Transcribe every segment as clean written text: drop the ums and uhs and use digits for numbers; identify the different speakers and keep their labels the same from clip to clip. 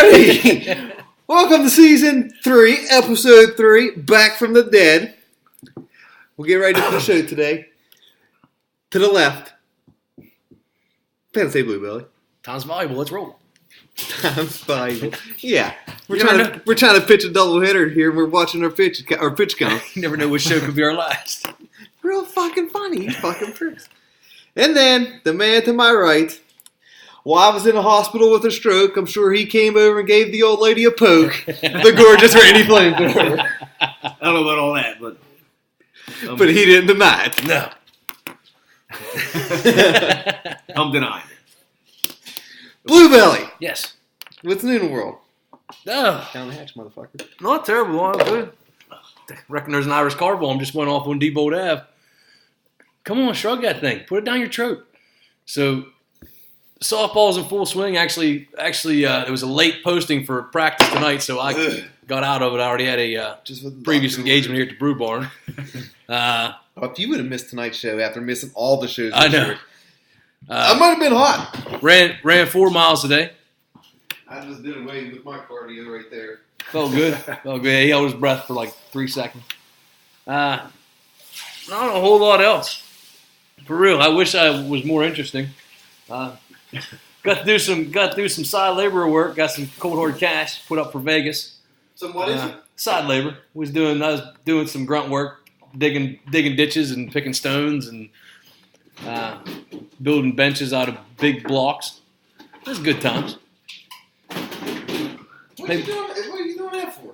Speaker 1: everybody! Welcome to season 3, episode 3, Back from the Dead. We'll get right into the show today. To the left, Say Blue Belly.
Speaker 2: Time's valuable. Let's roll.
Speaker 1: Time's valuable. Yeah, we're trying to pitch a double hitter here. And we're watching our pitch count.
Speaker 2: You never know which show could be our last.
Speaker 1: Real fucking funny. He's fucking pricks. And then the man to my right. While I was in the hospital with a stroke, I'm sure he came over and gave the old lady a poke. The gorgeous Randy Flamethrower.
Speaker 3: I don't know about all that, but
Speaker 1: he didn't deny it.
Speaker 2: No.
Speaker 3: I'm denying it.
Speaker 1: Blue Belly.
Speaker 2: Yes.
Speaker 1: What's new in the world?
Speaker 2: No.
Speaker 1: Down the hatch, motherfucker.
Speaker 2: Not terrible. I'm good. Reckon there's an Irish car bomb just went off on Depot Ave. Come on, shrug that thing. Put it down your throat. So, softball's in full swing. Actually, it was a late posting for practice tonight, so I got out of it. I already had a previous engagement here at the Brew Barn.
Speaker 1: If you would have missed tonight's show after missing all the shows,
Speaker 2: I know.
Speaker 1: I might have been hot.
Speaker 2: Ran 4 miles today.
Speaker 1: I just did away with my cardio right there.
Speaker 2: Felt good. He held his breath for like 3 seconds. Not a whole lot else. For real, I wish I was more interesting. Got to do some side labor work. Got some cold hard cash put up for Vegas.
Speaker 1: So what is it?
Speaker 2: Side labor. I was doing some grunt work, digging ditches and picking stones and building benches out of big blocks. It was good times.
Speaker 1: What are you doing that for?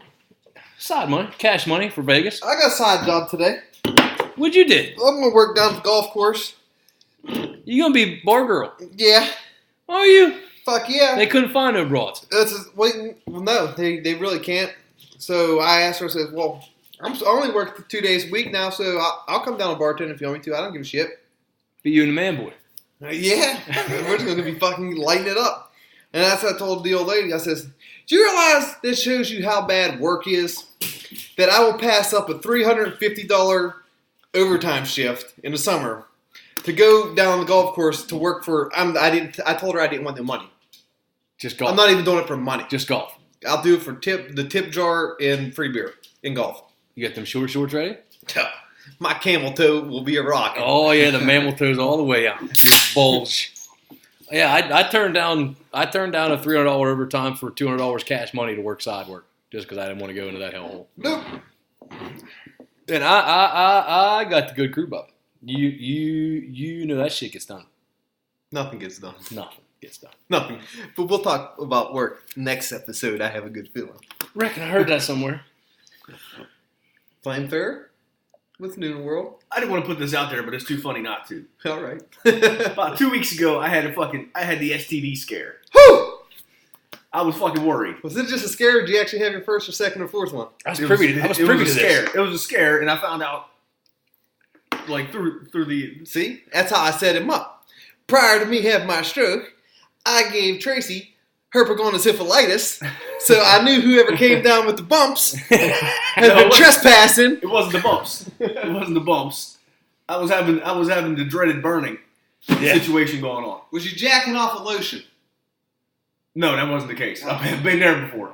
Speaker 2: Side money, cash money for Vegas.
Speaker 1: I got a side job today.
Speaker 2: What'd you do?
Speaker 1: I'm gonna work down at the golf course.
Speaker 2: You gonna be bar girl?
Speaker 1: Yeah.
Speaker 2: Are you?
Speaker 1: Fuck yeah.
Speaker 2: They couldn't find no broads.
Speaker 1: No, they really can't. So I asked her, I said, well, I only work 2 days a week now, so I'll come down and bartend if you want me to. I don't give a shit.
Speaker 2: Be you and the man boy.
Speaker 1: Yeah. We're just going to be fucking lighting it up. And that's what I told the old lady. I says, do you realize this shows you how bad work is? That I will pass up a $350 overtime shift in the summer to go down the golf course to work for. I told her I didn't want the money.
Speaker 2: Just golf.
Speaker 1: I'm not even doing it for money.
Speaker 2: Just golf.
Speaker 1: I'll do it for the tip jar and free beer in golf.
Speaker 2: You got them shorts ready?
Speaker 1: My camel toe will be a rock.
Speaker 2: Oh yeah, the mammal toes all the way out. Bulge. Yeah, I turned down a $300 overtime for $200 cash money to work side work just because I didn't want to go into that hellhole.
Speaker 1: Nope.
Speaker 2: And I got the good crew up. You know that shit gets done.
Speaker 1: Nothing gets done.
Speaker 2: Nothing gets done.
Speaker 1: Nothing. But we'll talk about work next episode. I have a good feeling.
Speaker 2: Reckon I heard that somewhere.
Speaker 1: Flamethrower? What's new in the world?
Speaker 3: I didn't want to put this out there, but it's too funny not to.
Speaker 1: All right.
Speaker 3: About 2 weeks ago, I had the STD scare.
Speaker 1: Whew!
Speaker 3: I was fucking worried.
Speaker 1: Was it just a scare, or did you actually have your first or second or fourth one?
Speaker 2: I was privy to this.
Speaker 3: It was a scare, and I found out like through the.
Speaker 1: See, that's how I set him up. Prior to me having my stroke, I gave Tracy herpetogonosyphilitis, so I knew whoever came down with the bumps had been trespassing.
Speaker 3: It wasn't the bumps. I was having the dreaded burning situation going on.
Speaker 1: Was you jacking off a lotion?
Speaker 3: No, that wasn't the case. I've been there before.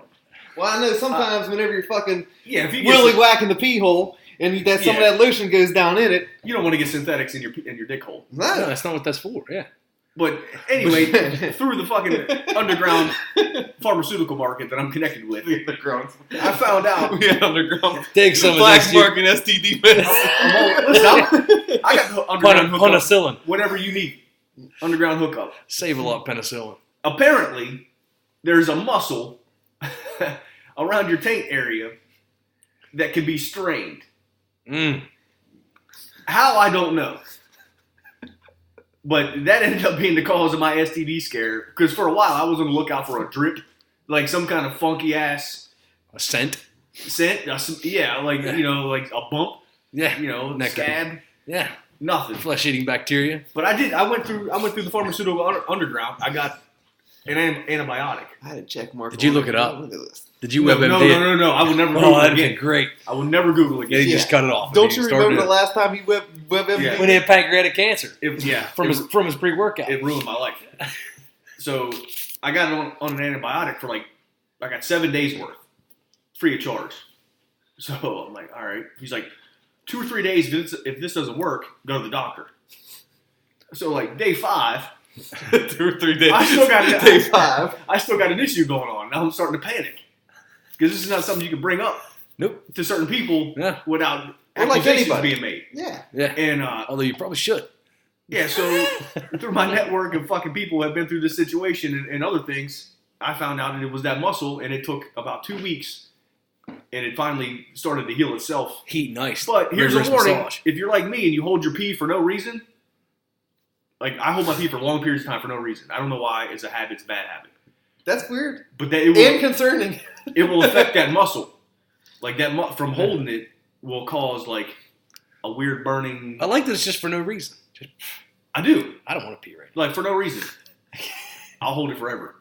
Speaker 1: Well, I know sometimes whenever you're fucking
Speaker 3: if you
Speaker 1: willy whacking the pee hole and some of that lotion goes down in it,
Speaker 3: you don't want to get synthetics in your dick hole.
Speaker 1: No,
Speaker 2: that's not what that's for. Yeah.
Speaker 3: But anyway, through the fucking underground pharmaceutical market that I'm connected with, I found out.
Speaker 1: Underground.
Speaker 2: Take some
Speaker 1: black
Speaker 2: of this.
Speaker 1: market STD meds.
Speaker 3: I got the underground hookup.
Speaker 2: Penicillin.
Speaker 3: Whatever you need. Underground hookup.
Speaker 2: Save a lot of penicillin.
Speaker 3: Apparently, there's a muscle around your taint area that can be strained. How, I don't know. But that ended up being the cause of my STD scare. Because for a while, I was on the lookout for a drip. Like some kind of funky ass...
Speaker 2: A scent?
Speaker 3: Yeah, like a bump.
Speaker 2: Yeah.
Speaker 3: Scab.
Speaker 2: Yeah.
Speaker 3: Nothing.
Speaker 2: Flesh-eating bacteria.
Speaker 3: But I went through the pharmaceutical underground. I got an antibiotic.
Speaker 1: I had a check mark.
Speaker 2: Did you look it up?
Speaker 1: Look at this.
Speaker 2: Did you WebMD?
Speaker 3: No. I would never Google
Speaker 2: that'd
Speaker 3: again.
Speaker 2: be great.
Speaker 3: I would never Google again.
Speaker 2: Yeah, you just cut it off.
Speaker 1: Don't you remember the last time he WebMD?
Speaker 3: Yeah.
Speaker 2: When he had pancreatic cancer.
Speaker 3: From
Speaker 2: his pre-workout.
Speaker 3: It ruined my life. So I got it on an antibiotic for like I got 7 days worth, free of charge. So I'm like, all right. He's like, 2 or 3 days, if this doesn't work, go to the doctor. So like day 5,
Speaker 1: 2 or 3 days.
Speaker 3: I still got
Speaker 1: day 5.
Speaker 3: I still got an issue going on. Now I'm starting to panic because this is not something you can bring up to certain people without accusations being made.
Speaker 1: Yeah.
Speaker 3: And
Speaker 2: although you probably should.
Speaker 3: Yeah. So through my network of fucking people who have been through this situation and other things, I found out that it was that muscle, and it took about 2 weeks, and it finally started to heal itself.
Speaker 2: Heat and ice.
Speaker 3: But here's a warning:
Speaker 2: massage.
Speaker 3: if you're like me and you hold your pee for no reason. Like, I hold my pee for long periods of time for no reason. I don't know why. It's a habit. It's a bad habit.
Speaker 1: That's weird.
Speaker 3: But it will,
Speaker 1: and concerning.
Speaker 3: It will affect that muscle. Like, from holding it will cause, like, a weird burning.
Speaker 2: I like that it's just for no reason.
Speaker 3: I do.
Speaker 2: I don't want to pee right now.
Speaker 3: Like, for no reason. I'll hold it forever.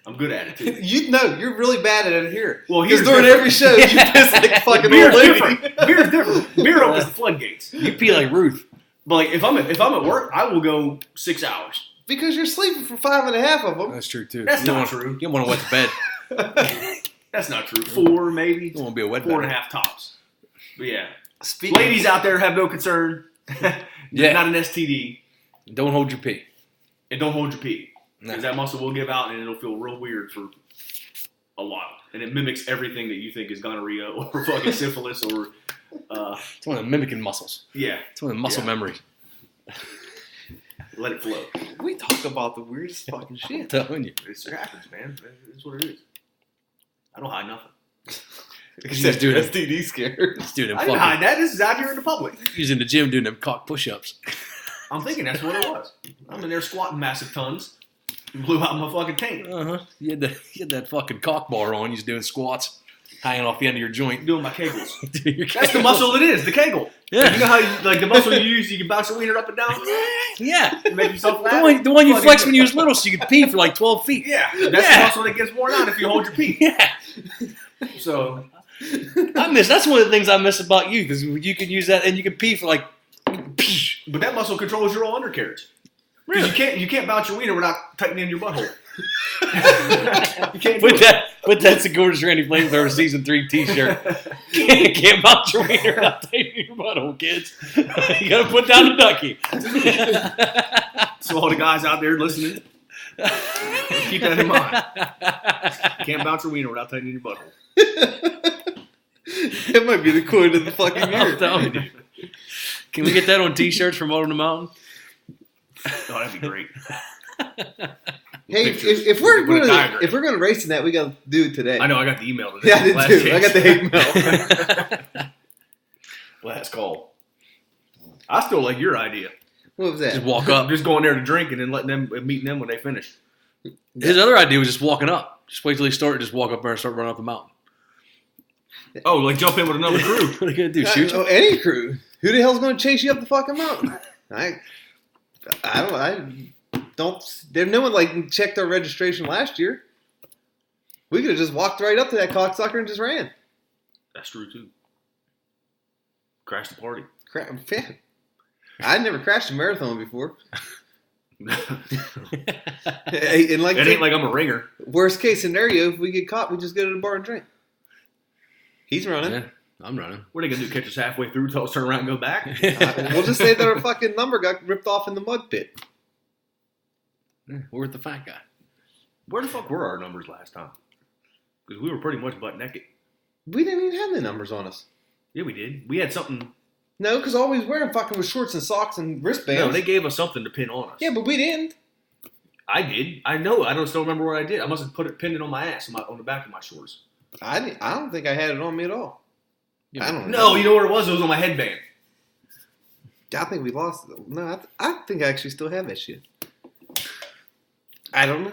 Speaker 3: I'm good at it, too.
Speaker 1: You know, you're really bad at it here.
Speaker 3: Well,
Speaker 1: because during every show, you piss like fucking old lady.
Speaker 3: Beer's different. Beer opens the floodgates.
Speaker 2: You pee like Ruth.
Speaker 3: But like if I'm at work, I will go 6 hours.
Speaker 1: Because you're sleeping for 5.5 of them.
Speaker 2: That's true too.
Speaker 3: That's not true.
Speaker 2: You don't want to wet the bed.
Speaker 3: That's not true. 4 maybe.
Speaker 2: You don't want to be a wet
Speaker 3: 4.5 tops. But yeah.
Speaker 1: Speaking
Speaker 3: ladies out there have no concern.
Speaker 2: Yeah.
Speaker 3: Not an STD.
Speaker 2: Don't hold your pee.
Speaker 3: And don't hold your pee.
Speaker 2: No.
Speaker 3: Because that muscle will give out and it'll feel real weird for a while. And it mimics everything that you think is gonorrhea or fucking syphilis or
Speaker 2: it's one of the mimicking muscles.
Speaker 3: Yeah.
Speaker 2: It's one of the muscle memories.
Speaker 3: Let it flow.
Speaker 1: We talk about the weirdest fucking shit.
Speaker 2: I'm telling you.
Speaker 3: It happens, man. It's what it is. I don't hide nothing.
Speaker 1: Except doing STD scares.
Speaker 2: Doing
Speaker 3: I didn't hide that. This is out here in the public.
Speaker 2: He's in the gym doing them cock push-ups.
Speaker 3: I'm thinking that's what it was. I'm in there squatting massive tons. Blew out my fucking tank.
Speaker 2: Uh-huh. You had that fucking cock bar on. You're doing squats. Hanging off the end of your joint.
Speaker 3: Doing my kegels.
Speaker 2: Your
Speaker 3: That's the muscle it is, the kegel.
Speaker 2: Yeah.
Speaker 3: Like, you know how like the muscle you use, you can bounce your wiener up and down?
Speaker 2: Yeah.
Speaker 3: Make yourself laugh?
Speaker 2: The one you flexed when you was little so you could pee for like 12 feet.
Speaker 3: Yeah. That's the muscle that gets worn out if you hold your pee.
Speaker 2: Yeah.
Speaker 3: So.
Speaker 2: That's one of the things I miss about you because you can use that and you can pee for like.
Speaker 3: But that muscle controls your undercarriage.
Speaker 2: Really?
Speaker 3: You can't bounce your wiener without tightening your butthole. You can't
Speaker 2: But that's the Gorgeous Randy Flamethrower Season 3 t-shirt. Can't bounce your wiener without tightening your butthole, kids. You gotta put down the ducky.
Speaker 3: So all the guys out there listening, keep that in mind. Can't bounce your wiener without tightening your butthole.
Speaker 1: That might be the quote of the fucking year.
Speaker 2: I'm telling you. Can we get that on t-shirts from Out on the Mountain?
Speaker 3: Oh, that'd be great.
Speaker 1: Hey, if we're gonna race in that, we gotta do it today.
Speaker 3: I know. I got the email today.
Speaker 1: Yeah, I did too. I got the hate mail.
Speaker 3: Last call. I still like your idea.
Speaker 1: What was that?
Speaker 2: Just walk up.
Speaker 3: Just going there to drink and then meeting them when they finish.
Speaker 2: His other idea was just walking up. Just wait till he started. Just walk up there and start running up the mountain.
Speaker 3: Oh, like jump in with another crew.
Speaker 2: What are you gonna do? Shoot?
Speaker 1: Any crew. Who the hell's gonna chase you up the fucking mountain? I don't. There, no one like checked our registration last year. We could have just walked right up to that cocksucker and just ran.
Speaker 3: That's true too. Crash the party.
Speaker 1: I never crashed a marathon before. And like
Speaker 3: it ain't like I'm a ringer.
Speaker 1: Worst case scenario, if we get caught, we just go to the bar and drink. He's running.
Speaker 2: Yeah, I'm running.
Speaker 3: What are they gonna do? Catch us halfway through, tell us turn around and go back?
Speaker 1: We'll just say that our fucking number got ripped off in the mud pit.
Speaker 2: We're with the fat guy.
Speaker 3: Where the fuck were our numbers last time? Because we were pretty much butt naked.
Speaker 1: We didn't even have the numbers on us.
Speaker 3: Yeah, we did. We had something.
Speaker 1: No, because all we was wearing fucking was shorts and socks and wristbands.
Speaker 3: No, they gave us something to pin on us.
Speaker 1: Yeah, but we didn't.
Speaker 3: I did. I know. I don't still remember what I did. I must have pinned it on my ass, on the back of my shorts.
Speaker 1: I don't think I had it on me at all.
Speaker 2: Yeah,
Speaker 1: I don't know.
Speaker 3: No, you know what it was? It was on my headband.
Speaker 1: I think we lost it. No, I think I actually still have that shit. I don't know.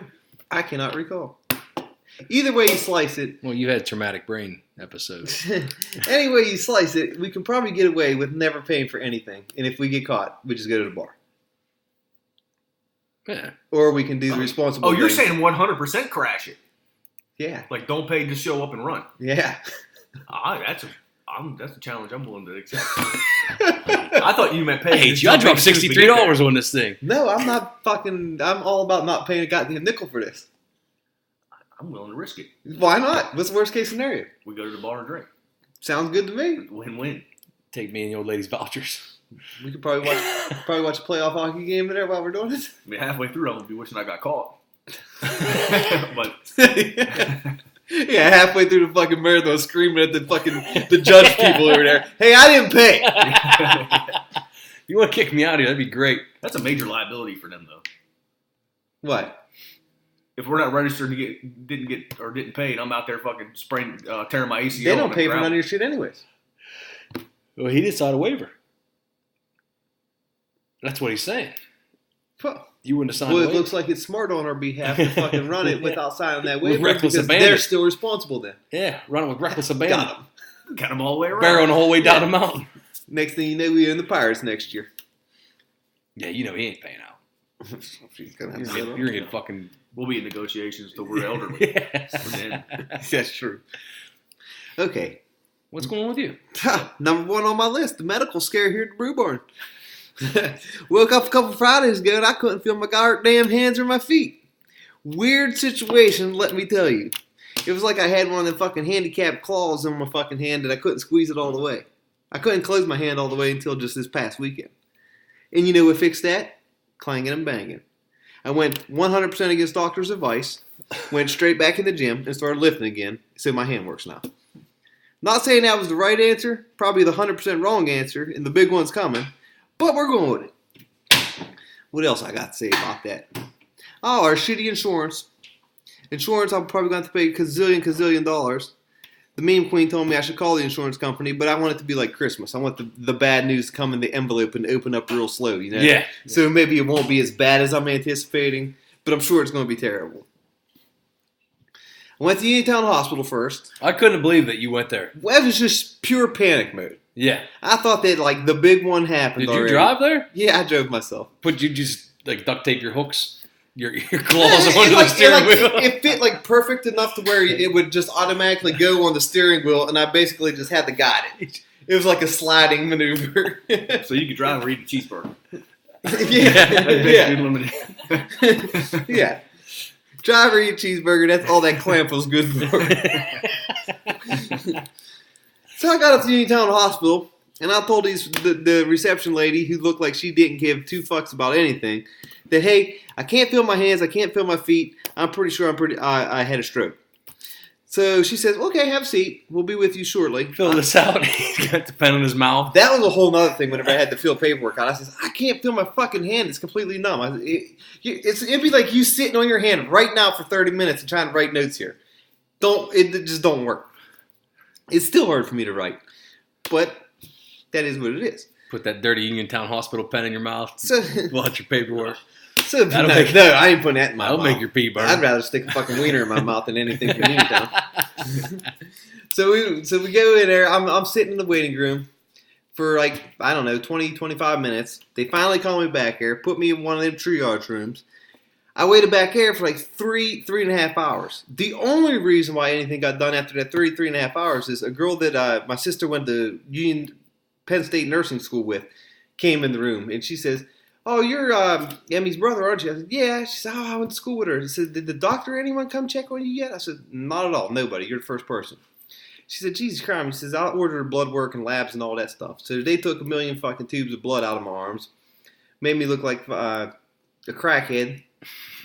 Speaker 1: I cannot recall. Either way you slice it.
Speaker 2: Well, you had traumatic brain episodes.
Speaker 1: Any way you slice it, we can probably get away with never paying for anything. And if we get caught, we just go to the bar.
Speaker 2: Yeah.
Speaker 1: Or we can do the responsible
Speaker 3: Oh, you're
Speaker 1: thing.
Speaker 3: saying 100% crash it.
Speaker 1: Yeah.
Speaker 3: Like, don't pay, just show up and run.
Speaker 1: Yeah.
Speaker 3: That's a challenge I'm willing to accept. I thought you meant pay.
Speaker 2: I hate you. I dropped $63 on this thing.
Speaker 1: No, I'm not fucking... I'm all about not paying a goddamn nickel for this.
Speaker 3: I'm willing to risk it.
Speaker 1: Why not? What's the worst case scenario?
Speaker 3: We go to the bar and drink.
Speaker 1: Sounds good to me.
Speaker 3: Win-win.
Speaker 2: Take me and the old lady's vouchers.
Speaker 1: We could probably watch a playoff hockey game there while we're doing it.
Speaker 3: I mean, halfway through, I'm gonna be wishing I got caught. But
Speaker 1: yeah, halfway through the fucking marathon, screaming at the judge people over there. Hey, I didn't pay.
Speaker 2: You want to kick me out of here? That'd be great.
Speaker 3: that's a major liability for them, though.
Speaker 1: What?
Speaker 3: If we're not registered to didn't pay, and I'm out there fucking tearing my ACL.
Speaker 1: They don't
Speaker 3: on the
Speaker 1: pay for
Speaker 3: ground.
Speaker 1: none of your shit anyways.
Speaker 2: Well, he did sign a waiver. That's what he's saying.
Speaker 1: Well,
Speaker 2: You wouldn't have signed a
Speaker 1: it
Speaker 2: waiver.
Speaker 1: looks like it's smart on our behalf to fucking run it without signing that
Speaker 2: With
Speaker 1: waiver
Speaker 2: reckless
Speaker 1: because
Speaker 2: abandon.
Speaker 1: they're still responsible then.
Speaker 2: Yeah, running with reckless abandon.
Speaker 1: Got them.
Speaker 3: Got them all the way around.
Speaker 2: Barreling the whole way down the mountain.
Speaker 1: Next thing you know, we own the Pirates next year.
Speaker 2: Yeah, you know he ain't paying out.
Speaker 1: She's gonna have
Speaker 2: You're
Speaker 1: to
Speaker 2: gonna,
Speaker 1: settle.
Speaker 2: you're gonna get fucking...
Speaker 3: We'll be in negotiations till we're elderly.
Speaker 2: Yeah.
Speaker 3: And then,
Speaker 1: That's true. Okay.
Speaker 2: What's going on with you?
Speaker 1: Number one on my list, the medical scare here at the Brew Barn. Woke up a couple Fridays ago and I couldn't feel my goddamn hands or my feet. Weird situation, let me tell you. It was like I had one of them fucking handicapped claws in my fucking hand and I couldn't squeeze it all the way. I couldn't close my hand all the way until just this past weekend. And you know what fixed that? Clanging and banging. I went 100% against doctor's advice, went straight back in the gym and started lifting again, so my hand works now. Not saying that was the right answer, probably the 100% wrong answer, and the big one's coming, but we're going with it. What else I got to say about that? Oh, our shitty insurance. Insurance, I'm probably going to have to pay gazillion dollars. The meme queen told me I should call the insurance company, but I want it to be like Christmas. I want the bad news to come in the envelope and open up real slow, you know?
Speaker 2: Yeah.
Speaker 1: So maybe it won't be as bad as I'm anticipating, but I'm sure it's going to be terrible. I went to Uniontown Hospital first.
Speaker 2: I couldn't believe that you went there.
Speaker 1: Well, it was just pure panic mode.
Speaker 2: Yeah.
Speaker 1: I thought that, like, the big one happened
Speaker 2: Did you
Speaker 1: already.
Speaker 2: drive there?
Speaker 1: Yeah, I drove myself.
Speaker 2: But you just, like, duct tape your hooks? Your claws onto the steering wheel?
Speaker 1: It fit, like, perfect enough to where it would just automatically go on the steering wheel, and I basically just had to guide it. It was like a sliding maneuver.
Speaker 3: so you could drive and eat a cheeseburger.
Speaker 1: yeah. Yeah. Driver eat cheeseburger, that's all that clamp was good for. So I got up to Uniontown Hospital, and I told the reception lady, who looked like she didn't give two fucks about anything, that, hey, I can't feel my hands, I can't feel my feet, I'm pretty sure I had a stroke. So she says, okay, have a seat, we'll be with you shortly.
Speaker 2: Fill this out. He's got the pen in his mouth.
Speaker 1: That was a whole nother thing whenever I had to fill paperwork out. I says, I can't feel my fucking hand. It's completely numb. It'd be like you sitting on your hand right now for 30 minutes and trying to write notes here. It just don't work. It's still hard for me to write. But that is what it is.
Speaker 2: Put that dirty Uniontown Hospital pen in your mouth.
Speaker 1: So,
Speaker 2: Watch your paperwork.
Speaker 1: no, I ain't putting that in my
Speaker 2: That'll
Speaker 1: mouth.
Speaker 2: make your pee burn.
Speaker 1: I'd rather stick a fucking wiener in my mouth than anything from Uniontown. So we go in there. I'm sitting in the waiting room for, like, I don't know, 20, 25 minutes. They finally call me back here, put me in one of them triage rooms. I waited back here for like three and a half hours. The only reason why anything got done after that three and a half hours is a girl that my sister went to Penn State nursing school with came in the room, and she says, oh, you're Emmy's brother, aren't you? I said, yeah. She said, oh, I went to school with her. She said, did the doctor or anyone come check on you yet? I said, not at all. Nobody. You're the first person. She said, Jesus Christ. She says, I ordered blood work and labs and all that stuff. So they took 1 million fucking tubes of blood out of my arms. Made me look like a crackhead.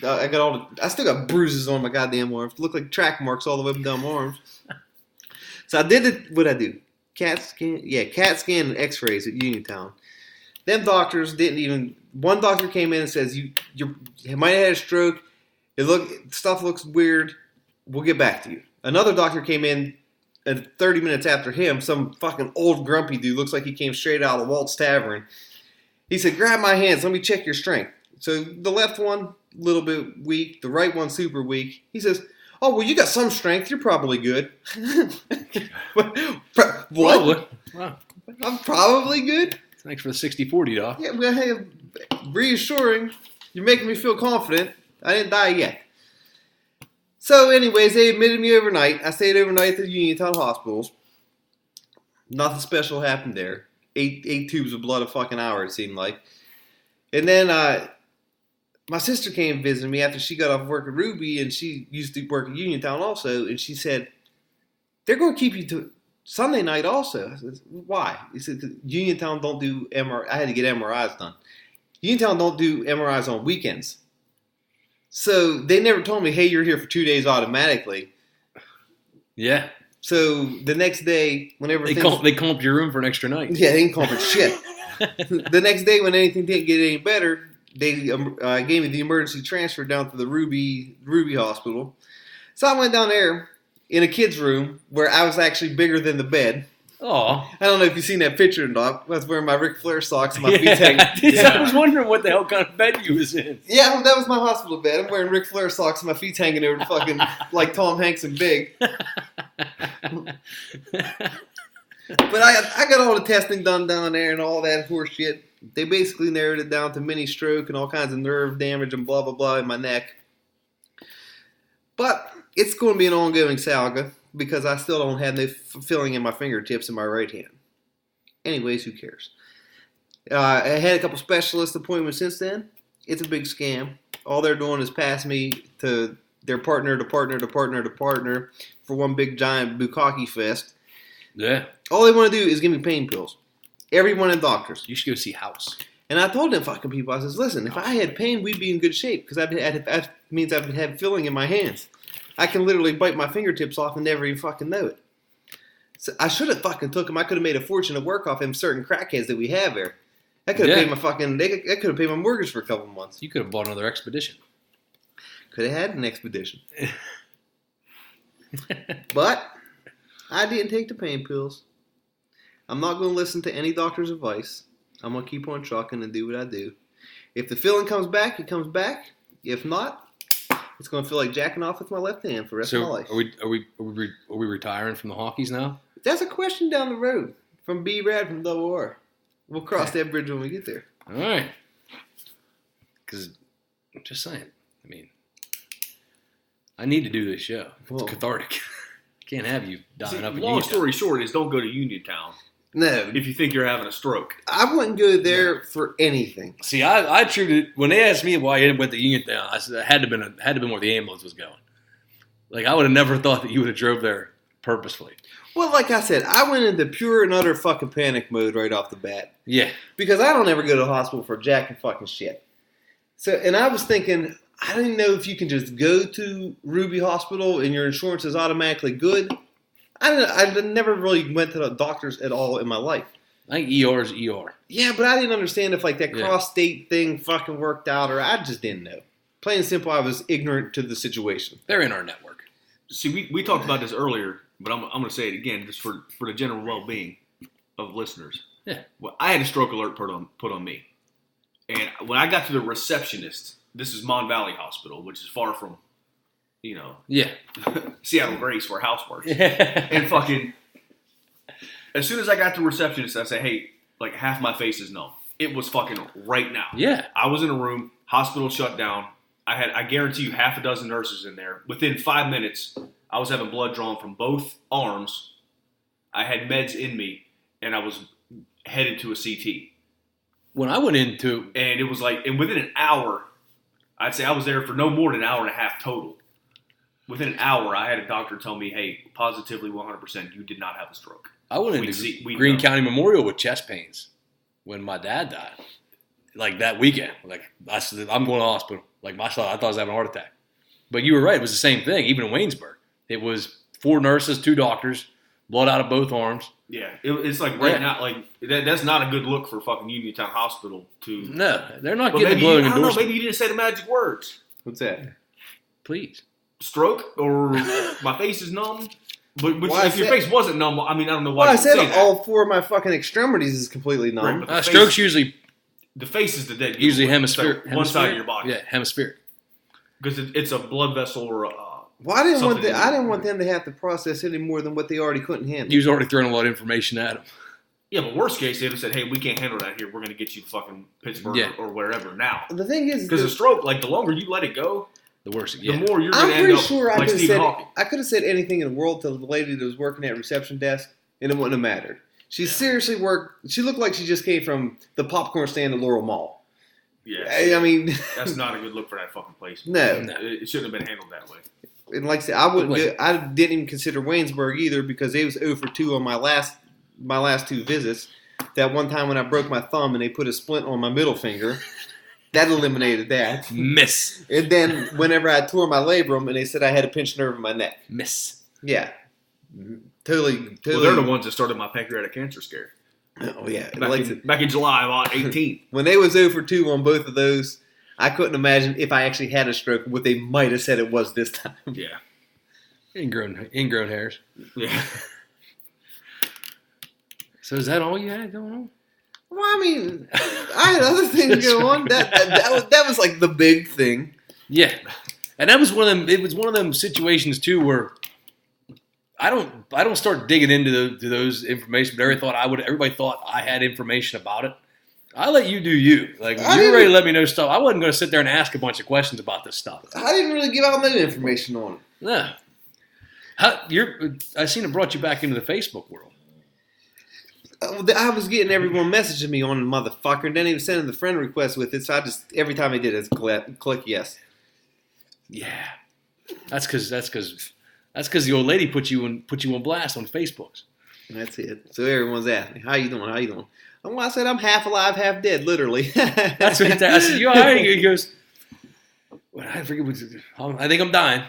Speaker 1: I still got bruises on my goddamn arms. Look like track marks all the way up and down my arms. So I did what I do. CAT scan and x-rays at Uniontown. Them doctors didn't even... One doctor came in and says, you might have had a stroke. Stuff looks weird. We'll get back to you. Another doctor came in 30 minutes after him. Some fucking old grumpy dude. Looks like he came straight out of the Walt's Tavern. He said, grab my hands. Let me check your strength. So the left one, a little bit weak. The right one, super weak. He says, oh, well, you got some strength. You're probably good. What?
Speaker 2: Wow.
Speaker 1: I'm probably good?
Speaker 2: Thanks for the 60-40, Doc.
Speaker 1: Yeah, well, hey, reassuring. You're making me feel confident. I didn't die yet. So, anyways, they admitted me overnight. I stayed overnight at the Uniontown Hospitals. Nothing special happened there. Eight tubes of blood a fucking hour, it seemed like. And then my sister came visiting me after she got off work at Ruby, and she used to work at Uniontown also, and she said, they're going to keep you to Sunday night also. I said, why? He said, Uniontown don't do MRI. I had to get MRIs done. Uniontown don't do MRIs on weekends. So they never told me, hey, you're here for 2 days automatically.
Speaker 2: Yeah.
Speaker 1: So the next day, whenever
Speaker 2: they comped your room for an extra night.
Speaker 1: Yeah, they didn't comp it shit. The next day, when anything didn't get any better, they gave me the emergency transfer down to the Ruby Hospital. So I went down there in a kid's room where I was actually bigger than the bed.
Speaker 2: Oh,
Speaker 1: I don't know if you've seen that picture or not. I was wearing my Ric Flair socks and my feet hanging.
Speaker 2: I was wondering what the hell kind of bed you was in.
Speaker 1: Yeah, that was my hospital bed. I'm wearing Ric Flair socks and my feet hanging over fucking like Tom Hanks and Big. But I got all the testing done down there and all that horse shit. They basically narrowed it down to mini stroke and all kinds of nerve damage and blah, blah, blah in my neck. But it's going to be an ongoing saga because I still don't have no feeling in my fingertips in my right hand. Anyways, who cares? I had a couple specialist appointments since then. It's a big scam. All they're doing is pass me to their partner for one big giant bukkake fest.
Speaker 2: Yeah.
Speaker 1: All they want to do is give me pain pills. Everyone in doctors.
Speaker 2: You should go see House.
Speaker 1: And I told them fucking people, I says, listen, if I had pain, we'd be in good shape because that means I've had feeling in my hands. I can literally bite my fingertips off and never even fucking know it. So I should have fucking took them. I could have made a fortune of work off them certain crackheads that we have there. I could have paid my fucking. I could have paid my mortgage for a couple months.
Speaker 2: You could have bought another expedition.
Speaker 1: Could have had an expedition. But I didn't take the pain pills. I'm not going to listen to any doctor's advice. I'm going to keep on trucking and do what I do. If the feeling comes back, it comes back. If not, it's going to feel like jacking off with my left hand for the rest of my life.
Speaker 2: Are we retiring from the Hawkeys now?
Speaker 1: That's a question down the road from B-Rad from Double R. We'll cross that bridge when we get there.
Speaker 2: All right. Because, I'm just saying, I mean, I need to do this show. It's cathartic. Can't have you dying up in
Speaker 3: Long story short is don't go to Uniontown.
Speaker 1: No.
Speaker 3: If you think you're having a stroke.
Speaker 1: I wouldn't go there for anything.
Speaker 2: See, I attributed, when they asked me why I went to Uniontown, I said it had to have been where the ambulance was going. Like, I would have never thought that you would have drove there purposefully.
Speaker 1: Well, like I said, I went into pure and utter fucking panic mode right off the bat.
Speaker 2: Yeah.
Speaker 1: Because I don't ever go to the hospital for jack and fucking shit. So, and I was thinking, I don't know if you can just go to Ruby Hospital and your insurance is automatically good. I never really went to the doctors at all in my life.
Speaker 2: I think ER is ER.
Speaker 1: Yeah, but I didn't understand if like that cross-state thing fucking worked out, or I just didn't know. Plain and simple, I was ignorant to the situation.
Speaker 2: They're in our network.
Speaker 3: See, we talked about this earlier, but I'm going to say it again just for the general well-being of listeners.
Speaker 2: Yeah.
Speaker 3: Well, I had a stroke alert put on me. And when I got to the receptionist, this is Mon Valley Hospital, which is far from, Seattle Grace where House works. And fucking, as soon as I got to the receptionist, I said, hey, like half my face is numb. It was fucking right now.
Speaker 2: Yeah.
Speaker 3: I was in a room, hospital shut down. I guarantee you half a dozen nurses in there. Within 5 minutes, I was having blood drawn from both arms. I had meds in me, and I was headed to a CT.
Speaker 2: When I went into...
Speaker 3: And it was like, and within an hour, I'd say I was there for no more than an hour and a half total. Within an hour, I had a doctor tell me, hey, positively 100%, you did not have a stroke.
Speaker 2: I went into Greene County Memorial with chest pains when my dad died. Like that weekend. Like I said, I'm going to the hospital. Like I thought I was having a heart attack. But you were right. It was the same thing, even in Waynesburg. It was 4 nurses, 2 doctors, blood out of both arms.
Speaker 3: Yeah, it's like now, like that's not a good look for fucking Uniontown Hospital to.
Speaker 2: No, they're not getting the glowing endorsement.
Speaker 3: Maybe you didn't say the magic words.
Speaker 1: What's that?
Speaker 2: Please.
Speaker 3: Stroke or my face is numb. But if your face wasn't numb, I mean, I don't know why.
Speaker 1: Well, I said
Speaker 3: say
Speaker 1: all
Speaker 3: that.
Speaker 1: 4 of my fucking extremities is completely numb.
Speaker 3: Right,
Speaker 2: Stroke's usually
Speaker 3: the face is the dead.
Speaker 2: Usually hemispheric.
Speaker 3: One side of your body.
Speaker 2: Yeah, hemispheric.
Speaker 3: Because it's a blood vessel or a.
Speaker 1: Well, I didn't want them to have to process any more than what they already couldn't handle.
Speaker 2: You was already throwing a lot of information at them.
Speaker 3: Yeah, but worst case, they'd have said, hey, we can't handle that here. We're going to get you to fucking Pittsburgh or wherever now.
Speaker 1: The thing is...
Speaker 3: Because a stroke, like, the longer you let it go,
Speaker 2: the worse
Speaker 3: the more you're going to end up like Stephen Hawking.
Speaker 1: I could have said anything in the world to the lady that was working at reception desk, and it wouldn't have mattered. She seriously worked... She looked like she just came from the popcorn stand at Laurel Mall.
Speaker 3: Yeah.
Speaker 1: I mean,
Speaker 3: that's not a good look for that fucking place.
Speaker 1: no.
Speaker 3: It shouldn't have been handled that way.
Speaker 1: And like I said, I didn't even consider Waynesburg either because they was 0 for 2 on my last 2 visits. That one time when I broke my thumb and they put a splint on my middle finger, that eliminated that.
Speaker 2: Miss.
Speaker 1: And then whenever I tore my labrum and they said I had a pinched nerve in my neck.
Speaker 2: Miss.
Speaker 1: Yeah. Totally.
Speaker 3: Well, they're the ones that started my pancreatic cancer scare.
Speaker 1: Oh, yeah.
Speaker 3: Back in July of 18.
Speaker 1: When they was 0 for 2 on both of those, I couldn't imagine if I actually had a stroke what they might have said it was this time.
Speaker 3: Yeah.
Speaker 2: Ingrown hairs.
Speaker 3: Yeah.
Speaker 2: So is that all you had going on?
Speaker 1: Well, I mean, I had other things going on. That was like the big thing.
Speaker 2: Yeah. And that was one of them. It was one of them situations too where I don't start digging into those information. But everybody thought I had information about it. I let you do you. Like when you were ready to let me know stuff, I wasn't going to sit there and ask a bunch of questions about this stuff.
Speaker 1: I didn't really give out no information on it.
Speaker 2: No. I seen it brought you back into the Facebook world.
Speaker 1: I was getting everyone messaging me on the motherfucker, and then he was sending the friend request with it. So I just every time I did it, click yes.
Speaker 2: Yeah, that's because the old lady put you on blast on Facebook.
Speaker 1: And that's it. So everyone's asking, "How you doing? How you doing?" Well, I said I'm half alive, half dead, literally.
Speaker 2: That's what he said. I said, "You all right?" He goes, well, "I forget what. I think I'm dying."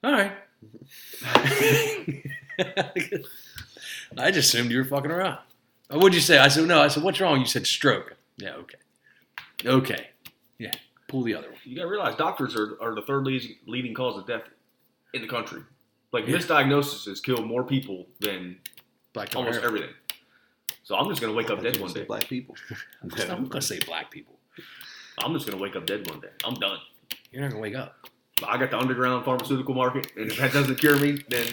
Speaker 2: All right. I just assumed you were fucking around. What'd you say? I said, no. I said, what's wrong? You said stroke. Yeah, okay. Okay. Yeah, pull the other one.
Speaker 3: You got to realize doctors are the third leading cause of death in the country. Like, misdiagnoses kill more people than almost everything. So I'm just going to wake up dead one day.
Speaker 1: Black people.
Speaker 2: I'm going to say black people.
Speaker 3: I'm just going to wake up dead one day. I'm done.
Speaker 2: You're not going to wake up.
Speaker 3: I got the underground pharmaceutical market, and if that doesn't cure me, then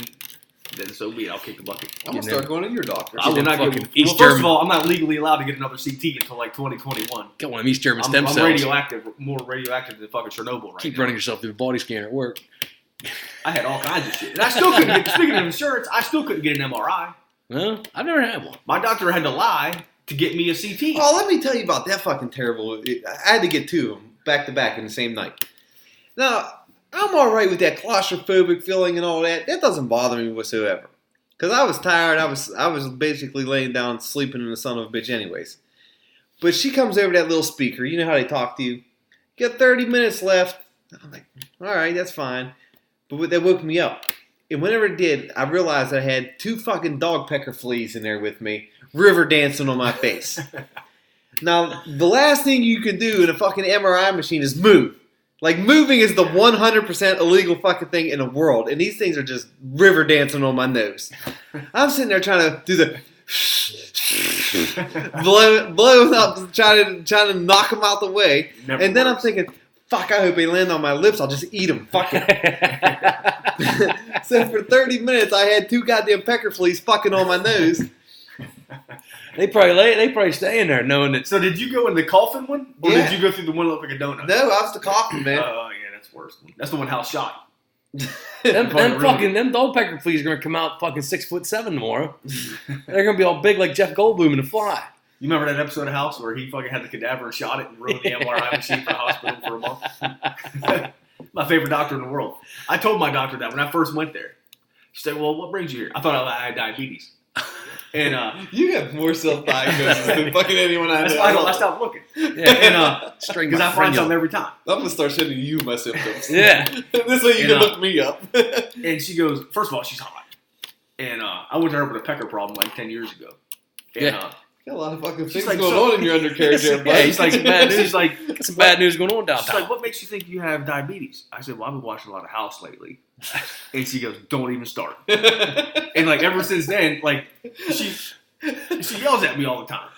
Speaker 3: so be it. I'll kick the bucket.
Speaker 1: I'm going to start going to your doctor.
Speaker 3: I will not get East First of all, I'm not legally allowed to get another CT until like 2021.
Speaker 2: Get one of East German stem cells.
Speaker 3: I'm more radioactive than fucking Chernobyl right
Speaker 2: Keep
Speaker 3: now.
Speaker 2: running yourself through the body scanner at work.
Speaker 3: I had all kinds of shit. And I still couldn't get, speaking of insurance, I still couldn't get an MRI.
Speaker 2: Well, I've never had one.
Speaker 3: My doctor had to lie to get me a CT.
Speaker 1: Oh, let me tell you about that fucking terrible. I had to get 2 of them back to back in the same night. Now, I'm all right with that claustrophobic feeling and all that. That doesn't bother me whatsoever. Because I was tired. I was basically laying down sleeping in the son of a bitch anyways. But she comes over that little speaker. You know how they talk to you. You got 30 minutes left. I'm like, all right, that's fine. But that woke me up. And whenever it did, I realized I had 2 fucking dog pecker fleas in there with me, river dancing on my face. Now, the last thing you can do in a fucking MRI machine is move. Like, moving is the 100% illegal fucking thing in the world. And these things are just river dancing on my nose. I'm sitting there trying to do the blowing up, trying to knock them out the way. And then I'm thinking, fuck, I hope they land on my lips. I'll just eat them. Fuck it. So for 30 minutes, I had 2 goddamn pecker fleas fucking on my nose.
Speaker 2: They probably stay in there knowing that.
Speaker 3: So did you go in the coffin one? Or
Speaker 1: Yeah.
Speaker 3: did you go through the one that looked like a donut?
Speaker 1: No, I was the coffin, man.
Speaker 3: Oh, yeah, that's worse. That's the one Hal shot.
Speaker 2: Them dog pecker fleas are going to come out fucking 6'7" tomorrow. They're going to be all big like Jeff Goldblum in The Fly.
Speaker 3: You remember that episode of House where he fucking had the cadaver and shot it and ruined the MRI machine for the hospital for a month? My favorite doctor in the world. I told my doctor that when I first went there. She said, well, what brings you here? I thought I had diabetes. And
Speaker 1: you have more self-diagnosis than fucking anyone I know.
Speaker 3: that's why I stopped looking.
Speaker 2: Yeah.
Speaker 3: And
Speaker 2: String
Speaker 3: because I find something every time.
Speaker 1: I'm gonna start sending you my symptoms.
Speaker 2: Yeah.
Speaker 1: This way you can look me up.
Speaker 3: And she goes, first of all, she's hot. And I went to her with a pecker problem like 10 years ago. And,
Speaker 2: Yeah.
Speaker 1: Got a lot of fucking things
Speaker 3: like,
Speaker 1: going
Speaker 3: so-
Speaker 1: on in your undercarriage there,
Speaker 2: Yeah,
Speaker 1: buddy.
Speaker 2: he's like bad news.
Speaker 3: she's like,
Speaker 2: Got some bad news going on
Speaker 3: she's
Speaker 2: downtown.
Speaker 3: like, what makes you think you have diabetes? I said, well, I've been watching a lot of House lately. And she goes, don't even start. And like ever since then, like she yells at me all the time.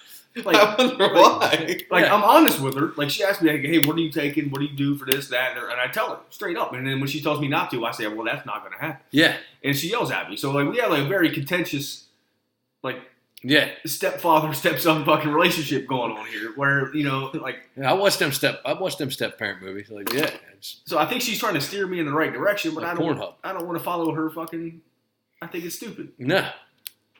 Speaker 3: Like,
Speaker 1: I wonder why.
Speaker 3: Like
Speaker 2: Yeah.
Speaker 3: I'm honest with her. Like she asks me, like, hey, what are you taking? What do you do for this, that? And I tell her straight up. And then when she tells me not to, I say, well, that's not going to happen.
Speaker 2: Yeah.
Speaker 3: And she yells at me. So like we have like a very contentious, like
Speaker 2: Yeah.
Speaker 3: stepfather stepson fucking relationship going on here, where like.
Speaker 2: I watched them step parent movies. Like, yeah. It's
Speaker 3: So I think she's trying to steer me in the right direction, but
Speaker 2: like
Speaker 3: I
Speaker 2: Pornhub.
Speaker 3: don't want to follow her fucking. I think it's stupid.
Speaker 2: No.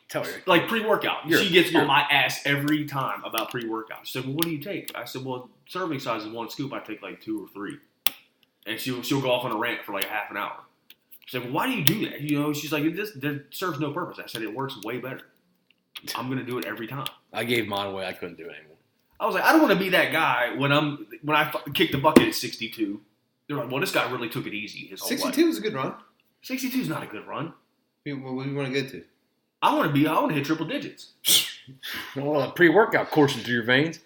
Speaker 2: Tell her.
Speaker 3: Like pre-workout.
Speaker 2: You're-
Speaker 3: She gets
Speaker 2: you're-
Speaker 3: on my ass every time about pre-workout. She said, well, what do you take? I said, well, serving size is 1 scoop. I take like 2 or 3. And she'll go off on a rant for like half an hour. She said, well, why do you do that? You know, she's like, that serves no purpose. I said, it works way better. I'm going to do it every time.
Speaker 2: I gave mine away. I couldn't do it anymore.
Speaker 3: I was like, I don't want to be that guy when I kick the bucket at 62. They're like, well, this guy really took it easy his whole
Speaker 1: 62
Speaker 3: life.
Speaker 1: is a good run.
Speaker 3: 62 is not a good run.
Speaker 1: What do you want to go to?
Speaker 3: I want to hit triple digits.
Speaker 2: Well, a pre-workout coursing through your veins.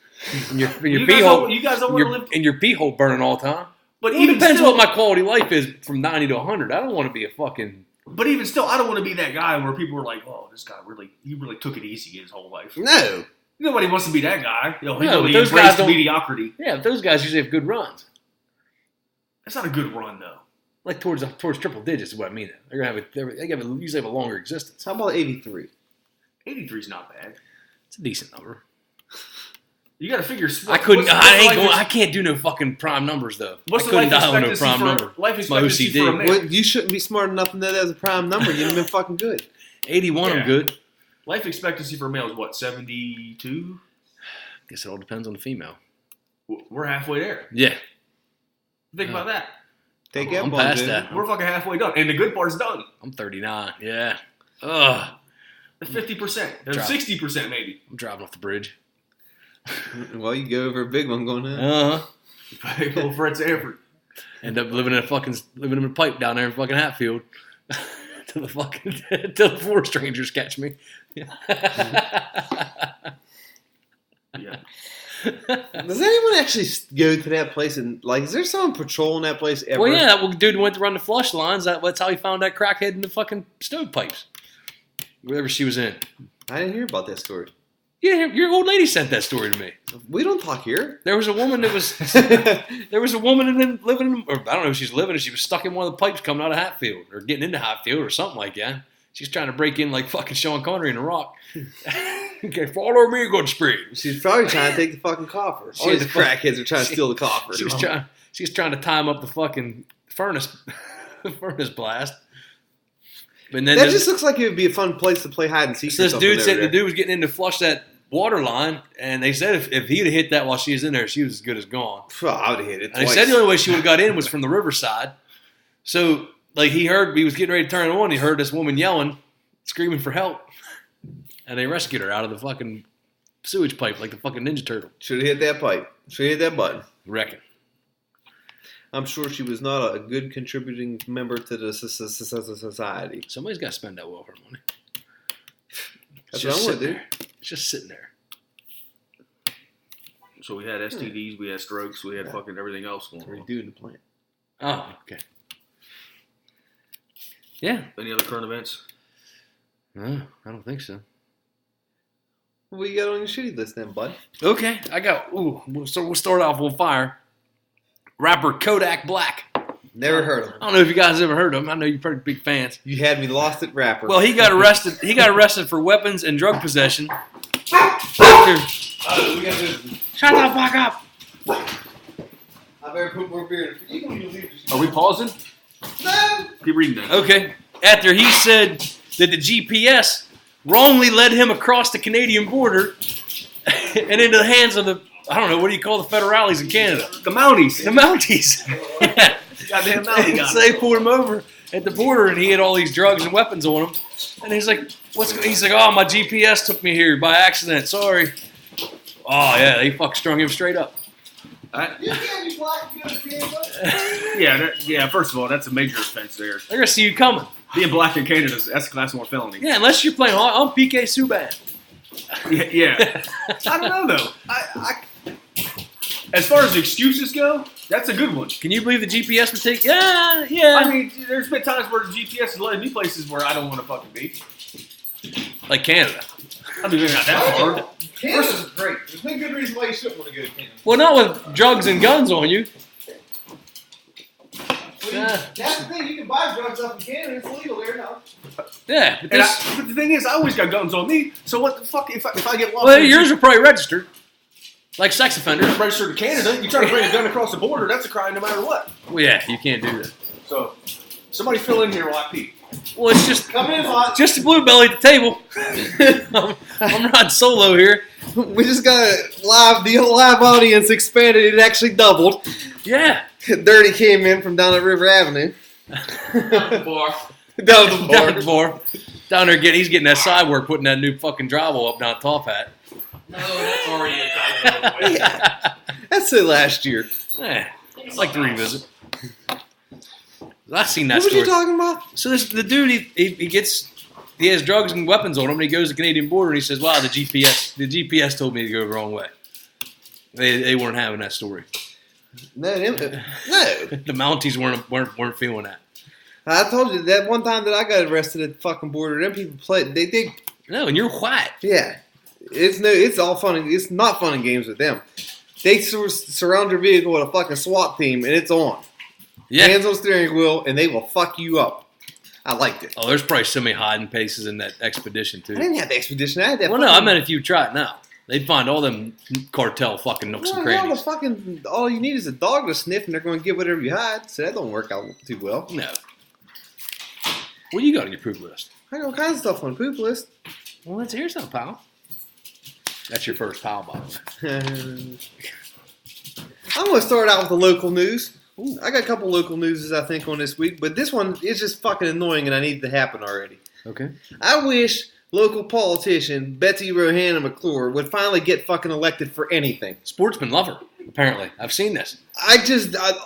Speaker 2: And your
Speaker 3: You
Speaker 2: pee
Speaker 3: guys
Speaker 2: hole.
Speaker 3: don't- you guys don't want to live.
Speaker 2: And your pee hole burning all the time.
Speaker 3: But
Speaker 2: Well, it
Speaker 3: even
Speaker 2: depends
Speaker 3: still,
Speaker 2: what my quality of life is from 90 to 100. I don't want to be a fucking...
Speaker 3: But even still, I don't want to be that guy where people are like, "Oh, this guy he really took it easy his whole life."
Speaker 1: No.
Speaker 3: Nobody wants to be that guy. You know, he
Speaker 2: No,
Speaker 3: really
Speaker 2: but those
Speaker 3: embraced
Speaker 2: guys don't-
Speaker 3: mediocrity.
Speaker 2: Yeah, but those guys usually have good runs.
Speaker 3: That's not a good run, though.
Speaker 2: Like towards triple digits is what I mean. They're gonna usually have a longer existence.
Speaker 1: How about 83?
Speaker 3: 83 is not bad.
Speaker 2: It's a decent number.
Speaker 3: You got to figure.
Speaker 2: I couldn't. I can't do no fucking prime numbers though.
Speaker 3: What's
Speaker 2: I
Speaker 3: the
Speaker 2: couldn't
Speaker 3: life
Speaker 2: dial no
Speaker 3: expectancy
Speaker 2: prime
Speaker 3: for
Speaker 2: number.
Speaker 3: life
Speaker 2: It's my
Speaker 3: expectancy
Speaker 2: OCD.
Speaker 3: for a man?
Speaker 1: Well, you shouldn't be smart enough to know that as a prime number. You'd have been fucking good.
Speaker 2: 81,
Speaker 3: Yeah.
Speaker 2: I'm good.
Speaker 3: Life expectancy for a male is what, 72?
Speaker 2: Guess it all depends on the female.
Speaker 3: We're halfway there.
Speaker 2: Yeah,
Speaker 3: Think about that.
Speaker 1: Take
Speaker 2: I'm
Speaker 1: that
Speaker 2: past
Speaker 1: dude.
Speaker 2: that.
Speaker 3: We're fucking halfway done, and the good part's done.
Speaker 2: I'm 39. Yeah. Ugh.
Speaker 3: 50%,
Speaker 2: Drop.
Speaker 3: 60% maybe.
Speaker 2: I'm driving off the bridge.
Speaker 1: Well, you go over a big one going in.
Speaker 2: Uh-huh.
Speaker 3: Fred Sanford.
Speaker 2: End up living in a pipe down there in fucking Hatfield. till the 4 strangers catch me.
Speaker 3: Yeah.
Speaker 1: Does anyone actually go to that place and like? Is there someone patrolling that place ever?
Speaker 2: Well, yeah, that dude went to run the flush lines. That's how he found that crackhead in the fucking stovepipes. Wherever she was in.
Speaker 1: I didn't hear about that story.
Speaker 2: Yeah, your old lady sent that story to me.
Speaker 1: We don't talk here.
Speaker 2: There was a woman that was living in, or I don't know if she's living, or she was stuck in one of the pipes coming out of Hatfield, or getting into Hatfield, or something like that. She's trying to break in like fucking Sean Connery in The Rock. Okay, follow me, good spirit.
Speaker 1: She's probably trying to take the fucking coffer. All these crackheads are trying to steal the coffer.
Speaker 2: She's trying to time up the fucking furnace blast. And then
Speaker 1: That just looks like it would be a fun place to play hide and seek.
Speaker 2: so this dude said the dude was getting in to flush that water line, and they said if he'd have hit that while she was in there, she was as good as gone.
Speaker 1: I would have hit it.
Speaker 2: And they
Speaker 1: Twice.
Speaker 2: said the only way she would have got in was from the riverside. So, like, he was getting ready to turn it on. He heard this woman yelling, screaming for help. And they rescued her out of the fucking sewage pipe like the fucking Ninja Turtle.
Speaker 1: Should have hit that pipe. Should have hit that button.
Speaker 2: Reckon.
Speaker 1: I'm sure she was not a good contributing member to the society.
Speaker 2: Somebody's got to spend that welfare money.
Speaker 1: That's what I want to do.
Speaker 2: It's just sitting there.
Speaker 3: So we had STDs, we had strokes, we had fucking everything else going
Speaker 1: What are you
Speaker 3: on.
Speaker 1: doing the plant?
Speaker 2: Oh, okay. Yeah.
Speaker 3: Any other current events?
Speaker 2: No, I don't think so.
Speaker 1: What you got on your shitty list then, bud?
Speaker 2: Okay, we'll start off on fire. Rapper Kodak Black.
Speaker 1: Never heard of him.
Speaker 2: I don't know if you guys ever heard of him. I know you're pretty big fans.
Speaker 1: You had me lost at rapper.
Speaker 2: Well, he got arrested. He got arrested for weapons and drug possession. After,
Speaker 1: we got this.
Speaker 2: shut the fuck up.
Speaker 1: I better put more beer in. You don't even leave this.
Speaker 3: Are we pausing?
Speaker 1: No.
Speaker 3: Keep reading that.
Speaker 2: Okay. After he said that the GPS wrongly led him across the Canadian border and into the hands of the, I don't know, what do you call the federales in Canada?
Speaker 3: The Mounties.
Speaker 2: The Mounties. Yeah.
Speaker 3: Goddamn Mountie guy.
Speaker 2: So they pulled him over at the border, and he had all these drugs and weapons on him. And he's like, he's like, oh, my GPS took me here by accident. Sorry. Oh, yeah, they fucking strung him straight up.
Speaker 1: You can't be black. You can't
Speaker 3: Yeah, first of all, that's a major offense there.
Speaker 2: They're going to see you coming.
Speaker 3: Being black in Canada, that's class 1 felony.
Speaker 2: Yeah, unless you're playing, I'm PK Subban.
Speaker 3: Yeah. I don't know, though. I as far as excuses go, that's a good one.
Speaker 2: Can you believe the GPS would take? Yeah.
Speaker 3: I mean, there's been times where the GPS has led me places where I don't want to fucking be.
Speaker 2: Like Canada.
Speaker 3: I mean, maybe not that hard.
Speaker 1: Canada's great. There's no good reason why you shouldn't want to go to Canada.
Speaker 2: Well, not with drugs and guns on you.
Speaker 1: That's the thing. You can buy drugs up in Canada. It's legal there now.
Speaker 2: Yeah. But
Speaker 3: But the thing is, I always got guns on me. So what the fuck if I get lost?
Speaker 2: well, yours are probably registered. Like sex offenders.
Speaker 3: registered to Canada. You try to bring a gun across the border, that's a crime no matter what.
Speaker 2: Well, yeah, you can't do that.
Speaker 3: So somebody fill in here while I pee.
Speaker 2: Well, it's just
Speaker 1: Coming in hot.
Speaker 2: just a Bluebelly at the table. I'm riding solo here.
Speaker 1: We just got the live audience expanded. It actually doubled.
Speaker 2: Yeah.
Speaker 1: Dirty came in from down at River Avenue.
Speaker 4: Down the bar.
Speaker 1: Down the
Speaker 2: Down
Speaker 1: bar.
Speaker 2: at the bar. Down there he's getting that side work, putting that new fucking drywall up down top hat.
Speaker 4: No, that's already a time.
Speaker 1: Yeah. That's it last year.
Speaker 2: Yeah. I'd like to revisit. I've seen that
Speaker 1: What was
Speaker 2: story.
Speaker 1: you talking about?
Speaker 2: So the dude he has drugs and weapons on him, and he goes to the Canadian border and he says, "Wow, the GPS told me to go the wrong way." They weren't having that story.
Speaker 1: No.
Speaker 2: The Mounties weren't feeling that.
Speaker 1: I told you that one time that I got arrested at the fucking border. Them people played. They
Speaker 2: No, and you're white.
Speaker 1: yeah. It's all fun. It's not fun and games with them. They surround your vehicle with a fucking SWAT team, and it's on.
Speaker 2: Yeah.
Speaker 1: Hands on steering wheel, and they will fuck you up. I liked it.
Speaker 2: Oh, there's probably so many hiding places in that expedition too.
Speaker 1: I didn't have the expedition. I had that.
Speaker 2: Well, no, I meant if you try it now, they'd find all them cartel fucking nooks and crannies.
Speaker 1: All you need is a dog to sniff, and they're going to get whatever you hide. So that don't work out too well.
Speaker 2: No. What do you got on your poop list?
Speaker 1: I got all kinds of stuff on the poop list.
Speaker 2: Well, let's hear some, pal. That's your first pal, by the way.
Speaker 1: I'm going to start out with the local news. I got a couple local newses I think on this week, but this one is just fucking annoying, and I need it to happen already.
Speaker 2: Okay.
Speaker 1: I wish local politician Betsy Rohanna McClure would finally get fucking elected for anything.
Speaker 2: Sportsman lover, apparently. I've seen this.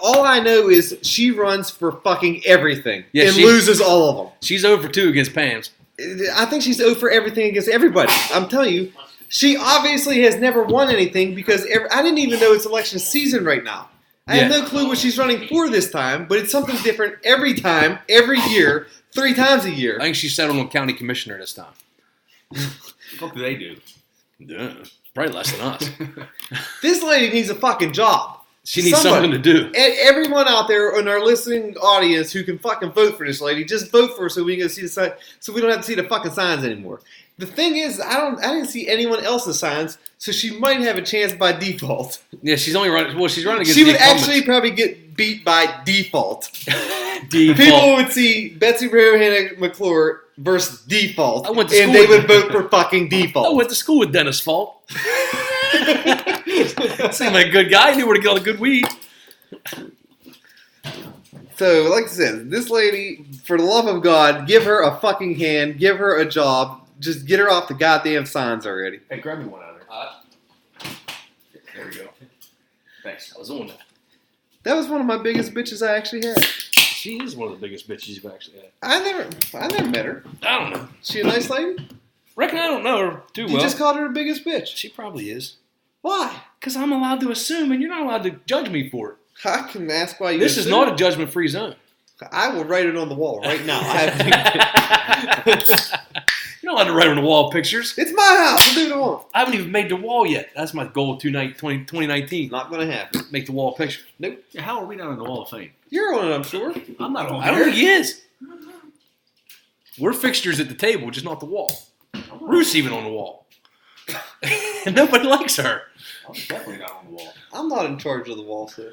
Speaker 1: All I know is she runs for fucking everything
Speaker 2: Yeah,
Speaker 1: and loses all of them.
Speaker 2: She's over 2 against Pam's.
Speaker 1: I think she's over everything against everybody. I'm telling you, she obviously has never won anything because I didn't even know it's election season right now. I have no clue what she's running for this time, but it's something different every time, every year, 3 times a year.
Speaker 2: I think she's settled on county commissioner this time.
Speaker 3: What do they do?
Speaker 2: Yeah, probably less than us.
Speaker 1: This lady needs a fucking job.
Speaker 2: She needs something to do.
Speaker 1: And everyone out there in our listening audience who can fucking vote for this lady, just vote for her so we can see the sign, so we don't have to see the fucking signs anymore. The thing is, I didn't see anyone else's signs, so she might have a chance by default.
Speaker 2: Yeah, she's only running. Well, she's running against.
Speaker 1: She
Speaker 2: the
Speaker 1: would
Speaker 2: incumbents.
Speaker 1: actually probably get beat by default.
Speaker 2: Default.
Speaker 1: People would see Betsy Rohanna McClure versus default,
Speaker 2: I went to
Speaker 1: and
Speaker 2: school
Speaker 1: they
Speaker 2: with-
Speaker 1: would vote for fucking default.
Speaker 2: I went to school with Dennis Fault. Seemed like a good guy. He knew where to get all the good weed.
Speaker 1: So, like I said, this lady, for the love of God, give her a fucking hand, give her a job, just get her off the goddamn signs already.
Speaker 3: Hey, grab me one out of there. There we go. Thanks.
Speaker 2: I was on that.
Speaker 1: That was one of my biggest bitches I actually had.
Speaker 2: She is one of the biggest bitches you've actually had.
Speaker 1: I never met her.
Speaker 2: I don't know.
Speaker 1: She a nice lady?
Speaker 2: Reckon I don't know her too
Speaker 1: You
Speaker 2: well.
Speaker 1: just called her the biggest bitch.
Speaker 2: She probably is.
Speaker 1: Why?
Speaker 2: Because I'm allowed to assume, and you're not allowed to judge me for it.
Speaker 1: I can ask why you.
Speaker 2: This is
Speaker 1: assume.
Speaker 2: not a judgment-free zone.
Speaker 1: I will write it on the wall right now.
Speaker 2: You're not allowed to write on the wall pictures.
Speaker 1: It's my house. I'll do what I want.
Speaker 2: I haven't even made the wall yet. That's my goal of 2019.
Speaker 1: Not gonna happen.
Speaker 2: Make the wall picture.
Speaker 1: Nope.
Speaker 3: Yeah, how are we not on the Wall of Fame?
Speaker 1: You're on it, I'm sure.
Speaker 3: I'm not on
Speaker 2: I don't think he is. We're fixtures at the table, just not the wall. Ruth's even on the wall. And nobody likes her.
Speaker 3: I'm definitely not on the wall.
Speaker 1: I'm not in charge of the wall, so.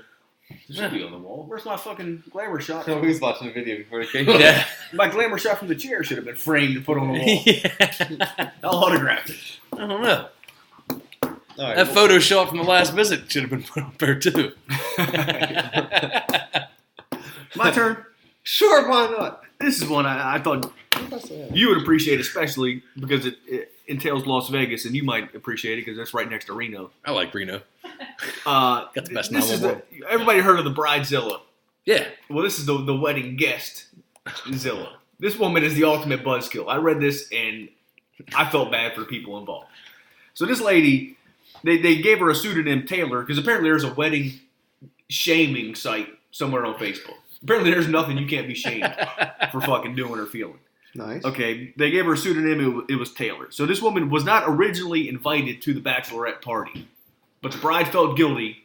Speaker 3: It should be on the wall. Where's my fucking glamour shot?
Speaker 1: No, he was watching the video before it came.
Speaker 2: Yeah.
Speaker 3: My glamour shot from the chair should have been framed and put on the wall.
Speaker 2: Yeah.
Speaker 3: I'll autograph it.
Speaker 2: I don't know.
Speaker 1: All right,
Speaker 2: That photo shot from the last visit should have been put up there too.
Speaker 3: My turn.
Speaker 1: Sure, why not?
Speaker 3: This is one I thought you would appreciate, especially because it entails Las Vegas, and you might appreciate it because that's right next to Reno.
Speaker 2: I like Reno.
Speaker 3: Got
Speaker 2: the best
Speaker 3: this is
Speaker 2: 911.
Speaker 3: everybody heard of the Bridezilla.
Speaker 2: Yeah.
Speaker 3: Well, this is the wedding guest Zilla. This woman is the ultimate buzzkill. I read this and I felt bad for the people involved. So this lady, they gave her a pseudonym Taylor because apparently there's a wedding shaming site somewhere on Facebook. Apparently there's nothing you can't be shamed for fucking doing or feeling.
Speaker 1: Nice.
Speaker 3: Okay, they gave her a pseudonym. It was Taylor. So this woman was not originally invited to the bachelorette party, but the bride felt guilty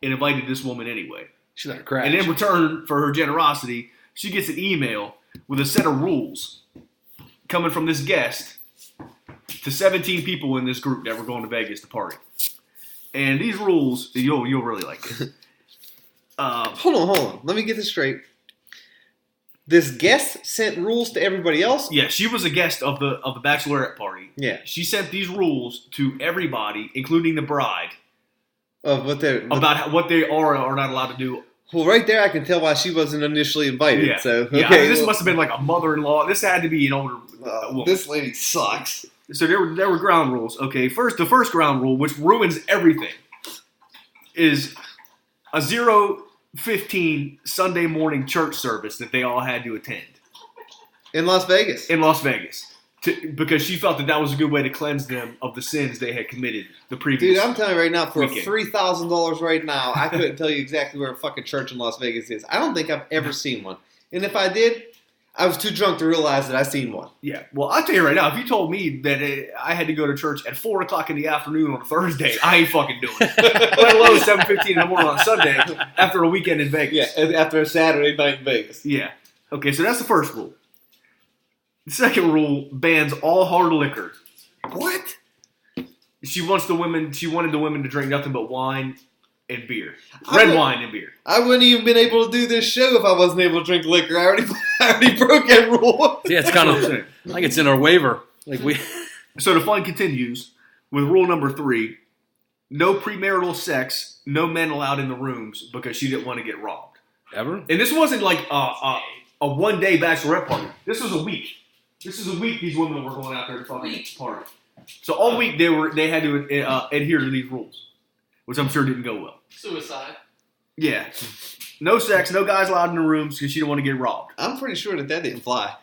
Speaker 3: and invited this woman anyway.
Speaker 2: She let her crash.
Speaker 3: And in return for her generosity, she gets an email with a set of rules coming from this guest to 17 people in this group that were going to Vegas to party. And these rules, you'll really like this.
Speaker 1: Hold on. Let me get this straight. this guest sent rules to everybody else?
Speaker 3: Yeah, she was a guest of the bachelorette party.
Speaker 1: Yeah.
Speaker 3: She sent these rules to everybody, including the bride,
Speaker 1: Of what they're
Speaker 3: about what they are or are not allowed to do.
Speaker 1: Well, right there, I can tell why she wasn't initially invited.
Speaker 3: Yeah.
Speaker 1: So okay,
Speaker 3: Yeah, I mean, this must have been like a mother-in-law. This had to be an older woman.
Speaker 1: this lady sucks.
Speaker 3: So there were ground rules. Okay, the first ground rule, which ruins everything, is a 0:15 Sunday morning church service that they all had to attend
Speaker 1: In Las Vegas.
Speaker 3: in Las Vegas, because she felt that was a good way to cleanse them of the sins they had committed the previous.
Speaker 1: Dude, I'm telling you right now, for
Speaker 3: weekend.
Speaker 1: $3,000 right now, I couldn't tell you exactly where a fucking church in Las Vegas is. I don't think I've ever seen one. And if I did, I was too drunk to realize that I seen one.
Speaker 3: Yeah, well, I'll tell you right now, if you told me that I had to go to church at 4 o'clock in the afternoon on a Thursday, I ain't fucking doing it. Let alone 7:15 in the morning on a Sunday after a weekend in Vegas.
Speaker 1: Yeah, after a Saturday night in Vegas.
Speaker 3: Yeah. Okay, so that's the first rule. The second rule bans all hard liquor.
Speaker 1: What?
Speaker 3: She wanted the women to drink nothing but wine and beer. Red wine and beer.
Speaker 1: I wouldn't even been able to do this show if I wasn't able to drink liquor. I already broke that rule.
Speaker 2: Yeah, it's kind of like it's in our waiver. Like we.
Speaker 3: So the fun continues with rule number 3. No premarital sex, no men allowed in the rooms because she didn't want to get robbed.
Speaker 2: Ever?
Speaker 3: And this wasn't like a one-day bachelorette party. This was a week. This is a week these women were going out there to fucking party. So all week they had to adhere to these rules, which I'm sure didn't go well.
Speaker 4: Suicide.
Speaker 3: Yeah. No sex, no guys allowed in the rooms because she didn't want to get robbed.
Speaker 1: I'm pretty sure that didn't fly.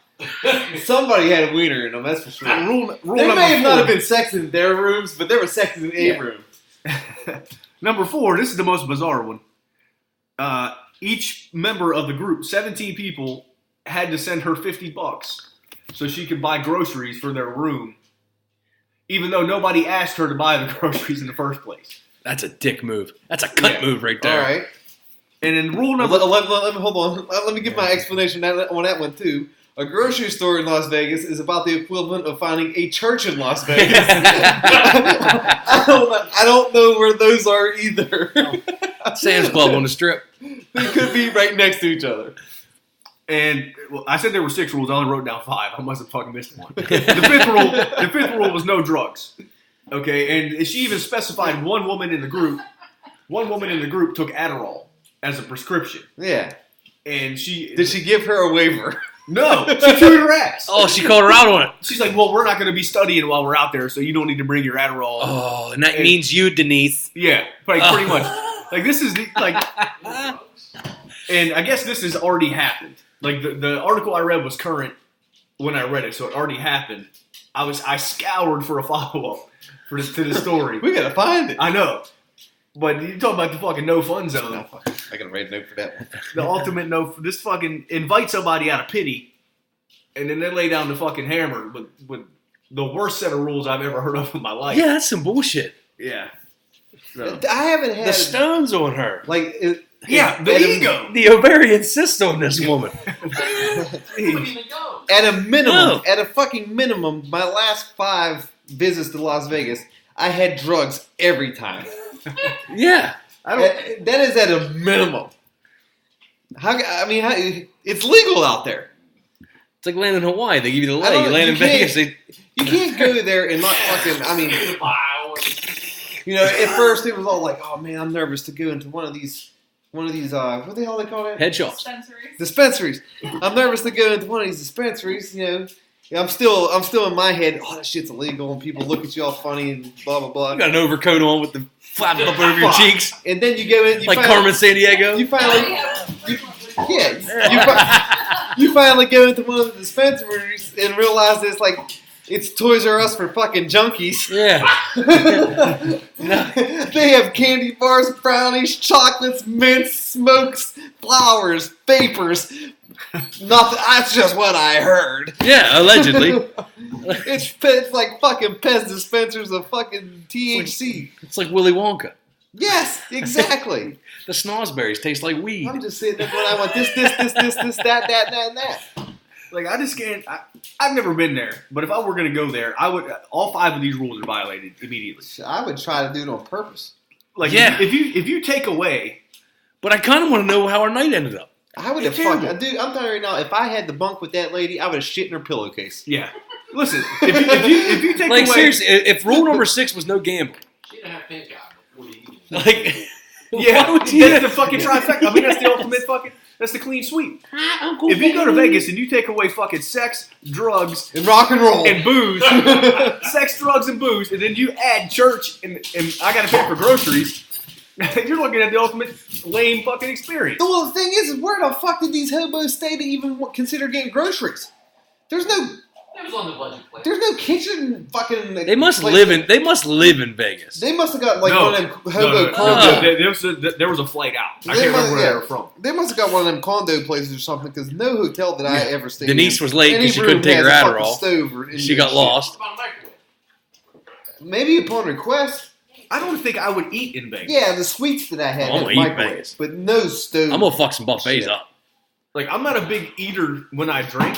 Speaker 1: Somebody had a wiener in them, that's for sure.
Speaker 3: And rule
Speaker 1: There
Speaker 3: number
Speaker 1: may have
Speaker 3: 4.
Speaker 1: not have been sex in their rooms, but there was sex in a room.
Speaker 3: Number 4, this is the most bizarre one. Each member of the group, 17 people, had to send her $50 so she could buy groceries for their room, even though nobody asked her to buy the groceries in the first place.
Speaker 2: That's a dick move. That's a cunt move right there.
Speaker 1: All right.
Speaker 3: And then rule number...
Speaker 1: Hold on. Let me give my explanation on that one, too. A grocery store in Las Vegas is about the equivalent of finding a church in Las Vegas. I don't know where those are either.
Speaker 2: Sam's Club on the strip.
Speaker 1: They could be right next to each other.
Speaker 3: And well, I said there were 6 rules. I only wrote down 5. I must have fucking missed one. The fifth rule was no drugs. Okay, and she even specified one woman in the group took Adderall as a prescription.
Speaker 1: Yeah.
Speaker 3: And
Speaker 1: Did she give her a waiver?
Speaker 3: No, she chewed her ass.
Speaker 2: Oh, she called her out on it.
Speaker 3: She's like, well, we're not going to be studying while we're out there, so you don't need to bring your Adderall.
Speaker 2: Oh, and that means you, Denise.
Speaker 3: Yeah, pretty much. Like, this is, like... And I guess this has already happened. Like, the article I read was current when I read it, so it already happened. I scoured for a follow-up to the story.
Speaker 1: We got to find it.
Speaker 3: I know. But you talk about the fucking no fun zone.
Speaker 1: I got to write a note for that one.
Speaker 3: The ultimate no. This fucking invite somebody out of pity, and then they lay down the fucking hammer with the worst set of rules I've ever heard of in my life.
Speaker 2: Yeah, that's some bullshit.
Speaker 3: Yeah. So.
Speaker 1: I haven't had
Speaker 2: The stones on her.
Speaker 1: like
Speaker 3: Yeah, the ego.
Speaker 2: The ovarian cyst on this woman.
Speaker 4: Wouldn't even go.
Speaker 1: at a minimum,
Speaker 2: No.
Speaker 1: at a fucking minimum. My last 5 visits to Las Vegas, I had drugs every time.
Speaker 2: Yeah.
Speaker 1: That is at a minimum. It's legal out there.
Speaker 2: It's like landing in Hawaii. They give you the
Speaker 1: I
Speaker 2: lay.
Speaker 1: don't-
Speaker 2: You land in
Speaker 1: you can't-
Speaker 2: Vegas.
Speaker 1: You can't go there and not fucking.
Speaker 4: Wow.
Speaker 1: At first it was all like, oh man, I'm nervous to go into one of these. What the hell they call that?
Speaker 2: Headshots.
Speaker 1: Dispensaries. I'm nervous to go into one of these dispensaries. I'm still in my head. Oh, that shit's illegal, and people look at you all funny and blah blah blah.
Speaker 2: You got an overcoat on with the flap up over your cheeks.
Speaker 1: And then you go in,
Speaker 2: Like Carmen Sandiego.
Speaker 1: You finally, you finally go into one of the dispensaries and realize it's Toys R Us for fucking junkies.
Speaker 2: Yeah.
Speaker 1: They have candy bars, brownies, chocolates, mints, smokes, flowers, vapors. Nothing. That's just what I heard.
Speaker 2: Yeah, allegedly.
Speaker 1: It's like fucking Pez dispensers of fucking THC.
Speaker 2: It's like Willy Wonka.
Speaker 1: Yes, exactly.
Speaker 2: The snozberries taste like weed.
Speaker 1: I'm just sitting there going, I want this, that, and that.
Speaker 3: Like, I just can't. I've never been there, but if I were going to go there, I would. All 5 of these rules are violated immediately.
Speaker 1: I would try to do it on purpose.
Speaker 3: Like,
Speaker 2: Yeah.
Speaker 3: if you take away,
Speaker 2: But I kind of want to know how our night ended up.
Speaker 1: I would have
Speaker 3: It's terrible.
Speaker 1: fucked. Dude, I'm telling you right now, if I had the bunk with that lady, I would have shit in her pillowcase.
Speaker 3: Yeah. Listen, if you take
Speaker 2: Like
Speaker 3: away,
Speaker 2: seriously, if rule number 6 was no gambling,
Speaker 4: She didn't have pink eye before you eat.
Speaker 2: like
Speaker 3: yeah,
Speaker 2: why would you?
Speaker 3: that's the fucking trifecta. I mean, that's the ultimate fucking. That's the clean sweep. If you go to Vegas and you take away fucking sex, drugs,
Speaker 1: And rock and roll.
Speaker 3: and booze, sex, drugs, and booze, and then you add church and I got to pay for groceries, you're looking at the ultimate lame fucking experience.
Speaker 1: Well, the thing is, where the fuck did these hobos stay to even consider getting groceries? There's no
Speaker 4: It was on the budget plan.
Speaker 1: There's no kitchen fucking.
Speaker 2: They must live in Vegas.
Speaker 1: They must have got like
Speaker 3: No.
Speaker 1: one of them hobo
Speaker 3: No,
Speaker 1: condo.
Speaker 3: there was a flight out. I
Speaker 1: They
Speaker 3: can't
Speaker 1: must-
Speaker 3: remember where
Speaker 1: yeah.
Speaker 3: they were from.
Speaker 1: They must have got one of them condo places or something because no hotel that I ever stayed
Speaker 2: Denise
Speaker 1: in,
Speaker 2: was late
Speaker 1: any
Speaker 2: because she
Speaker 1: room
Speaker 2: couldn't take
Speaker 1: has
Speaker 2: her
Speaker 1: a fucking
Speaker 2: Adderall.
Speaker 1: stove or any
Speaker 2: She got
Speaker 1: shit.
Speaker 2: lost.
Speaker 4: What about a microwave?
Speaker 1: Maybe upon request.
Speaker 3: I don't think I would eat in Vegas.
Speaker 1: Yeah, the sweets that I had
Speaker 2: I'm
Speaker 1: had
Speaker 2: gonna eat
Speaker 1: microwave,
Speaker 2: Vegas.
Speaker 1: but no stove.
Speaker 2: I'm gonna fuck some buffets
Speaker 1: Shit.
Speaker 2: up.
Speaker 3: Like, I'm not a big eater when I drink.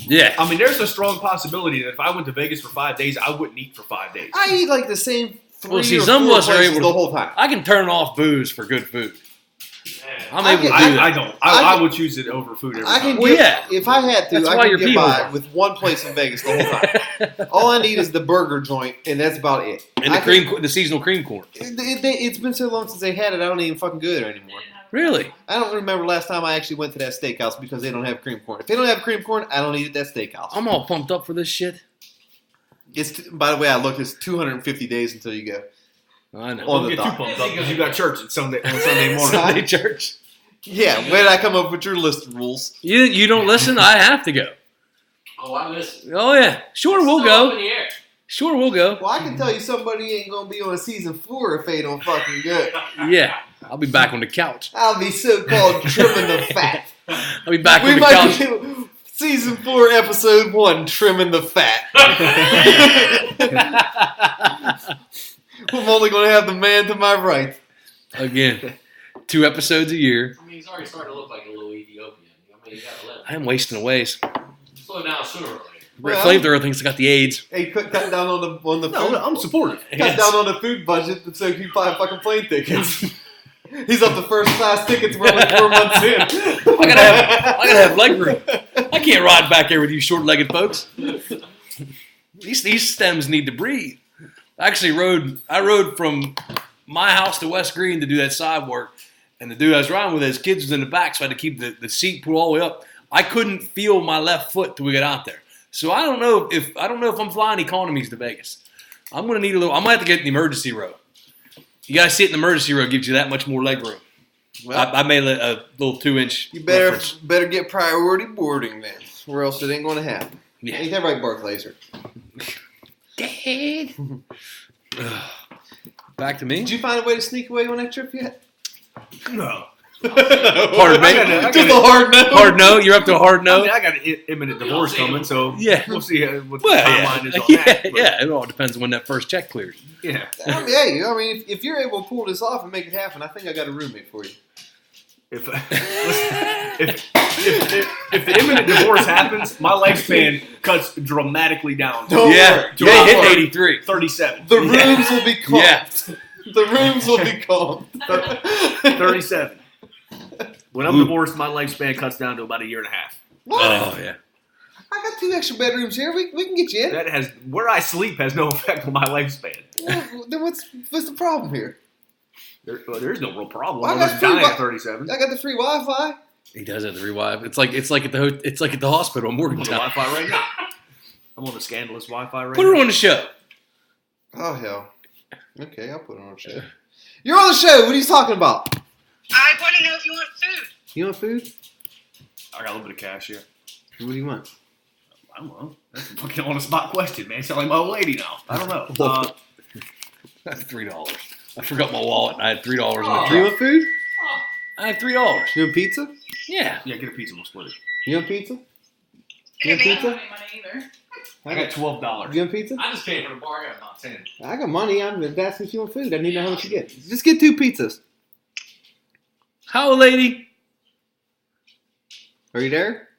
Speaker 2: Yeah.
Speaker 3: I mean, there's a strong possibility that if I went to Vegas for 5 days, I wouldn't eat for 5 days.
Speaker 1: I eat like the same three
Speaker 2: Well, see,
Speaker 1: or
Speaker 2: some of
Speaker 1: four
Speaker 2: us are
Speaker 1: places
Speaker 2: able to-
Speaker 1: the whole time.
Speaker 2: I can turn off booze for good food.
Speaker 4: Man.
Speaker 2: I'm
Speaker 1: I
Speaker 2: able to
Speaker 1: can-
Speaker 2: do that.
Speaker 3: I don't.
Speaker 1: I
Speaker 3: I
Speaker 1: can-
Speaker 3: would choose it over food every
Speaker 1: I
Speaker 3: time.
Speaker 1: can
Speaker 2: Well,
Speaker 1: get,
Speaker 2: yeah.
Speaker 1: if I had to,
Speaker 2: That's
Speaker 1: I
Speaker 2: why
Speaker 1: can
Speaker 2: you're
Speaker 1: get
Speaker 2: people
Speaker 1: by
Speaker 2: are.
Speaker 1: with one place in Vegas the whole time. All I need is the burger joint, and that's about it.
Speaker 2: And
Speaker 1: I
Speaker 2: the seasonal cream corn.
Speaker 1: It's been so long since they had it, I don't even fucking go there anymore.
Speaker 2: Really?
Speaker 1: I don't remember last time I actually went to that steakhouse because they don't have cream corn. If they don't have cream corn, I don't eat at that steakhouse.
Speaker 2: I'm all pumped up for this shit.
Speaker 1: By the way, I looked. It's 250 days until you go.
Speaker 2: I know.
Speaker 1: On
Speaker 3: Don't
Speaker 1: the
Speaker 3: get too
Speaker 1: dot.
Speaker 3: pumped up because you got church on Sunday morning.
Speaker 2: Sunday church.
Speaker 1: Yeah, where did I come up with your list of rules?
Speaker 2: You don't listen? I have to go.
Speaker 4: Oh, I listen.
Speaker 2: Oh yeah. Sure, we'll
Speaker 4: Still up
Speaker 2: go.
Speaker 4: in the air.
Speaker 2: Sure, we'll go.
Speaker 1: Well, I can tell you somebody ain't gonna be on season 4 if they don't fucking go.
Speaker 2: Yeah. I'll be back on the couch.
Speaker 1: I'll be so-called trimming the fat.
Speaker 2: I'll be back
Speaker 1: We
Speaker 2: on the
Speaker 1: might
Speaker 2: couch.
Speaker 1: do season 4, episode 1, trimming the fat. I'm only gonna have the man to my right.
Speaker 2: Again, 2 episodes a year.
Speaker 4: I mean, he's already starting to look like a little Ethiopian. I mean, you gotta let him
Speaker 2: I am wasting away.
Speaker 4: slow down sooner or later.
Speaker 1: Well,
Speaker 2: Flamethrower thinks I got the AIDS.
Speaker 1: Hey, cut down on the food.
Speaker 3: No, I'm supportive.
Speaker 1: Cut down on the food budget so you can buy fucking plane tickets. He's up to first class tickets. We're only 4 months in.
Speaker 2: I gotta have leg room. I can't ride back there with you short-legged folks. These stems need to breathe. I rode from my house to West Green to do that side work, and the dude I was riding with, his kids was in the back, so I had to keep the seat pulled all the way up. I couldn't feel my left foot till we got out there. So I don't know if I'm flying economies to Vegas. I'm gonna need a little. I might have to get the emergency row. You gotta sit in the emergency row, gives you that much more leg room.
Speaker 1: Well,
Speaker 2: I made a little 2-inch.
Speaker 1: you better
Speaker 2: reference.
Speaker 1: better get priority boarding then, or else it ain't gonna happen.
Speaker 2: Yeah.
Speaker 1: Ain't that right, Barclays?
Speaker 2: Dad. Back to me.
Speaker 1: Did you find a way to sneak away on that trip yet?
Speaker 3: No.
Speaker 2: Hard
Speaker 3: I
Speaker 2: no.
Speaker 3: gotta-
Speaker 1: Just a hard no.
Speaker 2: Hard no. You're up to a hard
Speaker 3: I
Speaker 2: no.
Speaker 3: mean, I got an imminent divorce coming, so
Speaker 2: Yeah.
Speaker 3: we'll see what the
Speaker 2: Well,
Speaker 3: timeline
Speaker 2: yeah.
Speaker 3: is on
Speaker 2: Yeah,
Speaker 3: that. but
Speaker 2: yeah. It all depends on when that first check clears.
Speaker 3: yeah.
Speaker 1: I mean, hey, I mean, if you're able to pull this off and make it happen, I think I got a roommate for you.
Speaker 3: If the imminent divorce happens, my lifespan cuts dramatically down.
Speaker 1: Don't
Speaker 2: Yeah.
Speaker 1: worry.
Speaker 2: You
Speaker 1: Don't
Speaker 2: hit
Speaker 1: worry.
Speaker 2: 83.
Speaker 3: 37.
Speaker 1: The rooms will be calm.
Speaker 2: Yeah.
Speaker 1: The rooms will be calm.
Speaker 3: 37. When I'm
Speaker 2: Ooh.
Speaker 3: divorced, my lifespan cuts down to about a year and a half.
Speaker 1: What?
Speaker 2: Oh yeah.
Speaker 1: I got 2 extra bedrooms here. We can get you in.
Speaker 3: That has where I sleep has no effect on my lifespan.
Speaker 1: Well, then what's the problem here?
Speaker 3: There's no real problem.
Speaker 1: Well, I
Speaker 3: I'm
Speaker 1: got
Speaker 3: just
Speaker 1: free
Speaker 3: dying
Speaker 1: wi-
Speaker 3: at 37.
Speaker 1: I got the free Wi-Fi.
Speaker 2: He does have to rewive. It's like at the hospital in
Speaker 3: I'm on the
Speaker 2: Morgantown.
Speaker 3: Wi-Fi right now. I'm on the scandalous Wi-Fi right
Speaker 2: Put her
Speaker 3: now.
Speaker 2: on the show.
Speaker 1: Oh hell. Okay, I'll put it on the show. You're on the show. What are you talking about?
Speaker 5: I want to know if you want food.
Speaker 1: You want food?
Speaker 3: I got a little bit of cash here.
Speaker 1: What do you want?
Speaker 3: I don't know. That's a fucking on-the-spot question, man. Sound like my old lady now. I don't know.
Speaker 2: That's $3. I forgot my wallet. I had $3 in the
Speaker 1: You
Speaker 2: truck.
Speaker 1: want food?
Speaker 2: I had $3.
Speaker 1: You want pizza?
Speaker 2: Yeah.
Speaker 3: Yeah, get a pizza. We'll split it.
Speaker 1: You want pizza? You want
Speaker 5: Any
Speaker 1: pizza?
Speaker 3: I got $12.
Speaker 1: You want pizza?
Speaker 4: I just came from the bar. I got about 10.
Speaker 1: I got money. I'm asking if you want food. I need to know how much you get. Just get 2 pizzas.
Speaker 2: How old lady?
Speaker 1: Are you there?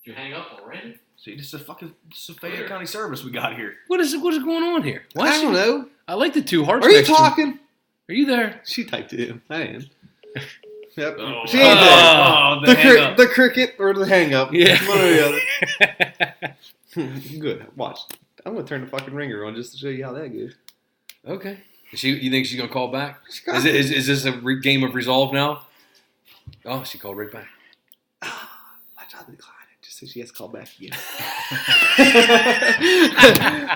Speaker 4: Did you hang up already?
Speaker 3: See, this is a Fayette County service we got here.
Speaker 2: What is going on here? Why
Speaker 1: I don't know.
Speaker 2: I like the 2 hearts
Speaker 1: Are you
Speaker 2: next to-
Speaker 1: talking?
Speaker 2: Are you there?
Speaker 1: She typed it in. I am. Yep.
Speaker 3: Oh,
Speaker 1: She ain't there.
Speaker 3: the hang up.
Speaker 1: The cricket or the hang up.
Speaker 2: Yeah.
Speaker 1: One or the other. Good. Watch. I'm gonna turn the fucking ringer on just to show you how that goes.
Speaker 2: Okay. You think she's gonna call back?
Speaker 1: She got
Speaker 2: Is this a game of resolve now? Oh, she called right back.
Speaker 1: I tried to decline it just so she has to call back again.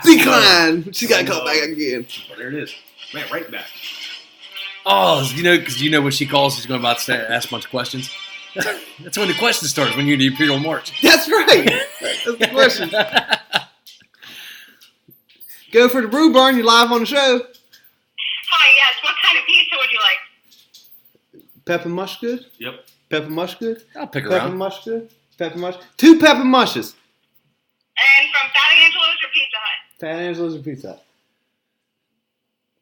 Speaker 1: Decline. She got to call back again.
Speaker 3: Well, there it is. Man, right back.
Speaker 2: Oh, because you know when she calls, she's going about to ask a bunch of questions. That's when the question starts, when you're in the Imperial March.
Speaker 1: That's right. That's the question. Go for the Brew Barn. You're live on the show.
Speaker 5: Hi, yes. What kind of pizza would you like?
Speaker 1: Pepper mush good?
Speaker 3: Yep.
Speaker 1: Pepper mush good?
Speaker 2: I'll pick her
Speaker 1: Pepper
Speaker 2: out.
Speaker 1: mush good? Pepper mush? 2 pepper mushes.
Speaker 5: And from Fat Angelo's or Pizza Hut?
Speaker 1: Fat Angelo's or Pizza Hut?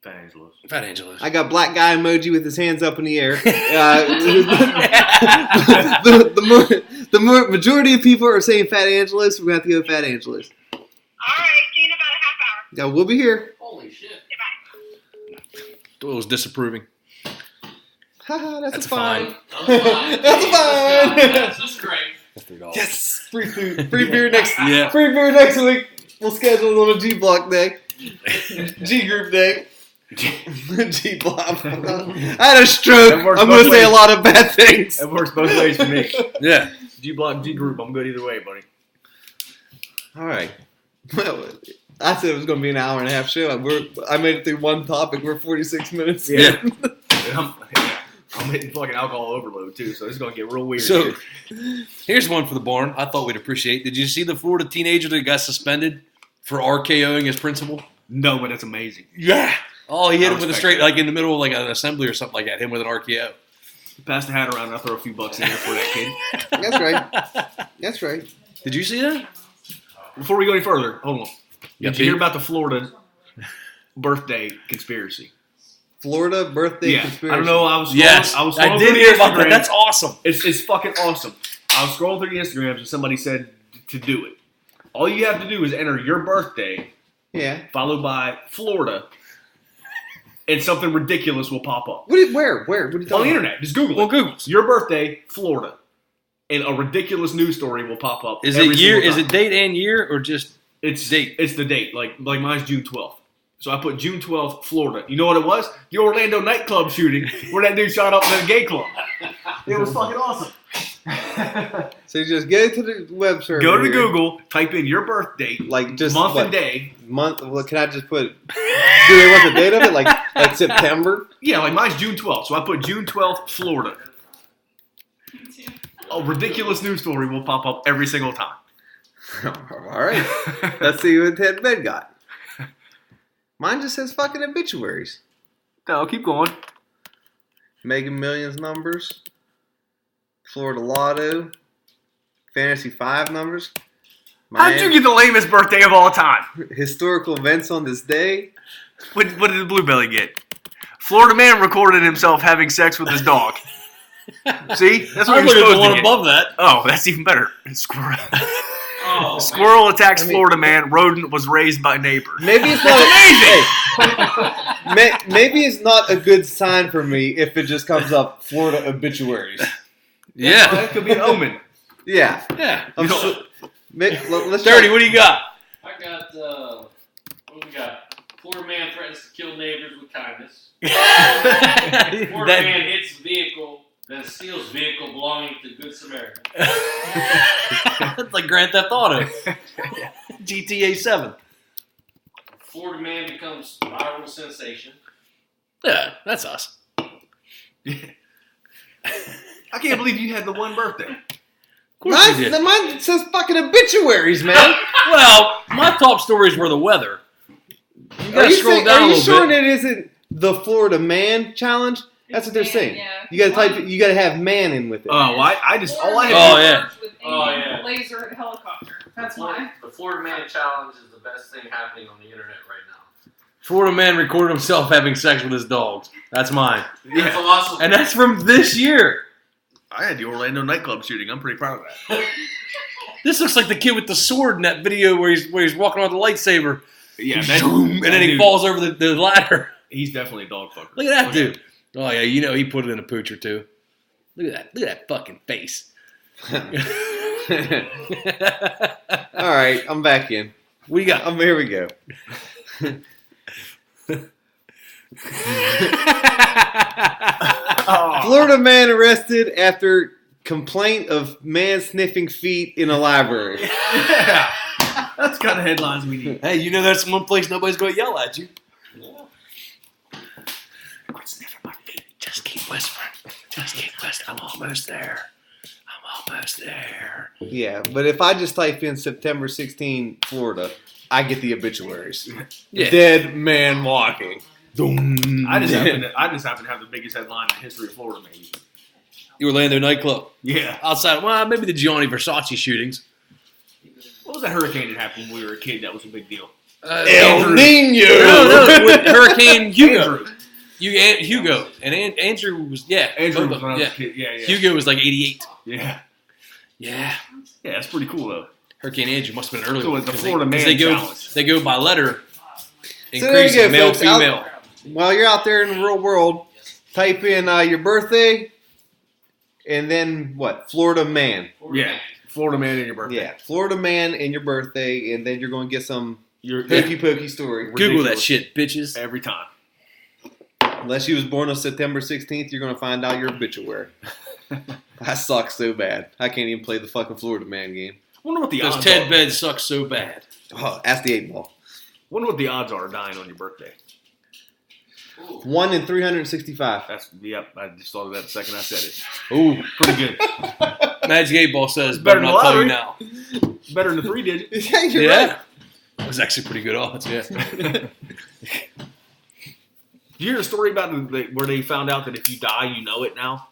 Speaker 3: Fat Angelo's.
Speaker 2: Fat Angelo's.
Speaker 1: I got black guy emoji with his hands up in the air. The majority of people are saying Fat Angelo's, so we're going to have to go Fat Angelo's.
Speaker 5: All right. See you in about a half hour.
Speaker 1: Yeah, we'll be here.
Speaker 4: Holy shit.
Speaker 5: Goodbye.
Speaker 2: Doyle's disapproving.
Speaker 1: Haha, that's
Speaker 2: a
Speaker 1: a fine.
Speaker 2: fine.
Speaker 1: That's a fine.
Speaker 4: That's just great.
Speaker 2: That's $3.
Speaker 1: Yes, free food, free beer next.
Speaker 2: Yeah.
Speaker 1: Free beer next week. We'll schedule a little G Block day, G Group day, G Block. I had a stroke.
Speaker 3: That works
Speaker 1: I'm going to
Speaker 3: both
Speaker 1: say a
Speaker 3: ways.
Speaker 1: lot of bad things.
Speaker 3: That works both ways for me.
Speaker 2: Yeah.
Speaker 3: G Block, G Group. I'm good either way, buddy.
Speaker 1: All right. Well, I said it was going to be an hour and a half show. I made it through one topic. We're 46 minutes.
Speaker 2: Yeah.
Speaker 3: I'm hitting fucking alcohol overload too, so this is gonna get real weird.
Speaker 2: So, here's one for the barn I thought we'd appreciate. Did you see the Florida teenager that got suspended for RKOing his principal?
Speaker 3: no, but that's amazing.
Speaker 2: Yeah. Oh, he hit
Speaker 3: I
Speaker 2: him with a
Speaker 3: respect
Speaker 2: straight,
Speaker 3: that.
Speaker 2: like in the middle of like an assembly or something like that. Him with an RKO.
Speaker 3: Pass the hat around, and I'll throw a few bucks in there for that kid.
Speaker 1: That's right. That's right.
Speaker 2: Did you see that?
Speaker 3: Before we go any further, hold on.
Speaker 2: Yeah,
Speaker 3: Did you hear
Speaker 2: Pete?
Speaker 3: about the Florida birthday conspiracy?
Speaker 1: Florida birthday
Speaker 3: Yeah,
Speaker 1: conspiracy.
Speaker 3: I don't know. I was scrolling,
Speaker 2: Yes.
Speaker 3: I was
Speaker 2: I
Speaker 3: scrolling
Speaker 2: did
Speaker 3: through the
Speaker 2: hear about that.
Speaker 3: Instagram.
Speaker 2: That's awesome.
Speaker 3: It's fucking awesome. I was scrolling through the Instagrams and somebody said to do it. All you have to do is enter your birthday,
Speaker 1: Yeah.
Speaker 3: followed by Florida, and something ridiculous will pop up.
Speaker 1: Where? What are you
Speaker 3: On
Speaker 1: talking
Speaker 3: the
Speaker 1: about?
Speaker 3: internet, just Google
Speaker 2: Well,
Speaker 3: it.
Speaker 2: Google's.
Speaker 3: Your birthday, Florida, and a ridiculous news story will pop up.
Speaker 2: Is
Speaker 3: every
Speaker 2: it year?
Speaker 3: single
Speaker 2: Is
Speaker 3: time.
Speaker 2: it date and year or just?
Speaker 3: It's
Speaker 2: date?
Speaker 3: It's the date. Like mine's June 12th. So I put June 12th, Florida. You know what it was? The Orlando nightclub shooting where that dude shot up in a gay club. It was fucking awesome.
Speaker 1: So you just go to the web server.
Speaker 3: Go to
Speaker 1: here,
Speaker 3: Google, type in your birth date,
Speaker 1: Like just
Speaker 3: month
Speaker 1: what,
Speaker 3: and day.
Speaker 1: Month. What can I just put? Do they want the date of it? Like September?
Speaker 3: Yeah, like mine's June 12th. So I put June 12th, Florida. A ridiculous news story will pop up every single time.
Speaker 1: All right. Let's see what Ted Ben got. Mine just says fucking obituaries.
Speaker 3: No, keep going.
Speaker 1: Mega Millions numbers. Florida Lotto. Fantasy 5 numbers.
Speaker 3: How'd you get the lamest birthday of all time?
Speaker 1: Historical events on this day.
Speaker 3: What did the Bluebelly get? Florida man recorded himself having sex with his dog. See? That's what
Speaker 2: I'm
Speaker 3: you're
Speaker 2: looking at
Speaker 3: supposed
Speaker 2: the one
Speaker 3: to get.
Speaker 2: above that.
Speaker 3: Oh, that's even better. Squirrel.
Speaker 4: Oh,
Speaker 3: Squirrel attacks
Speaker 1: I mean-
Speaker 3: Florida man. Rodent was raised by neighbor.
Speaker 1: Maybe it's not amazing. Maybe it's not a good sign for me if it just comes up Florida obituaries.
Speaker 2: Yeah.
Speaker 3: That could be an omen.
Speaker 1: Yeah.
Speaker 2: Yeah.
Speaker 1: I'm
Speaker 3: You know-
Speaker 1: sure- let's
Speaker 2: Dirty,
Speaker 1: try-
Speaker 2: what do you got?
Speaker 4: I got, what we got? Florida man threatens to kill neighbors with kindness. Florida
Speaker 2: That-
Speaker 4: man hits vehicle, then steals vehicle belonging to Good Samaritan.
Speaker 2: That's like Grand Theft Auto. GTA 7.
Speaker 4: Florida man becomes viral sensation.
Speaker 2: Yeah, that's us.
Speaker 3: I can't believe you had the one birthday.
Speaker 2: Of course you did.
Speaker 1: Mine says fucking obituaries, man.
Speaker 2: Well, my top stories were the weather. You
Speaker 1: Are
Speaker 2: gotta
Speaker 1: you,
Speaker 2: scroll
Speaker 1: saying,
Speaker 2: down
Speaker 1: are
Speaker 2: a
Speaker 1: you
Speaker 2: little
Speaker 1: sure
Speaker 2: bit.
Speaker 1: that isn't the Florida Man Challenge? That's what they're saying.
Speaker 6: Yeah.
Speaker 1: You gotta type. You gotta have man in with it.
Speaker 3: Oh, I just all I had.
Speaker 2: Oh, yeah.
Speaker 6: With
Speaker 4: Oh,
Speaker 6: a
Speaker 4: yeah.
Speaker 6: laser and helicopter. That's why.
Speaker 4: The Florida man challenge is the best thing happening on the internet right now.
Speaker 2: Florida man recorded himself having sex with his dogs. That's mine.
Speaker 4: That's
Speaker 3: Yeah,
Speaker 4: awesome.
Speaker 2: And that's from this year.
Speaker 3: I had the Orlando nightclub shooting. I'm pretty proud of that.
Speaker 2: This looks like the kid with the sword in that video where he's walking on the lightsaber.
Speaker 3: Yeah,
Speaker 2: and then he
Speaker 3: dude,
Speaker 2: falls over the ladder.
Speaker 3: He's definitely a dog fucker.
Speaker 2: Look at that
Speaker 3: Okay.
Speaker 2: dude. Oh, yeah, you know he put it in a pooch or two. Look at that fucking face.
Speaker 1: All right, I'm back in.
Speaker 2: What you got?
Speaker 1: Here we go. Florida man arrested after complaint of man sniffing feet in a library.
Speaker 3: Yeah. That's the kind of headlines we need.
Speaker 2: Hey, you know that's one place nobody's going to yell at you. Quit sniffing my feet. Just keep whispering. I'm almost there.
Speaker 1: Yeah, but if I just type in September 16, Florida, I get the obituaries.
Speaker 2: Yeah.
Speaker 1: Dead man walking.
Speaker 3: I just happen to have the biggest headline in the history of Florida, maybe.
Speaker 2: The Orlando nightclub.
Speaker 3: Yeah.
Speaker 2: Outside, well, maybe the Gianni Versace shootings.
Speaker 3: What was that hurricane that happened when we were a kid that was a big deal?
Speaker 1: El Nino!
Speaker 2: No, with Hurricane Hugo. Hugo. And Andrew was,
Speaker 3: Andrew
Speaker 2: both
Speaker 3: was
Speaker 2: of
Speaker 3: when I
Speaker 2: them,
Speaker 3: was a kid. Yeah.
Speaker 2: Hugo was like 88.
Speaker 3: Yeah.
Speaker 2: Yeah.
Speaker 3: Yeah, that's pretty cool, though.
Speaker 2: Hurricane Andrew must have been earlier.
Speaker 3: So it's the Florida Man Challenge.
Speaker 2: They go by letter.
Speaker 1: So there you
Speaker 2: Increase
Speaker 1: go,
Speaker 2: male,
Speaker 1: folks.
Speaker 2: female.
Speaker 1: While you're out there in the real world, type in your birthday, and then what? Florida man.
Speaker 3: Yeah. Florida Man and your birthday.
Speaker 1: Yeah, Florida man and your birthday, and then you're going to get some
Speaker 3: You're
Speaker 1: hokey pokey story.
Speaker 2: Google that
Speaker 3: ridiculous.
Speaker 2: shit, bitches.
Speaker 3: Every time.
Speaker 1: Unless you was born on September 16th, you're going to find out your obituary. I suck so bad. I can't even play the fucking Florida man game.
Speaker 3: Wonder what the
Speaker 2: Those
Speaker 3: odds
Speaker 2: Ted
Speaker 3: are.
Speaker 2: beds suck so bad.
Speaker 1: Oh, ask the 8-ball.
Speaker 3: Wonder what the odds are of dying on your birthday.
Speaker 1: 1 in 365.
Speaker 3: I just thought of that the second I said it.
Speaker 2: Ooh,
Speaker 3: Pretty good.
Speaker 2: Magic 8 Ball says,
Speaker 3: Better
Speaker 2: better
Speaker 3: than
Speaker 2: not tell you
Speaker 3: lottery.
Speaker 2: now.
Speaker 3: Better than the 3 digits.
Speaker 1: Yeah, you're
Speaker 2: Yeah.
Speaker 1: right.
Speaker 2: That was actually pretty good odds, yeah.
Speaker 3: Did you hear the story about where they found out that if you die, you know it now?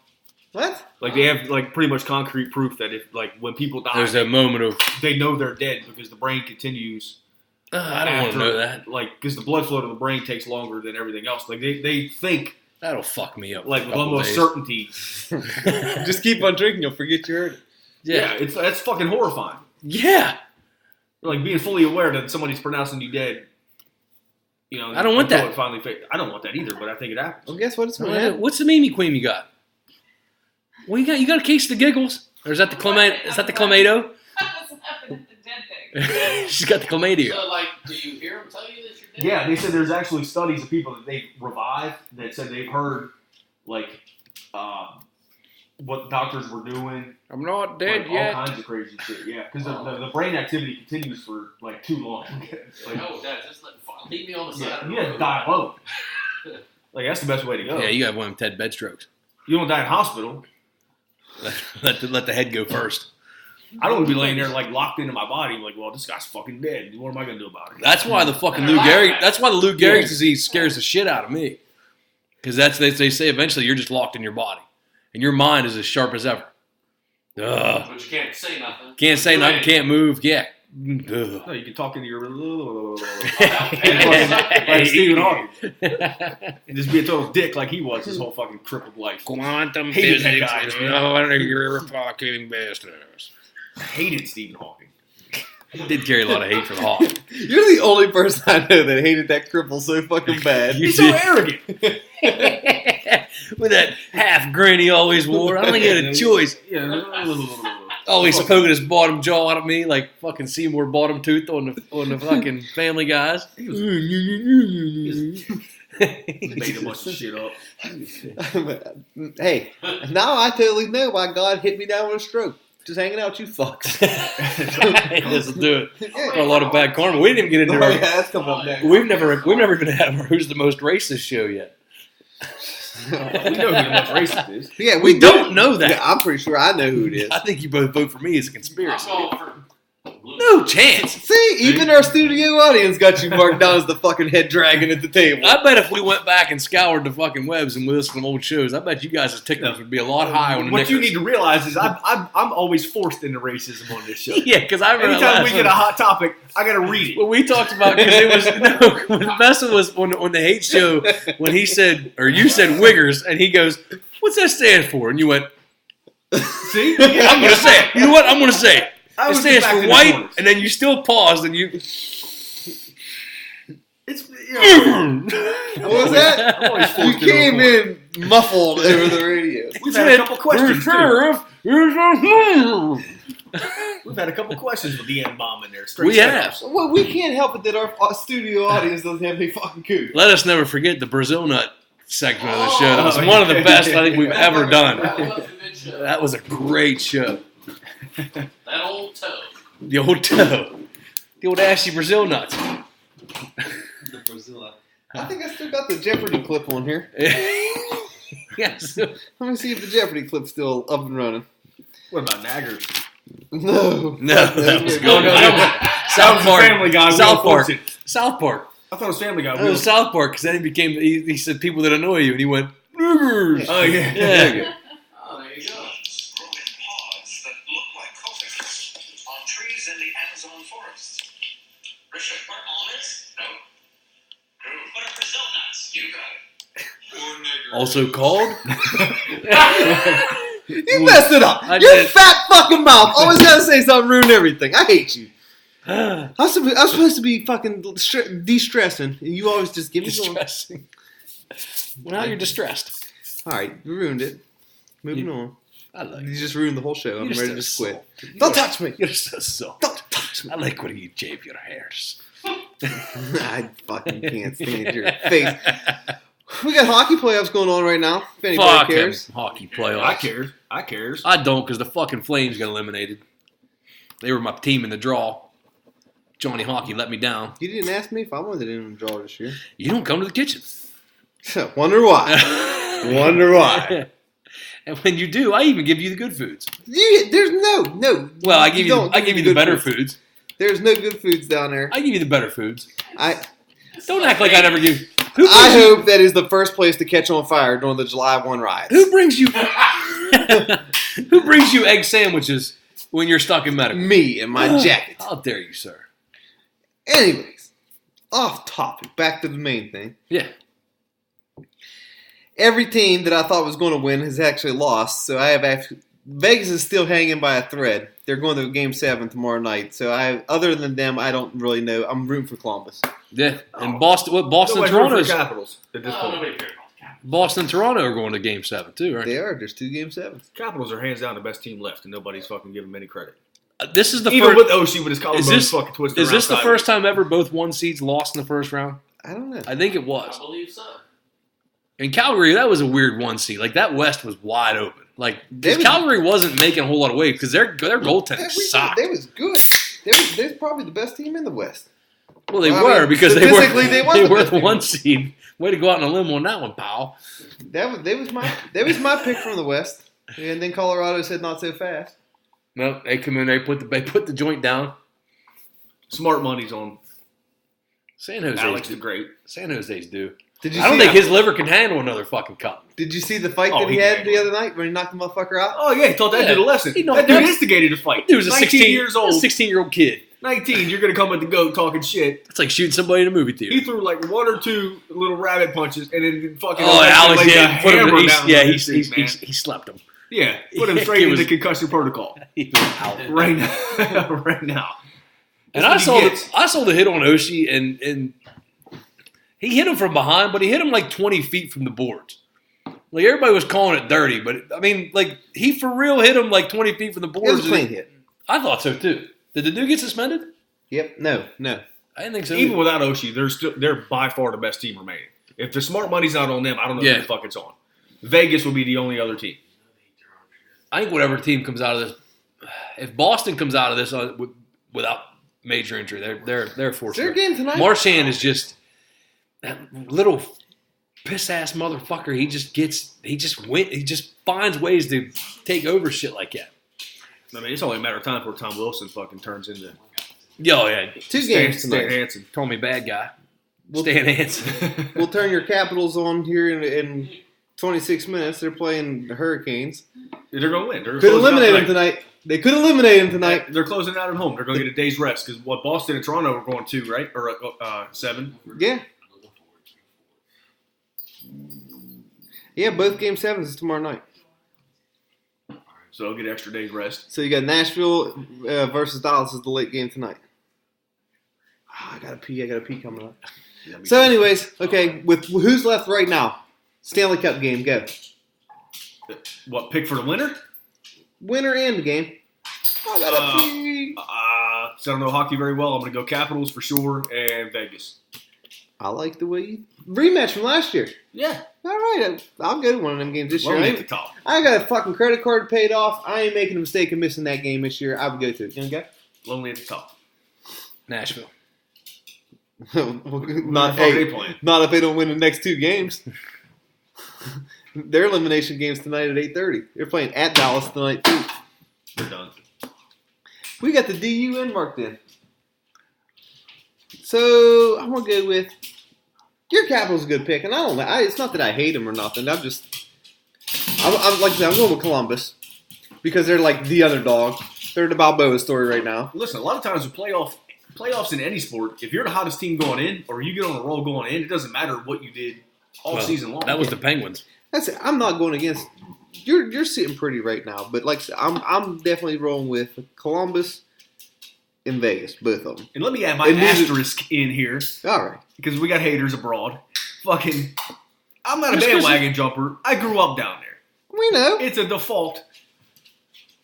Speaker 1: What?
Speaker 3: Like they have like pretty much concrete proof that if like when people die,
Speaker 2: There's that moment of,
Speaker 3: they know they're dead because the brain continues.
Speaker 2: I don't want to know that.
Speaker 3: Like because the blood flow to the brain takes longer than everything else. Like they think
Speaker 2: That'll fuck me up.
Speaker 3: like
Speaker 2: for a
Speaker 3: with
Speaker 2: couple
Speaker 3: almost
Speaker 2: days.
Speaker 3: certainty.
Speaker 1: Just keep on drinking. You'll forget you heard it.
Speaker 3: Yeah, that's fucking horrifying.
Speaker 2: Yeah.
Speaker 3: Like being fully aware that somebody's pronouncing you dead. You know,
Speaker 2: I don't want
Speaker 3: until
Speaker 2: that.
Speaker 3: It finally I don't want that either, but I think it happens.
Speaker 1: Well, guess what? It's going to happen.
Speaker 2: What's the Mimi Queen you got? Well, you got a case of the giggles. Or is that the chlamydia? Is that the chlamydia?
Speaker 6: That's what happened at the dead thing.
Speaker 2: She's got the chlamydia.
Speaker 4: So, like, do you hear them tell you that you're dead?
Speaker 3: Yeah, they said there's actually studies of people that they revive that said they've heard like what doctors were doing.
Speaker 2: I'm not
Speaker 3: Like, all kinds of crazy shit. Yeah, because the brain activity continues for like too long. Like,
Speaker 4: No, Dad, just leave me on the side
Speaker 3: yeah,
Speaker 4: of the
Speaker 3: you have to
Speaker 4: road.
Speaker 3: die alone. Like that's the best way to go.
Speaker 2: Yeah, you got one of them Ted bed strokes.
Speaker 3: You don't die in hospital.
Speaker 2: Let the head go first.
Speaker 3: I don't want to be laying there like locked into my body. Like, well, this guy's fucking dead. What am I gonna do about it?
Speaker 2: That's why the fucking Lou Gehrig. That's why the Lou Gehrig disease scares the shit out of me. Because they say eventually you're just locked in your body, and your mind is as sharp as ever. Ugh.
Speaker 4: But you can't say nothing.
Speaker 2: Can't say nothing. Can't move. Yeah. Ugh.
Speaker 3: No, you can talk into your
Speaker 2: Hey.
Speaker 3: like Stephen Hawking and just be a total dick like he was his whole fucking crippled life.
Speaker 2: Quantum
Speaker 3: Hated that
Speaker 2: physics
Speaker 3: guy,
Speaker 2: is
Speaker 3: man.
Speaker 2: none of your fucking business.
Speaker 3: Hated Stephen Hawking.
Speaker 2: He did carry a lot of hate for the Hawk.
Speaker 1: You're the only person I know that hated that cripple so fucking bad.
Speaker 3: He's so arrogant.
Speaker 2: With that half grin he always wore. I don't think he had a choice.
Speaker 3: Yeah.
Speaker 2: Always poking his bottom jaw out at me like fucking Seymour Bottom Tooth on the fucking Family Guys.
Speaker 3: He made a bunch of shit up.
Speaker 1: Hey, now I totally know why God hit me down with a stroke. Just hanging out with you fucks.
Speaker 2: He doesn't do it. For a lot of bad karma. We didn't even get into
Speaker 1: Oh,
Speaker 2: our,
Speaker 1: yeah, that's coming up next.
Speaker 2: we've never even had our Who's the Most Racist show yet.
Speaker 3: We know who the most racist is.
Speaker 1: Yeah,
Speaker 2: We don't know that.
Speaker 1: Yeah, I'm pretty sure I know who it is.
Speaker 2: I think you both vote for me as a
Speaker 4: I'm
Speaker 2: conspiracy.
Speaker 4: going for blue.
Speaker 2: No chance.
Speaker 1: See, even our studio audience got you marked down as the fucking head dragon at the table.
Speaker 2: I bet if we went back and scoured the fucking webs and listened to old shows, I bet you guys' tickets would be a lot higher on the
Speaker 3: What you
Speaker 2: Knickers.
Speaker 3: need to realize is I'm always forced into racism on this show.
Speaker 2: Yeah, because I remember
Speaker 3: Anytime we
Speaker 2: last
Speaker 3: get a
Speaker 2: one-
Speaker 3: hot topic, I gotta read it.
Speaker 2: What we talked about, because it was, no, the best one was on the hate show when he said, or you said Wiggers, and he goes, what's that stand for? And you went,
Speaker 3: See?
Speaker 2: I'm going to say it. You know what? I'm going to say it.
Speaker 3: I
Speaker 2: It
Speaker 3: was
Speaker 2: stands
Speaker 3: back
Speaker 2: for
Speaker 3: in the
Speaker 2: white,
Speaker 3: corners.
Speaker 2: and then you still paused, and you...
Speaker 3: It's
Speaker 1: What was that?
Speaker 3: I'm always
Speaker 1: You
Speaker 3: forced into a
Speaker 1: came
Speaker 3: corner.
Speaker 1: in muffled over the radio.
Speaker 3: We've had a couple questions. Too. We've had a couple questions with the M-bomb in there. Straight
Speaker 2: We have.
Speaker 3: setups.
Speaker 1: Well, we can't help it that our studio audience doesn't have any fucking coup.
Speaker 2: Let us never forget the Brazil nut segment of the show. That was one of the best I think we've ever done.
Speaker 4: That was a good show.
Speaker 2: That was a great show.
Speaker 4: That old toe.
Speaker 2: The old toe. The old ashy Brazil nuts.
Speaker 1: The Brazil. I think I still got the Jeopardy clip on here.
Speaker 2: Yes.
Speaker 1: Let me see if the Jeopardy clip's still up and running.
Speaker 3: What about Naggers?
Speaker 1: No.
Speaker 2: No, that was good.
Speaker 3: Oh, no,
Speaker 2: South Park.
Speaker 3: Family Guy.
Speaker 2: South Park.
Speaker 3: It.
Speaker 2: South Park.
Speaker 3: I thought it was Family Guy.
Speaker 2: It was South Park because then he said people that annoy you and he went, niggers.
Speaker 3: Oh, yeah.
Speaker 2: Yeah.
Speaker 4: Oh, there you go.
Speaker 7: Grow in pods that look like coffins on trees in the Amazon forest. Richard, are almonds? No. What are Brazil nuts? You got it.
Speaker 2: Also called?
Speaker 1: You messed it up.
Speaker 2: I
Speaker 1: Your
Speaker 2: did.
Speaker 1: fat fucking mouth always gotta say something, ruin everything. I hate you. I'm supposed to be fucking de-stressing, and you always just give me going.
Speaker 2: Distressing. Well, now you're distressed.
Speaker 1: All right, you ruined it. Moving on.
Speaker 2: I like
Speaker 1: You just ruined the whole show. I'm
Speaker 2: You're
Speaker 1: ready to
Speaker 2: just
Speaker 1: just
Speaker 2: so
Speaker 1: quit. Don't touch me.
Speaker 2: You're so soft.
Speaker 1: Don't touch me.
Speaker 2: I like when you shave your hairs.
Speaker 1: I fucking can't stand your face. We got hockey playoffs going on right now. If anybody
Speaker 2: Fuck
Speaker 1: cares.
Speaker 2: him. Hockey playoffs.
Speaker 3: I cares.
Speaker 2: I don't because the fucking Flames got eliminated. They were my team in the draw. Johnny Hockey let me down.
Speaker 1: You didn't ask me if I wanted in the draw this year.
Speaker 2: You don't come to the kitchen.
Speaker 1: Wonder why. Wonder why.
Speaker 2: And when you do, I even give you the good foods.
Speaker 1: There's no.
Speaker 2: Well, I give you
Speaker 1: don't
Speaker 2: the
Speaker 1: good
Speaker 2: better foods.
Speaker 1: There's no good foods down there.
Speaker 2: I give you the better foods.
Speaker 1: Don't
Speaker 2: Don't act like I never give.
Speaker 1: I hope that is the first place to catch on fire during the July 1 riots.
Speaker 2: Who brings you? Who brings you egg sandwiches when you're stuck in medical?
Speaker 1: Me and my jacket.
Speaker 2: How dare you, sir?
Speaker 1: Anyways, off topic. Back to the main thing.
Speaker 2: Yeah.
Speaker 1: Every team that I thought was going to win has actually lost. So Vegas is still hanging by a thread. They're going to Game 7 tomorrow night. So other than them, I don't really know. I'm rooting for Columbus.
Speaker 2: Yeah. And Boston and
Speaker 3: Nobody's rooting
Speaker 2: Toronto's
Speaker 3: for Capitals at this
Speaker 4: Oh,
Speaker 3: point.
Speaker 4: nobody cares about Capitals.
Speaker 2: Boston and Toronto are going to Game 7 too, right?
Speaker 1: They are. There's 2 Game 7s.
Speaker 3: Capitals are hands down the best team left, and nobody's fucking giving them any credit.
Speaker 2: This is the
Speaker 3: Even
Speaker 2: first.
Speaker 3: with Oshie with his collarbones fucking twisted
Speaker 2: Is
Speaker 3: around
Speaker 2: this the
Speaker 3: sideways.
Speaker 2: first time ever both one seeds lost in the first round?
Speaker 1: I don't know.
Speaker 2: I think it was.
Speaker 4: I believe so.
Speaker 2: In Calgary, that was a weird one seed. Like that West was wide open. Like
Speaker 1: They was-
Speaker 2: Calgary wasn't making a whole lot of waves because their goaltending sucked.
Speaker 1: They was good. They're probably the best team in the West.
Speaker 2: Well, they
Speaker 1: Well, I
Speaker 2: were
Speaker 1: mean,
Speaker 2: because they
Speaker 1: statistically, they were the
Speaker 2: were
Speaker 1: best
Speaker 2: the
Speaker 1: team.
Speaker 2: one seed. Way to go out on a limb on that one, pal.
Speaker 1: That was my pick from the West. And then Colorado said not so fast.
Speaker 2: No, they come in. They put the joint down.
Speaker 3: Smart money's on
Speaker 2: San Jose's
Speaker 3: Alex the
Speaker 2: do.
Speaker 3: Great.
Speaker 2: San Jose's do.
Speaker 1: Did you
Speaker 2: I don't
Speaker 1: see
Speaker 2: think his liver can handle another fucking cup.
Speaker 1: Did you see the fight
Speaker 3: Oh,
Speaker 1: that he
Speaker 3: he
Speaker 1: had
Speaker 3: can
Speaker 1: the other night when he knocked the motherfucker out?
Speaker 3: Oh, yeah, he taught that
Speaker 2: Yeah.
Speaker 3: dude a lesson.
Speaker 2: He
Speaker 3: That
Speaker 2: knocked
Speaker 3: dude
Speaker 2: out-
Speaker 3: instigated a fight.
Speaker 2: He was a
Speaker 3: 19 years old.
Speaker 2: 16-year-old kid.
Speaker 3: 19, you're going to come at the goat talking shit.
Speaker 2: It's like shooting somebody in a movie
Speaker 3: He
Speaker 2: theater.
Speaker 3: threw like 1 or 2 little rabbit punches and then fucking
Speaker 2: Oh, Alex,
Speaker 3: laid a
Speaker 2: yeah, put him.
Speaker 3: hammer down on his dude, man.
Speaker 2: He slept him.
Speaker 3: Yeah, put him
Speaker 2: He
Speaker 3: straight
Speaker 2: was-
Speaker 3: into concussion protocol
Speaker 2: He was out.
Speaker 3: right now. Right now.
Speaker 2: And
Speaker 3: That's
Speaker 2: I
Speaker 3: what he
Speaker 2: saw
Speaker 3: gets.
Speaker 2: the hit on Oshie, and he hit him from behind, but he hit him like 20 feet from the boards. Like everybody was calling it dirty, but I mean, like he for real hit him like 20 feet from the
Speaker 1: It
Speaker 2: boards.
Speaker 1: was a clean hit.
Speaker 2: I thought so too. Did the dude get suspended?
Speaker 1: Yep. No.
Speaker 2: I didn't think so.
Speaker 3: Even
Speaker 2: either.
Speaker 3: without Oshie, they're by far the best team remaining. If the smart money's not on them, I don't know
Speaker 2: Yeah.
Speaker 3: who the fuck it's on. Vegas will be the only other team.
Speaker 2: I think whatever team comes out of this, if Boston comes out of this without major injury, they're for
Speaker 1: Is there
Speaker 2: sure.
Speaker 1: a game tonight?
Speaker 2: Marchand is just that little piss ass motherfucker. He just finds ways to take over shit like that.
Speaker 3: I mean, it's only a matter of time before Tom Wilson fucking turns into
Speaker 2: Yo, yeah,
Speaker 1: 2 games
Speaker 3: Stan
Speaker 1: tonight.
Speaker 3: Hansen.
Speaker 2: call me bad guy. Stan Hansen.
Speaker 1: We'll turn your Capitals on here in 26 minutes. They're playing the Hurricanes.
Speaker 3: They're going to win. They're
Speaker 1: Could
Speaker 3: closing out
Speaker 1: eliminate them tonight. They could eliminate them tonight.
Speaker 3: They're closing out at home. They're going to get a day's rest because what Boston and Toronto are going to, right? Or 7.
Speaker 1: Yeah. Yeah, both Game 7s is tomorrow night.
Speaker 3: So they'll get extra day's rest.
Speaker 1: So you got Nashville versus Dallas is the late game tonight. Oh, I gotta pee coming up. So, anyways, okay, with who's left right now? Stanley Cup game, go.
Speaker 3: What, pick for the winner?
Speaker 1: Winner and the game. I got a
Speaker 3: So I don't know hockey very well. I'm going to go Capitals for sure and Vegas.
Speaker 1: I like the way you rematch from last year.
Speaker 3: Yeah.
Speaker 1: All right, I'll go to one of them games this year.
Speaker 3: Lonely at the top.
Speaker 1: I got a fucking credit card paid off. I ain't making a mistake of missing that game this year. I would go to it. You know,
Speaker 3: Lonely at the top.
Speaker 2: Nashville.
Speaker 1: not,
Speaker 3: They playing.
Speaker 1: not if they don't win the next two games. Their elimination game's tonight at 8:30. They're playing at Dallas tonight too.
Speaker 3: They're done.
Speaker 1: We got the DUN marked in. So I'm gonna go with your Capitals. A good pick, and I don't. It's not that I hate them or nothing. I'm like I said, I'm going with Columbus because they're like the underdog. They're the Balboa story right now.
Speaker 3: Listen, a lot of times with playoffs in any sport, if you're the hottest team going in or you get on a roll going in, it doesn't matter what you did all season long.
Speaker 2: That was the Penguins.
Speaker 1: That's it. I'm not going against. You're sitting pretty right now, but like I said, I'm definitely rolling with Columbus and Vegas, both of them.
Speaker 3: And let me add my
Speaker 1: And these-
Speaker 3: asterisk in here
Speaker 1: All right.
Speaker 3: because we got haters abroad. Fucking, I'm not a
Speaker 2: Just 'cause
Speaker 3: bandwagon jumper. I grew up down there.
Speaker 1: We know.
Speaker 3: It's a default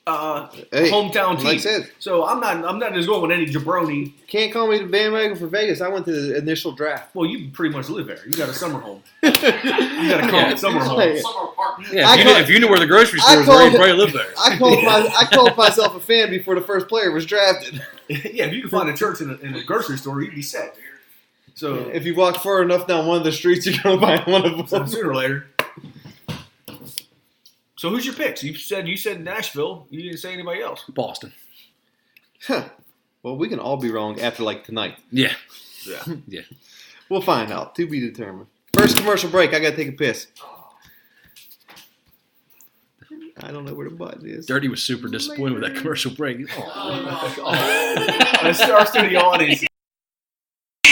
Speaker 1: Hey,
Speaker 3: hometown team.
Speaker 1: like I said,
Speaker 3: So I'm not just going with any jabroni.
Speaker 1: can't call me the bandwagon for Vegas. I went to the initial draft.
Speaker 3: Well, you pretty much live there. You got a summer home. You got a
Speaker 2: Yeah.
Speaker 3: summer home.
Speaker 1: Hey,
Speaker 4: Summer apartment.
Speaker 2: Yeah,
Speaker 1: I
Speaker 2: if you knew where the grocery
Speaker 1: I
Speaker 2: stores
Speaker 1: call
Speaker 2: were, you
Speaker 1: it-
Speaker 2: probably lived there.
Speaker 1: I called myself a fan before the first player was drafted.
Speaker 3: Yeah, if you can find a church in a grocery store, you'd be set. So
Speaker 1: If you walk far enough down one of the streets, you're gonna find one of them.
Speaker 3: sooner or later. So who's your picks? You said Nashville. You didn't say anybody else.
Speaker 2: Boston.
Speaker 1: Huh. Well, we can all be wrong after like tonight.
Speaker 2: Yeah.
Speaker 3: Yeah.
Speaker 1: We'll find out. To be determined. First commercial break. I gotta take a piss. I don't know where the button is.
Speaker 2: Dirty was super disappointed with that commercial break.
Speaker 3: Our studio audience.
Speaker 7: I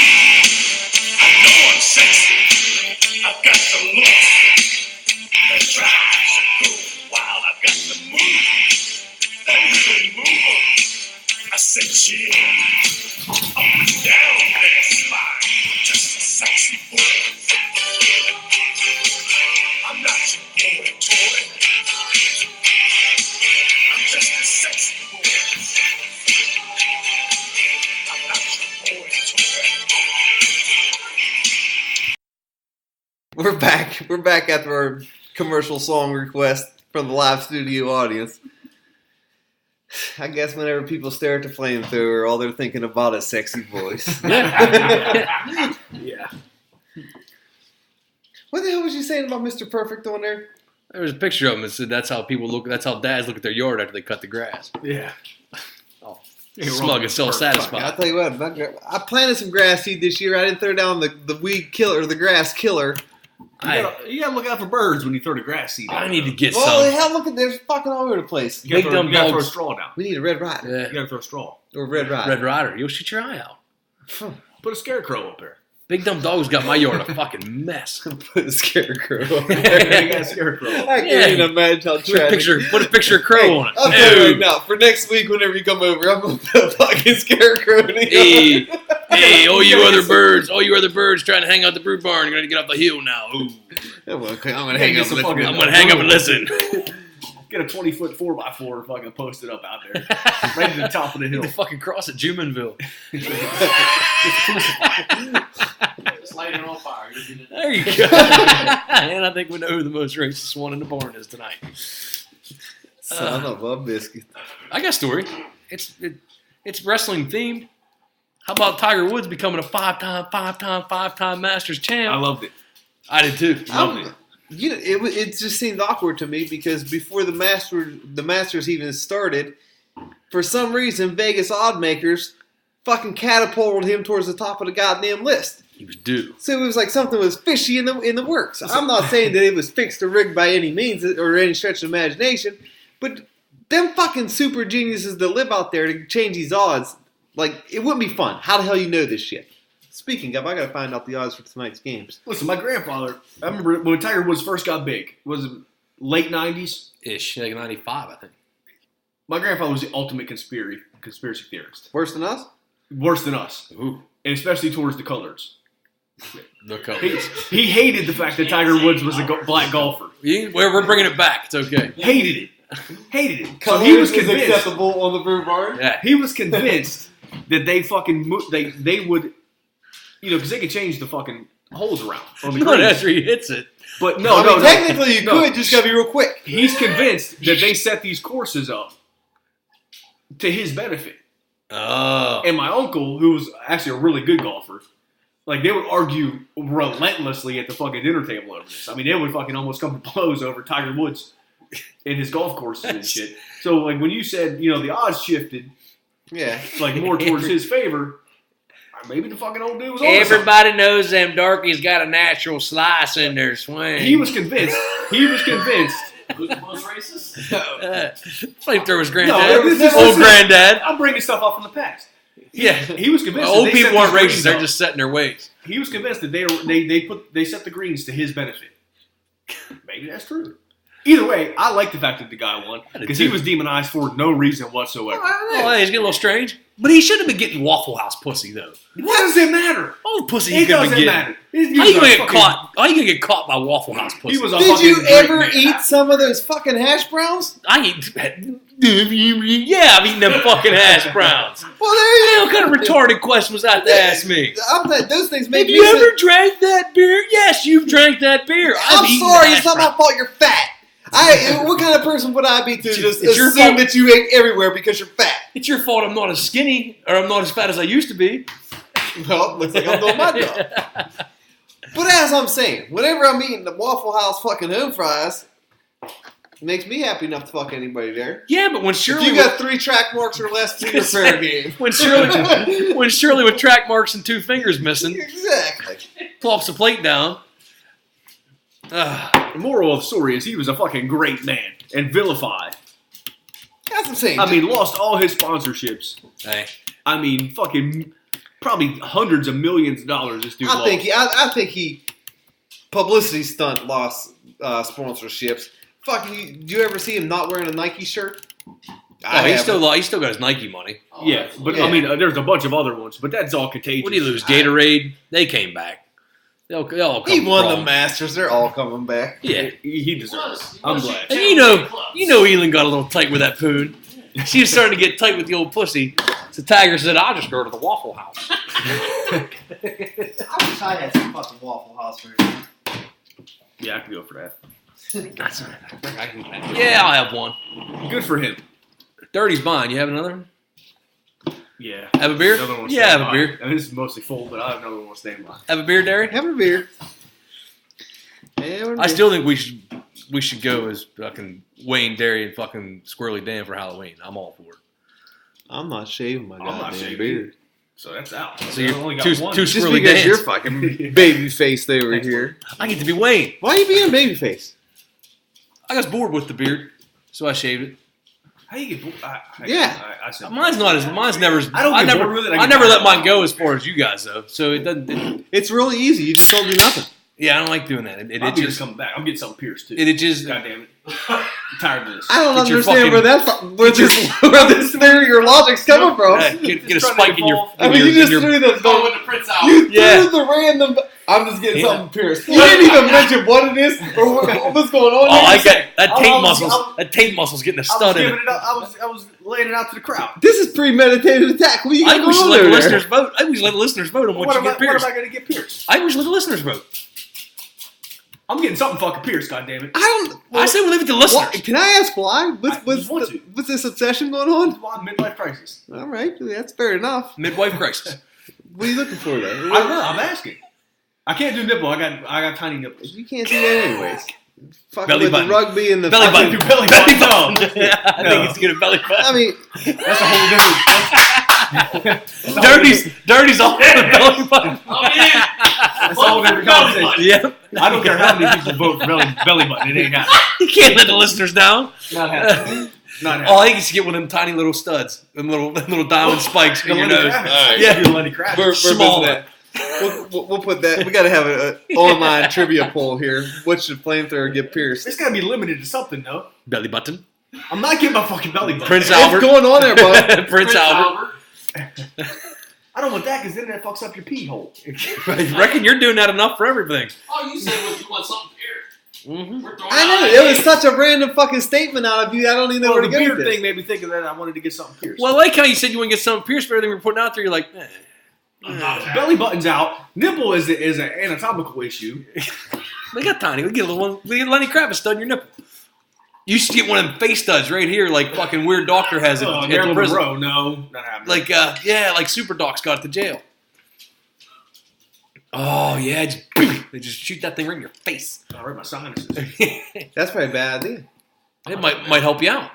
Speaker 7: know I'm sexy. I've got the look. Let's try to go wild. I've got the move. That really move. I said, yeah. Up and down that spine. Just a sexy boy. I'm not your boy toy. I'm just a sexy boy. I'm not your boy toy.
Speaker 1: We're back. We're back after our commercial song request from the live studio audience. I guess whenever people stare at the flamethrower, all they're thinking about is sexy voice.
Speaker 3: Yeah.
Speaker 1: What the hell was you saying about Mr. Perfect on there?
Speaker 2: There was a picture of him that said that's how people look. That's how dads look at their yard after they cut the grass.
Speaker 3: Yeah.
Speaker 2: Smug and self-satisfied.
Speaker 1: I'll tell you what, I planted some grass seed this year. I didn't throw down the weed killer, the grass killer.
Speaker 3: You gotta look out for birds when you throw the grass seed out.
Speaker 2: I need to get
Speaker 1: Oh,
Speaker 2: some.
Speaker 1: hell, look at there's fucking all over the place.
Speaker 3: You gotta,
Speaker 2: Big
Speaker 3: throw,
Speaker 2: dumb
Speaker 3: you gotta throw a
Speaker 2: dogs.
Speaker 3: straw down.
Speaker 1: We need a red rider.
Speaker 3: You
Speaker 2: Yeah.
Speaker 3: gotta throw a straw.
Speaker 1: Or a red rider.
Speaker 2: Red Rider, you'll shoot your eye out.
Speaker 3: Put a scarecrow up there.
Speaker 2: Big dumb dog's got my yard a fucking mess.
Speaker 1: Put a scarecrow on
Speaker 3: You
Speaker 1: there.
Speaker 3: got a scarecrow.
Speaker 1: I can't
Speaker 2: Yeah.
Speaker 1: even imagine how
Speaker 2: Put a
Speaker 1: tragic.
Speaker 2: picture of Crow on it.
Speaker 1: I'll tell you right
Speaker 2: No.
Speaker 1: now, for next week, whenever you come over, I'm going to put a fucking scarecrow in the
Speaker 2: Hey,
Speaker 1: yard.
Speaker 2: hey, all you other birds trying to hang out the brood barn, you're gonna get off the hill now. Ooh.
Speaker 1: I'm going to hang up.
Speaker 3: some
Speaker 1: and
Speaker 3: fucking-
Speaker 1: listen.
Speaker 2: I'm gonna hang up and listen.
Speaker 3: Get a 20-foot 4x4 fucking posted up out there. Right to the top of the hill.
Speaker 2: The fucking cross at Jumanville.
Speaker 4: Just light it on fire. You'll get it.
Speaker 2: There you go. And I think we know who the most racist one in the barn is tonight.
Speaker 1: Son of a biscuit.
Speaker 2: I got a story. It's wrestling themed. How about Tiger Woods becoming a five-time Masters champ?
Speaker 3: I loved it.
Speaker 2: I did too.
Speaker 3: Loved it.
Speaker 1: You know, it just seemed awkward to me because before the Masters even started, for some reason Vegas odd makers fucking catapulted him towards the top of the goddamn list.
Speaker 2: He was due.
Speaker 1: So it was like something was fishy in the works. I'm not saying that it was fixed or rigged by any means or any stretch of imagination, but them fucking super geniuses that live out there to change these odds, like, it wouldn't be fun. How the hell you know this shit? Speaking of, I gotta find out the odds for tonight's games.
Speaker 3: Listen, my grandfather, I remember when Tiger Woods first got big, was it late 90s?
Speaker 2: Ish, like 95, I think.
Speaker 3: My grandfather was the ultimate conspiracy theorist.
Speaker 1: Worse than us?
Speaker 3: Worse than us.
Speaker 2: Ooh.
Speaker 3: And especially towards the colors.
Speaker 2: The coach.
Speaker 3: He hated the fact that Tiger Woods was a black golfer.
Speaker 2: We're bringing it back. It's okay.
Speaker 3: Hated it. So
Speaker 1: Colors
Speaker 3: he was
Speaker 1: is
Speaker 3: convinced.
Speaker 1: acceptable on the brew bar.
Speaker 2: Yeah.
Speaker 3: He was convinced that they fucking they would, because they could change the fucking holes around on the
Speaker 2: Not
Speaker 3: greens.
Speaker 2: after he hits it.
Speaker 3: But
Speaker 1: Technically you
Speaker 3: no.
Speaker 1: could, just gotta be real quick.
Speaker 3: He's convinced that they set these courses up to his benefit.
Speaker 2: Oh.
Speaker 3: And my uncle, who was actually a really good golfer, like they would argue relentlessly at the fucking dinner table over this. I mean, they would fucking almost come to blows over Tiger Woods and his golf courses and shit. So like when you said, the odds shifted
Speaker 1: Yeah.
Speaker 3: like more towards his favor, maybe the fucking old dude was on to something.
Speaker 2: Everybody knows them darkies got a natural slice in their swing.
Speaker 3: He was convinced.
Speaker 4: Who's the most racist?
Speaker 2: Flamethrower's
Speaker 3: No,
Speaker 2: granddad.
Speaker 3: this
Speaker 2: Old
Speaker 3: is-
Speaker 2: granddad.
Speaker 3: I'm bringing stuff up from the past.
Speaker 2: Yeah.
Speaker 3: He was convinced.
Speaker 2: Old
Speaker 3: that they
Speaker 2: people
Speaker 3: set
Speaker 2: aren't
Speaker 3: these
Speaker 2: racist.
Speaker 3: greens
Speaker 2: They're
Speaker 3: up.
Speaker 2: just setting their ways.
Speaker 3: He was convinced that they set the greens to his benefit. Maybe that's true. Either way, I like the fact that the guy won because he was demonized for no reason whatsoever.
Speaker 2: Oh, hey, he's getting a little strange. But he should have been getting Waffle House pussy, though.
Speaker 3: What does it matter?
Speaker 2: All the pussy he
Speaker 3: It
Speaker 2: could have been
Speaker 3: doesn't
Speaker 2: getting.
Speaker 3: matter.
Speaker 2: How you gonna get caught? How you gonna get caught by Waffle House pussy?
Speaker 3: He was a
Speaker 1: Did
Speaker 3: fucking
Speaker 1: you
Speaker 3: great
Speaker 1: ever
Speaker 3: man.
Speaker 1: eat some of those fucking hash browns?
Speaker 2: I eat. Yeah, I've eaten them fucking hash browns.
Speaker 1: Well, there you
Speaker 2: What kind of retarded question was that to ask me?
Speaker 1: Those things make
Speaker 2: Have
Speaker 1: me
Speaker 2: you ever
Speaker 1: sick.
Speaker 2: drank that beer? Yes, you've drank that beer.
Speaker 1: I'm
Speaker 2: I've eaten
Speaker 1: sorry,
Speaker 2: hash
Speaker 1: it's not my
Speaker 2: browns.
Speaker 1: fault you're fat. What kind of person would I be to just
Speaker 2: it's your
Speaker 1: assume
Speaker 2: fault.
Speaker 1: that you ate everywhere because you're fat?
Speaker 2: It's your fault I'm not as skinny or I'm not as fat as I used to be.
Speaker 1: Well, looks like I'm doing my job. But as I'm saying, whenever I'm eating the Waffle House fucking home fries, it makes me happy enough to fuck anybody there.
Speaker 2: Yeah, but when
Speaker 1: If
Speaker 2: Shirley
Speaker 1: you got 3 track marks or less, you're fair game.
Speaker 2: when Shirley with track marks and 2 fingers missing
Speaker 1: Exactly.
Speaker 2: plops the plate down.
Speaker 3: The moral of the story is he was a fucking great man and vilified.
Speaker 1: That's what I'm saying.
Speaker 3: I mean, lost all his sponsorships.
Speaker 2: Hey,
Speaker 3: I mean, fucking probably hundreds of millions of dollars this dude
Speaker 1: I
Speaker 3: lost.
Speaker 1: think he publicity stunt lost sponsorships. Fucking, do you ever see him not wearing a Nike shirt?
Speaker 2: he still got his Nike money.
Speaker 3: Yeah, but
Speaker 1: Yeah.
Speaker 3: I mean, there's a bunch of other ones, but that's all contagious.
Speaker 2: What do you lose? Gatorade? They came back. They'll all come
Speaker 1: He won
Speaker 2: crawling.
Speaker 1: the Masters. They're all coming back.
Speaker 2: Yeah.
Speaker 3: He deserves it. I'm glad.
Speaker 2: And you know Elin got a little tight with that poon. She was starting to get tight with the old pussy. So Tiger said, I'll just go to the Waffle House.
Speaker 1: I wish I had some fucking Waffle House right now.
Speaker 3: Yeah, I can go for that.
Speaker 2: Yeah, I'll have one.
Speaker 3: Good for him.
Speaker 2: Dirty's mine. You have another one?
Speaker 3: Yeah.
Speaker 2: Have a beer?
Speaker 3: Another one
Speaker 2: Yeah, have
Speaker 3: standing
Speaker 2: a
Speaker 3: by.
Speaker 2: beer.
Speaker 3: I mean, this is mostly full, but I have another one staying by.
Speaker 2: Have a beer, Derry?
Speaker 1: Have a beer.
Speaker 2: I still think we should go as fucking Wayne, Derry, and fucking Squirrely Dan for Halloween. I'm all for it.
Speaker 1: I'm not shaving my
Speaker 3: I'm not
Speaker 1: goddamn
Speaker 3: shaving.
Speaker 1: beard.
Speaker 3: So that's out.
Speaker 2: So
Speaker 3: I
Speaker 2: you're
Speaker 3: only got
Speaker 2: two
Speaker 3: one.
Speaker 1: Just
Speaker 2: Squirrely
Speaker 1: because
Speaker 2: Dans.
Speaker 1: you're fucking baby faced over here.
Speaker 2: I get to be Wayne.
Speaker 1: Why are you being baby face?
Speaker 2: I got bored with the beard, so I shaved it.
Speaker 3: How you get bored?
Speaker 1: Yeah.
Speaker 3: I said,
Speaker 2: Mine's never.
Speaker 3: I don't get bored with it.
Speaker 2: I never let mine go as far as you guys though. So it doesn't.
Speaker 1: It's really easy. You just don't do nothing.
Speaker 2: Yeah, I don't like doing that. It
Speaker 3: my beard's
Speaker 2: just.
Speaker 3: coming back. I'm getting something pierced too.
Speaker 2: It just.
Speaker 3: God damn it. I'm tired of this.
Speaker 1: I don't
Speaker 2: Get your
Speaker 1: understand
Speaker 2: fucking-
Speaker 1: where this theory or logic's coming from.
Speaker 2: Get a
Speaker 3: Just trying
Speaker 2: spike
Speaker 3: to
Speaker 2: in your.
Speaker 3: evolve.
Speaker 1: I mean, you just
Speaker 2: your,
Speaker 1: threw the
Speaker 4: Going with the Prince out.
Speaker 1: you
Speaker 2: Yeah.
Speaker 1: threw the random. I'm just getting
Speaker 2: Yeah.
Speaker 1: something pierced. You didn't even mention what it is or what's going on.
Speaker 2: Oh,
Speaker 1: here.
Speaker 2: I got that
Speaker 3: I
Speaker 2: taint
Speaker 3: was-
Speaker 2: muscles.
Speaker 3: I was-
Speaker 2: That taint muscle's getting a
Speaker 3: I was
Speaker 2: stud in
Speaker 3: giving
Speaker 2: it.
Speaker 3: it up. I was laying it out to the crowd.
Speaker 1: This is premeditated attack. What are you
Speaker 2: I
Speaker 1: going
Speaker 2: think we should
Speaker 1: on
Speaker 2: let the
Speaker 1: over
Speaker 2: listeners
Speaker 1: there?
Speaker 2: vote. I think we should let the listeners vote on what you
Speaker 3: am
Speaker 2: get
Speaker 3: I
Speaker 2: pierced.
Speaker 3: going to get pierced?
Speaker 2: I think we should let the listeners vote.
Speaker 3: I'm getting something fucking pierced, goddammit.
Speaker 1: I don't.
Speaker 2: I say we leave it to listeners.
Speaker 1: Why- can I ask why?
Speaker 3: I just want to.
Speaker 1: What's this obsession going on?
Speaker 3: Come on, midlife crisis.
Speaker 1: All right, that's fair enough.
Speaker 2: Midwife crisis.
Speaker 1: What are you looking for there?
Speaker 3: I don't know. I'm asking. I can't do nipple. I got tiny nipples.
Speaker 1: You can't do that anyways. Fucking
Speaker 2: Belly
Speaker 1: with
Speaker 2: button.
Speaker 1: the rugby and the
Speaker 2: Belly
Speaker 1: fucking-
Speaker 2: button.
Speaker 3: Belly
Speaker 2: Belly
Speaker 3: button.
Speaker 2: button. Yeah, I
Speaker 3: No.
Speaker 2: think it's good at belly button.
Speaker 1: I mean,
Speaker 3: That's a whole different.
Speaker 2: Dirty's all in the belly button.
Speaker 4: I'm in.
Speaker 3: That's a whole different conversation.
Speaker 2: Yep.
Speaker 3: I don't care how many people vote for belly button. It ain't happening.
Speaker 2: You can't let the listeners down.
Speaker 3: Not happening. Not
Speaker 2: Oh, I
Speaker 3: happening.
Speaker 2: think you should get one of them tiny little studs, them little diamond spikes in your nose.
Speaker 3: Yeah, Lenny Kravitz.
Speaker 1: we're
Speaker 2: Small.
Speaker 1: missing that. We'll put that. We got to have an online trivia poll here. What should flamethrower get pierced?
Speaker 3: It's gotta be limited to something, though.
Speaker 2: Belly button.
Speaker 3: I'm not getting my fucking belly button.
Speaker 2: Prince
Speaker 1: What's
Speaker 2: Albert.
Speaker 1: going on there, bud?
Speaker 2: Prince Albert.
Speaker 3: I don't want that because then that fucks up your pee hole.
Speaker 2: I reckon you're doing that enough for everything.
Speaker 4: Oh, you said you want something pierced.
Speaker 2: Mm-hmm.
Speaker 4: We're throwing
Speaker 1: I know.
Speaker 4: out
Speaker 1: It was
Speaker 4: ideas.
Speaker 1: such a random fucking statement out of you. I don't even know
Speaker 3: Well,
Speaker 1: where
Speaker 3: the
Speaker 1: to go
Speaker 3: beard
Speaker 1: with this.
Speaker 3: thing made me think of that. I wanted to get something pierced.
Speaker 2: Well, I like how you said you want to get something pierced for everything we're putting out there. You're like,
Speaker 3: Belly button's out. Nipple is an anatomical issue.
Speaker 2: they got tiny. We get a little one. We get Lenny Kravitz stud in your nipple. You should get one of them face studs right here, like fucking weird doctor has it at the
Speaker 3: Marilyn
Speaker 2: prison.
Speaker 3: Monroe, no, not happening.
Speaker 2: Like, like Super Doc's got at the jail. Oh yeah, they just shoot that thing right in your face.
Speaker 3: I read my sinuses.
Speaker 1: That's probably a bad idea.
Speaker 2: It might help you out.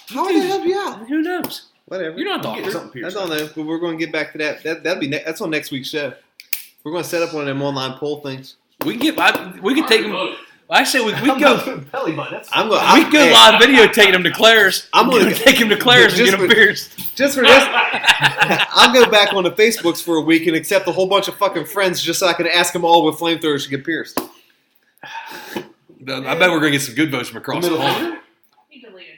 Speaker 1: How would it help you out?
Speaker 2: Who knows?
Speaker 1: Whatever.
Speaker 2: You're not a
Speaker 3: I'm getting
Speaker 2: doctor.
Speaker 3: something
Speaker 1: I
Speaker 3: pierced.
Speaker 1: don't know, but we're going to get back to that. That'll be that's on next week's show. We're going to set up one of them online poll things.
Speaker 2: We can take them.
Speaker 4: Voted.
Speaker 2: I say we
Speaker 3: I'm
Speaker 2: go.
Speaker 3: not doing belly button. That's
Speaker 2: We can go live videotaking them to Claire's.
Speaker 1: I'm gonna
Speaker 2: take him to Claire's and
Speaker 1: just
Speaker 2: get them
Speaker 1: for-
Speaker 2: pierced.
Speaker 1: just for this. I'll go back on the Facebooks for a week and accept a whole bunch of fucking friends just so I can ask them all with flamethrowers to get pierced.
Speaker 2: I bet we're gonna get some good votes from across the
Speaker 1: Middle
Speaker 2: pond.
Speaker 1: finger?
Speaker 6: He deleted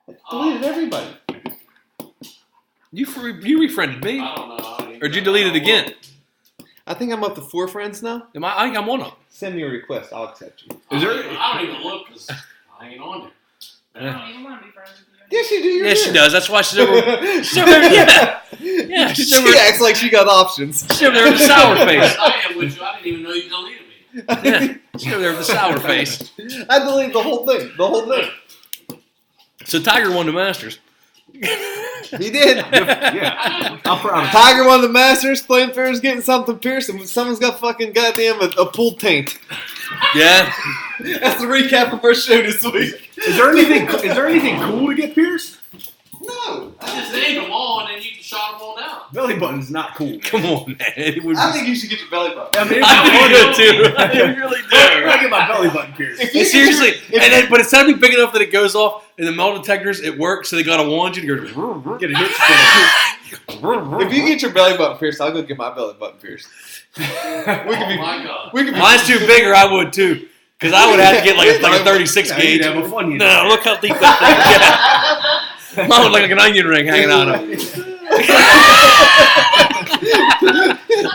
Speaker 6: me.
Speaker 1: Deleted everybody.
Speaker 2: You refriended me,
Speaker 4: I don't know. I don't even
Speaker 2: or did you
Speaker 4: know.
Speaker 2: delete it again?
Speaker 1: I think I'm up to 4 friends now.
Speaker 2: I think I'm one of them.
Speaker 1: Send me a request. I'll accept you.
Speaker 3: Is there-
Speaker 4: I don't even look because I ain't on there.
Speaker 6: I don't even want to be friends with you.
Speaker 1: Yes, you do. You're
Speaker 2: Yes, she
Speaker 1: good.
Speaker 2: does. That's why she's over. She's over yeah. Yeah, she's over.
Speaker 1: She acts like she got options.
Speaker 2: She's over there with the sour face.
Speaker 4: I am with you. I didn't even know you deleted me.
Speaker 2: Yeah, she's over there with the sour face.
Speaker 1: I deleted the whole thing. The whole thing.
Speaker 2: So Tiger won the Masters.
Speaker 1: He did.
Speaker 3: yeah. I'm proud of
Speaker 1: Tiger won the Masters. Flamethrowers getting something pierced, and someone's got fucking goddamn a pool taint.
Speaker 2: Yeah.
Speaker 1: That's the recap of our show this week.
Speaker 3: Is there anything cool to get pierced?
Speaker 1: No,
Speaker 4: I just named them all and then you shot them all down.
Speaker 3: Belly button's not cool. Man.
Speaker 2: Come on, man. It would
Speaker 1: I
Speaker 2: be-
Speaker 1: think you should get your belly button.
Speaker 3: I mean,
Speaker 2: I do too. I really
Speaker 3: I'm
Speaker 2: do.
Speaker 3: gonna get my belly button pierced.
Speaker 1: If you
Speaker 2: Seriously,
Speaker 1: get your-
Speaker 2: and then, but it's got to be big enough that it goes off, and the metal detectors it works, so they got to warn you to go.
Speaker 3: Get a hit spin.
Speaker 1: If you get your belly button pierced, I'll go get my belly button pierced. We could
Speaker 4: Oh
Speaker 1: be.
Speaker 4: my God.
Speaker 1: We could be.
Speaker 2: Mine's too big, or I would too, because I would have to get like a 36
Speaker 3: Yeah,
Speaker 2: gauge.
Speaker 3: you'd have a funny in
Speaker 2: No,
Speaker 3: there.
Speaker 2: look how deep that thing. Yeah. Mine would look like an onion ring hanging out of it.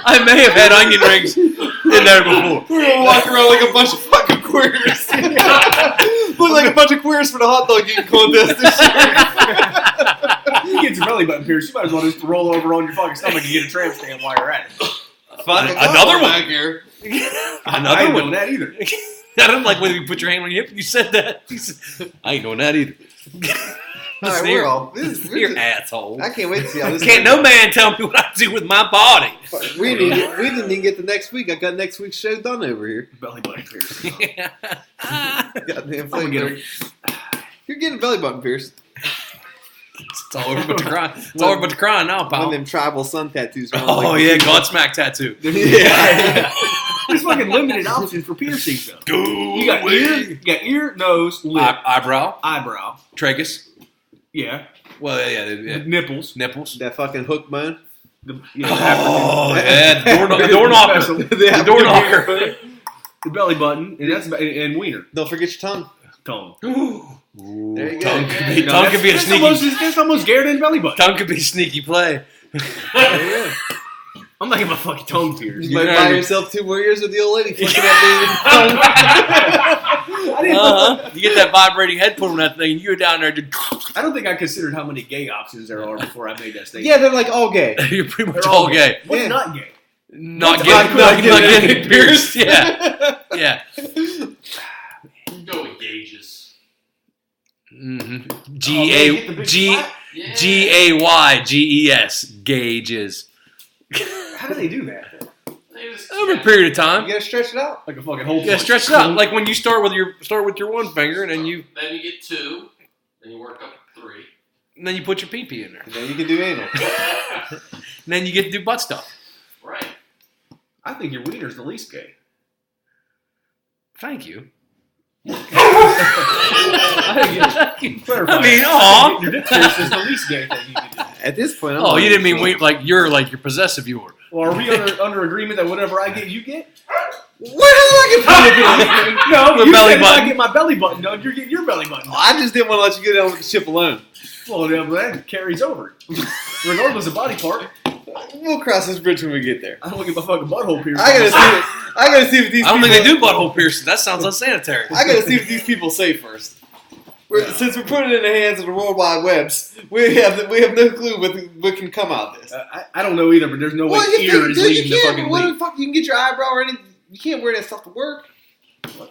Speaker 2: I may have had onion rings in there before.
Speaker 1: We're gonna walk around like a bunch of fucking queers. Look like a bunch of queers for the hot dog eating contest this year.
Speaker 3: You get your belly button pierced, you might as well just roll over on your fucking stomach and get a tramp stamp while you're at it.
Speaker 1: Fucking
Speaker 2: Another one.
Speaker 1: back here.
Speaker 3: I
Speaker 2: Another
Speaker 3: ain't
Speaker 2: one.
Speaker 3: doing that either.
Speaker 2: I don't like when you put your hand on your hip. You said that. You said, I ain't doing that either.
Speaker 1: All right, we're all. This
Speaker 2: You're
Speaker 1: is,
Speaker 2: asshole.
Speaker 1: I can't wait to see how this.
Speaker 2: Can't no man tell me what I do with my body.
Speaker 1: We didn't even get to next week. I got next week's show done over here.
Speaker 3: Belly button pierced.
Speaker 1: Goddamn
Speaker 3: I'm gonna get
Speaker 1: flavor. You're getting belly button pierced.
Speaker 2: It's all over but the crying. It's all over but the crying now,
Speaker 1: One of
Speaker 2: pal.
Speaker 1: them tribal sun tattoos.
Speaker 2: Oh yeah, Godsmack tattoo.
Speaker 1: Yeah.
Speaker 3: There's fucking limited options for piercings though.
Speaker 2: Go
Speaker 3: You got ear, nose, lip,
Speaker 2: eyebrow,
Speaker 3: eyebrow.
Speaker 2: tragus.
Speaker 3: Yeah.
Speaker 2: Well, yeah.
Speaker 3: Nipples.
Speaker 2: Nipples.
Speaker 1: That fucking hook bone.
Speaker 3: The,
Speaker 2: Oh yeah, the door knocker. The door knocker.
Speaker 3: The belly button, and that's and wiener.
Speaker 1: Don't forget your tongue.
Speaker 3: Tongue.
Speaker 2: Ooh,
Speaker 1: There you go.
Speaker 2: tongue could be,
Speaker 3: No,
Speaker 2: tongue could be a
Speaker 3: that's
Speaker 2: sneaky.
Speaker 3: Almost, that's almost Garrett and belly button.
Speaker 2: Tongue could be a sneaky play.
Speaker 1: There you go.
Speaker 3: I'm not getting my fucking tongue pierced.
Speaker 1: You might
Speaker 2: Yeah.
Speaker 1: buy yourself 2 more years with the old lady flicking that
Speaker 2: You get that vibrating head put on that thing, and you're down there.
Speaker 3: I don't think I considered how many gay options there are before I made that statement.
Speaker 1: Yeah, they're like all gay.
Speaker 2: You're pretty much
Speaker 3: They're
Speaker 2: all gay.
Speaker 3: What's
Speaker 1: Yeah.
Speaker 3: not gay?
Speaker 2: Not
Speaker 1: Not
Speaker 2: getting pierced. Yeah, yeah.
Speaker 4: Go with gauges.
Speaker 2: Mm-hmm.
Speaker 3: Get the big flat?
Speaker 4: Yeah.
Speaker 2: Gayges gauges.
Speaker 3: How do they do that?
Speaker 4: They just-
Speaker 2: Over a period of
Speaker 1: You
Speaker 2: time.
Speaker 1: gotta stretch it out.
Speaker 3: Like a fucking whole.
Speaker 2: Yeah, stretch it out. Like when you start with your one finger, and then you
Speaker 4: get 2. Then you work up to 3.
Speaker 2: put your pee in there,
Speaker 1: And then you can do anal.
Speaker 2: and then you get to do butt stuff.
Speaker 4: Right.
Speaker 3: I think your wiener's the least gay.
Speaker 2: Thank you.
Speaker 3: I think
Speaker 2: I mean, aw.
Speaker 3: your dick pierced is the least gay thing you can do.
Speaker 1: At this point, I'm
Speaker 2: Oh,
Speaker 1: like,
Speaker 2: you didn't mean like you're possessive. You were.
Speaker 3: Well, are we under agreement that whatever I get, you get?
Speaker 1: Where the hell I get
Speaker 3: No,
Speaker 2: The
Speaker 3: you
Speaker 2: belly
Speaker 3: said if
Speaker 2: button.
Speaker 3: I get my belly button done, you're getting your belly button done.
Speaker 1: I just didn't want to let you get down with the ship alone.
Speaker 3: Well, that carries over. Regardless of body part,
Speaker 1: We'll cross this bridge when we get there.
Speaker 3: I don't get my fucking butthole pierced.
Speaker 1: I gotta see what these.
Speaker 2: I don't think they
Speaker 1: people-
Speaker 2: do butthole piercings. That sounds unsanitary.
Speaker 1: I gotta see what these people say first. Since we're putting it in the hands of the World Wide Webs, we have no clue what can come out of this.
Speaker 3: I don't know either, but there's no way
Speaker 1: Well, you
Speaker 3: ear is
Speaker 1: dude,
Speaker 3: leaving
Speaker 1: you
Speaker 3: the
Speaker 1: can't.
Speaker 3: fucking
Speaker 1: What
Speaker 3: lead.
Speaker 1: the fuck? You can get your eyebrow or anything. You can't wear that stuff to work. Well,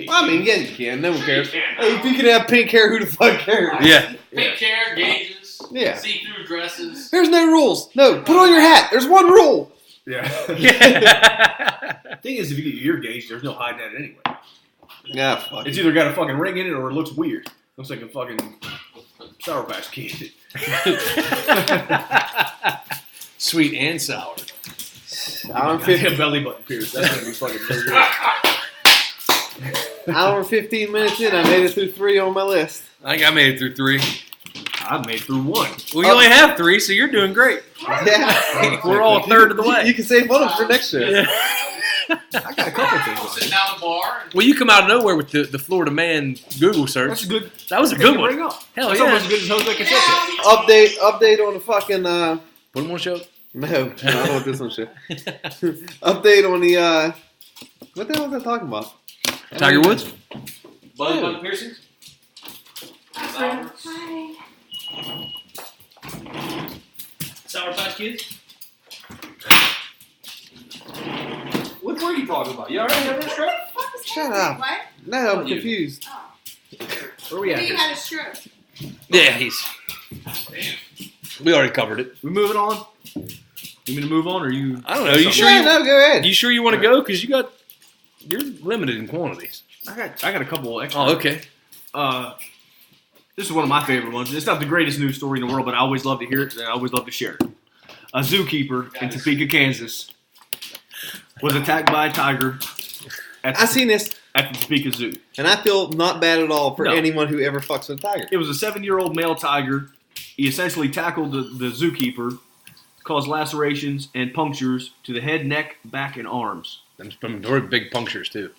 Speaker 1: I mean, yeah, you can. No one cares.
Speaker 4: You can.
Speaker 1: Hey, if you can have pink hair, who the fuck cares?
Speaker 2: Yeah.
Speaker 4: Pink hair, gauges,
Speaker 1: Yeah.
Speaker 4: see-through dresses.
Speaker 1: There's no rules. No, put on your hat. There's one rule.
Speaker 3: Yeah.
Speaker 2: Yeah.
Speaker 3: Thing is, if you get your ear gauged, there's no hiding at it anyway.
Speaker 1: Yeah, fuck.
Speaker 3: It's either got a fucking ring in it or it looks weird. Looks like a fucking Sour Patch Kid.
Speaker 2: Sweet and sour.
Speaker 1: Hour and
Speaker 3: Goddamn
Speaker 1: 15,
Speaker 3: belly button pierce. That's gonna be fucking really good.
Speaker 1: hour and 15 minutes in, I made it through 3 on my list.
Speaker 2: I think I made it through 3.
Speaker 3: I made it through 1.
Speaker 2: Well, you only have 3, so you're doing great.
Speaker 1: Yeah.
Speaker 2: We're all a third of the way.
Speaker 1: You can save one of them for next show.
Speaker 2: Yeah.
Speaker 3: I got a couple things on
Speaker 4: Sitting
Speaker 3: it.
Speaker 4: down the bar. And
Speaker 2: Well, you come out of nowhere with the Florida Man Google search.
Speaker 3: That's a good.
Speaker 2: That was a
Speaker 3: thing
Speaker 2: good
Speaker 3: to
Speaker 2: one.
Speaker 3: bring up.
Speaker 2: Hell
Speaker 3: That's
Speaker 2: yeah.
Speaker 3: almost as good as Jose Canseco.
Speaker 1: Update on the fucking
Speaker 2: Put him on show.
Speaker 1: no, I don't want this one shit. Update on the what the hell was I talking about?
Speaker 2: Tiger Woods?
Speaker 4: Belly button piercings.
Speaker 6: Hi.
Speaker 4: Sour Patch Kids.
Speaker 3: What were you talking about?
Speaker 4: You already have that stroke?
Speaker 1: Shut up.
Speaker 6: What?
Speaker 1: No, I'm confused.
Speaker 6: Oh.
Speaker 3: Where we at?
Speaker 6: You had a stroke.
Speaker 2: Yeah, he's. We already covered it.
Speaker 3: We moving on? You mean to move on, or you?
Speaker 2: I don't know. You sure
Speaker 1: Yeah,
Speaker 2: you,
Speaker 1: no, go ahead.
Speaker 2: you sure you want to go? Because you're limited in quantities.
Speaker 3: I got a couple extra.
Speaker 2: Oh, okay.
Speaker 3: This is one of my favorite ones. It's not the greatest news story in the world, but I always love to hear it, and I always love to share it. A zookeeper in Topeka, Kansas, was attacked by a tiger at
Speaker 1: I seen this,
Speaker 3: the Topeka Zoo.
Speaker 1: and I feel not bad at all for
Speaker 3: No.
Speaker 1: anyone who ever fucks with a tiger.
Speaker 3: It was a 7-year-old male tiger. He essentially tackled the zookeeper, caused lacerations and punctures to the head, neck, back, and arms.
Speaker 2: Them very big punctures, too.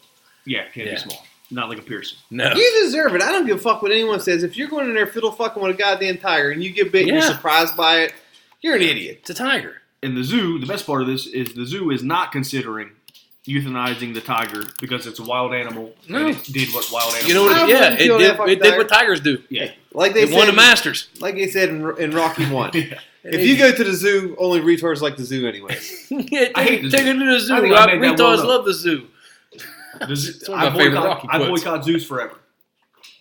Speaker 3: Yeah, can't
Speaker 2: Yeah.
Speaker 3: be small. Not like a piercing.
Speaker 2: No.
Speaker 1: You deserve it. I don't give a fuck what anyone says. If you're going in there fiddle fucking with a goddamn tiger and you get bit and
Speaker 2: Yeah.
Speaker 1: you're surprised by it, you're an idiot.
Speaker 2: It's a tiger.
Speaker 3: In the zoo, the best part of this is the zoo is not considering euthanizing the tiger because it's a wild animal.
Speaker 2: No.
Speaker 3: And it did what wild animals
Speaker 2: You know what?
Speaker 1: I
Speaker 2: It, yeah,
Speaker 1: wouldn't kill that
Speaker 2: it
Speaker 1: fucking
Speaker 2: did
Speaker 1: tiger.
Speaker 2: what tigers do.
Speaker 3: Yeah.
Speaker 1: Like they
Speaker 2: It won
Speaker 1: said,
Speaker 2: the Masters.
Speaker 1: like they said in Rocky 1.
Speaker 3: Yeah.
Speaker 1: If you go to the zoo, only retards like the zoo anyway.
Speaker 2: Yeah,
Speaker 3: I hate the
Speaker 2: take
Speaker 3: zoo.
Speaker 2: it to the zoo.
Speaker 3: I think I made that
Speaker 2: Retards
Speaker 3: well
Speaker 2: love the zoo.
Speaker 3: The
Speaker 2: one of my favorite Rocky
Speaker 3: I
Speaker 2: quotes.
Speaker 3: boycott zoos forever.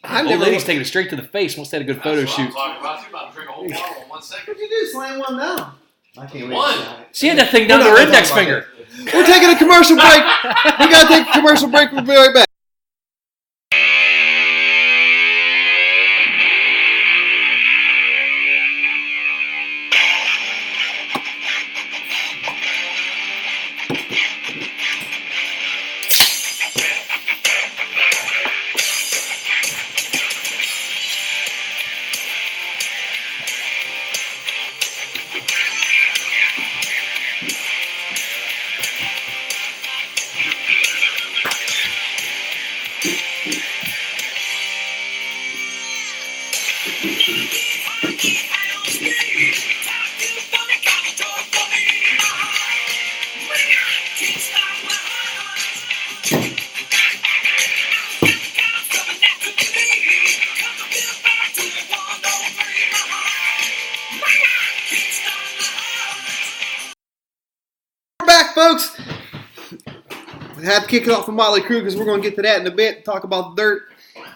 Speaker 1: I
Speaker 2: Old
Speaker 1: never.
Speaker 2: lady's taking it straight to the face once they had a good photo
Speaker 4: That's what I'm
Speaker 2: shoot.
Speaker 4: talking about. You're about to drink a whole bottle in 1 second.
Speaker 1: What'd you do? Slam one down. I can't wait.
Speaker 4: One.
Speaker 2: She had that thing down to
Speaker 1: We're
Speaker 2: her
Speaker 1: not
Speaker 2: index
Speaker 1: talking
Speaker 2: finger.
Speaker 1: We're taking a commercial break. We gotta take a commercial break. We'll be right back. We're back, folks. We had to kick it off with Motley Crue because we're going to get to that in a bit. Talk about dirt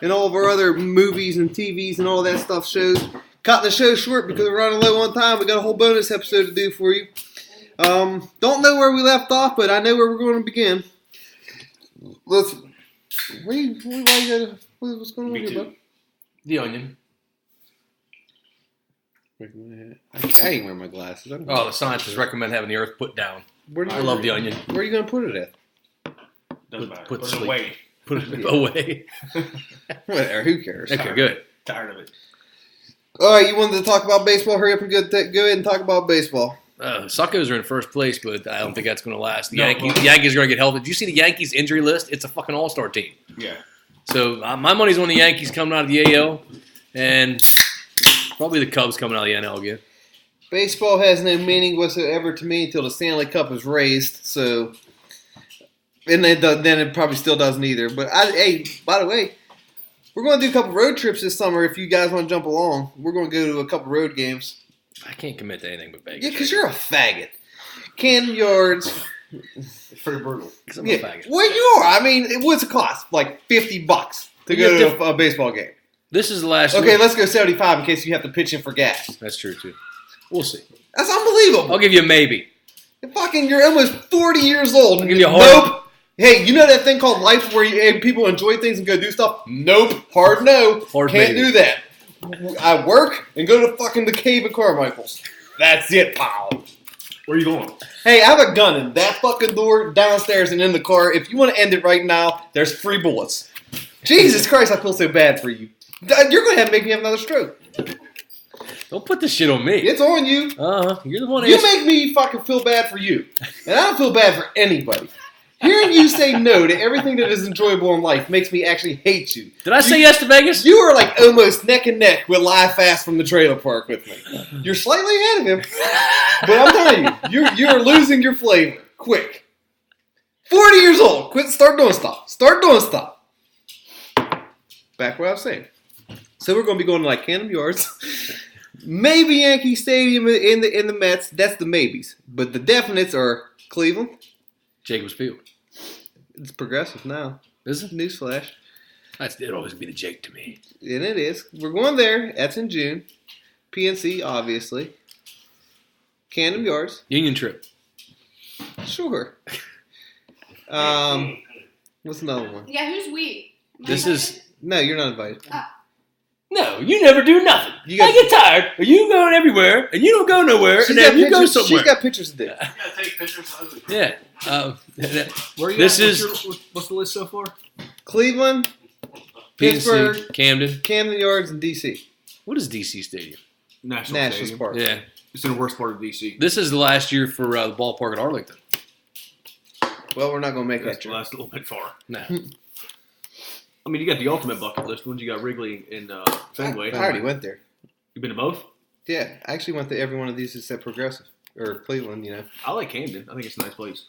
Speaker 1: and all of our other movies and TVs and all that stuff shows. Cut the show short because we're running low on time. We got a whole bonus episode to do for you. Don't know where we left off, but I know where we're going to begin. Let's. What's going on
Speaker 3: Me
Speaker 1: here,
Speaker 3: too.
Speaker 1: bud?
Speaker 2: The Onion.
Speaker 1: I ain't wearing my glasses. I don't know.
Speaker 2: Oh, the scientists recommend having the earth put down.
Speaker 1: Where do you-
Speaker 2: I love The Onion.
Speaker 1: Where are you going to put it at?
Speaker 3: Doesn't
Speaker 2: Put-
Speaker 3: matter.
Speaker 2: put
Speaker 3: Put it
Speaker 2: sleep.
Speaker 3: away.
Speaker 2: Put it away.
Speaker 1: Whatever. Who cares?
Speaker 2: Okay, good.
Speaker 3: Tired of it.
Speaker 1: All right, you wanted to talk about baseball? Hurry up and go ahead and talk about baseball.
Speaker 2: Suckos are in first place, but I don't think that's going to last. The
Speaker 3: No,
Speaker 2: Yankees,
Speaker 3: well-
Speaker 2: the Yankees are going to get healthy. Did you see the Yankees injury list? It's a fucking all-star team.
Speaker 3: Yeah.
Speaker 2: So my money's on the Yankees coming out of the AL, and Probably the Cubs coming out of the NL again.
Speaker 1: Baseball has no meaning whatsoever to me until the Stanley Cup is raised. So, and then it probably still doesn't either. But hey, by the way, we're going to do a couple road trips this summer. If you guys want to jump along, we're going to go to a couple road games.
Speaker 2: I can't commit to anything but Vegas.
Speaker 1: Yeah, because you're a faggot. Camden Yards.
Speaker 3: It's pretty brutal.
Speaker 2: Because I'm
Speaker 1: Yeah.
Speaker 2: a faggot.
Speaker 1: Well, you are. I mean, what's it cost? Like $50 to
Speaker 2: You
Speaker 1: go
Speaker 2: have
Speaker 1: to a baseball game.
Speaker 2: This is the last
Speaker 1: Okay,
Speaker 2: year.
Speaker 1: let's go 75 in case you have to pitch in for gas.
Speaker 2: That's true, too. We'll see.
Speaker 1: That's unbelievable.
Speaker 2: I'll give you a maybe.
Speaker 1: You're almost 40 years old.
Speaker 2: I'll give you a hard.
Speaker 1: Nope. Hey, you know that thing called life where people enjoy things and go do stuff? Nope. Hard no.
Speaker 2: Hard
Speaker 1: Can't
Speaker 2: maybe.
Speaker 1: do that. I work and go to fucking the cave in Carmichael's. That's it, pal.
Speaker 3: Where are you going?
Speaker 1: Hey, I have a gun in that fucking door downstairs and in the car. If you want to end it right now, there's free bullets. Jesus Christ, I feel so bad for you. You're going to have to make me have another stroke.
Speaker 2: Don't put this shit on me.
Speaker 1: It's on you.
Speaker 2: You're the one.
Speaker 1: You make me fucking feel bad for you. And I don't feel bad for anybody. Hearing you say no to everything that is enjoyable in life makes me actually hate you.
Speaker 2: Did I say yes to Vegas?
Speaker 1: You are like almost neck and neck with Live Fast from the trailer park with me. You're slightly ahead of him. But I'm telling you, you're losing your flavor. Quick. 40 years old. Start doing stuff. Start doing stuff. Back what I was saying. So we're going to be going to like Camden Yards. Maybe Yankee Stadium in the Mets. That's the maybes. But the definites are Cleveland.
Speaker 2: Jacobs Field.
Speaker 1: It's progressive now.
Speaker 2: Is it?
Speaker 1: Newsflash.
Speaker 2: It'd always be the Jake to me.
Speaker 1: And it is. We're going there. That's in June. PNC, obviously. Camden Yards.
Speaker 2: Union trip.
Speaker 1: Sure. What's another one?
Speaker 6: Yeah, who's we? Am I
Speaker 2: This
Speaker 6: invited?
Speaker 2: is.
Speaker 1: No, you're not invited.
Speaker 2: No, you never do nothing.
Speaker 1: You got-
Speaker 2: I get tired of you going everywhere, and you don't go nowhere, and then you go somewhere.
Speaker 1: She's got pictures to do.
Speaker 4: You gotta take pictures of it.
Speaker 2: Yeah.
Speaker 3: Where are you
Speaker 2: This
Speaker 3: at?
Speaker 2: is-
Speaker 3: What's the list so far?
Speaker 1: Cleveland,
Speaker 2: Pittsburgh,
Speaker 1: Pittsburgh,
Speaker 2: Camden.
Speaker 1: Camden Yards, and DC.
Speaker 2: What is DC Stadium?
Speaker 3: National
Speaker 1: Stadium.
Speaker 3: Park.
Speaker 2: Yeah.
Speaker 3: It's in the worst part of DC.
Speaker 2: This is the last year for the ballpark at Arlington.
Speaker 1: Well, we're not going to make that
Speaker 3: That's,
Speaker 1: trip.
Speaker 3: that's a little bit far.
Speaker 2: No.
Speaker 3: I mean, you got the ultimate bucket list ones. You got Wrigley and Fenway.
Speaker 1: I already went there.
Speaker 3: You been to both?
Speaker 1: Yeah, I actually went to every one of these except Progressive. Or Cleveland, you know.
Speaker 3: I like Camden. I think it's a nice place.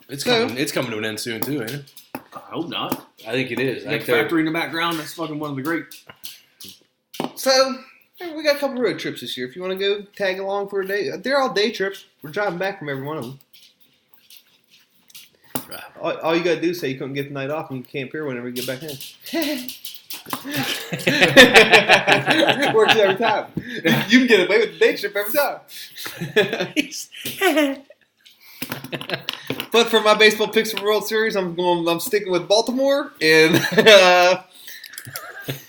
Speaker 2: It's
Speaker 1: So-
Speaker 2: coming. It's coming to an end soon too, ain't it?
Speaker 3: I hope not.
Speaker 2: I think it is. I
Speaker 3: That
Speaker 2: think they're-
Speaker 3: factory in the background, that's fucking one of the great.
Speaker 1: So, hey, we got a couple road trips this year. If you want to go tag along for a day, they're all day trips. We're driving back from every one of them. All you got to do is say you couldn't get the night off and you camp here whenever you get back home. Works every time. You can get away with the day trip every time. But for my baseball picks for World Series, I'm sticking with Baltimore and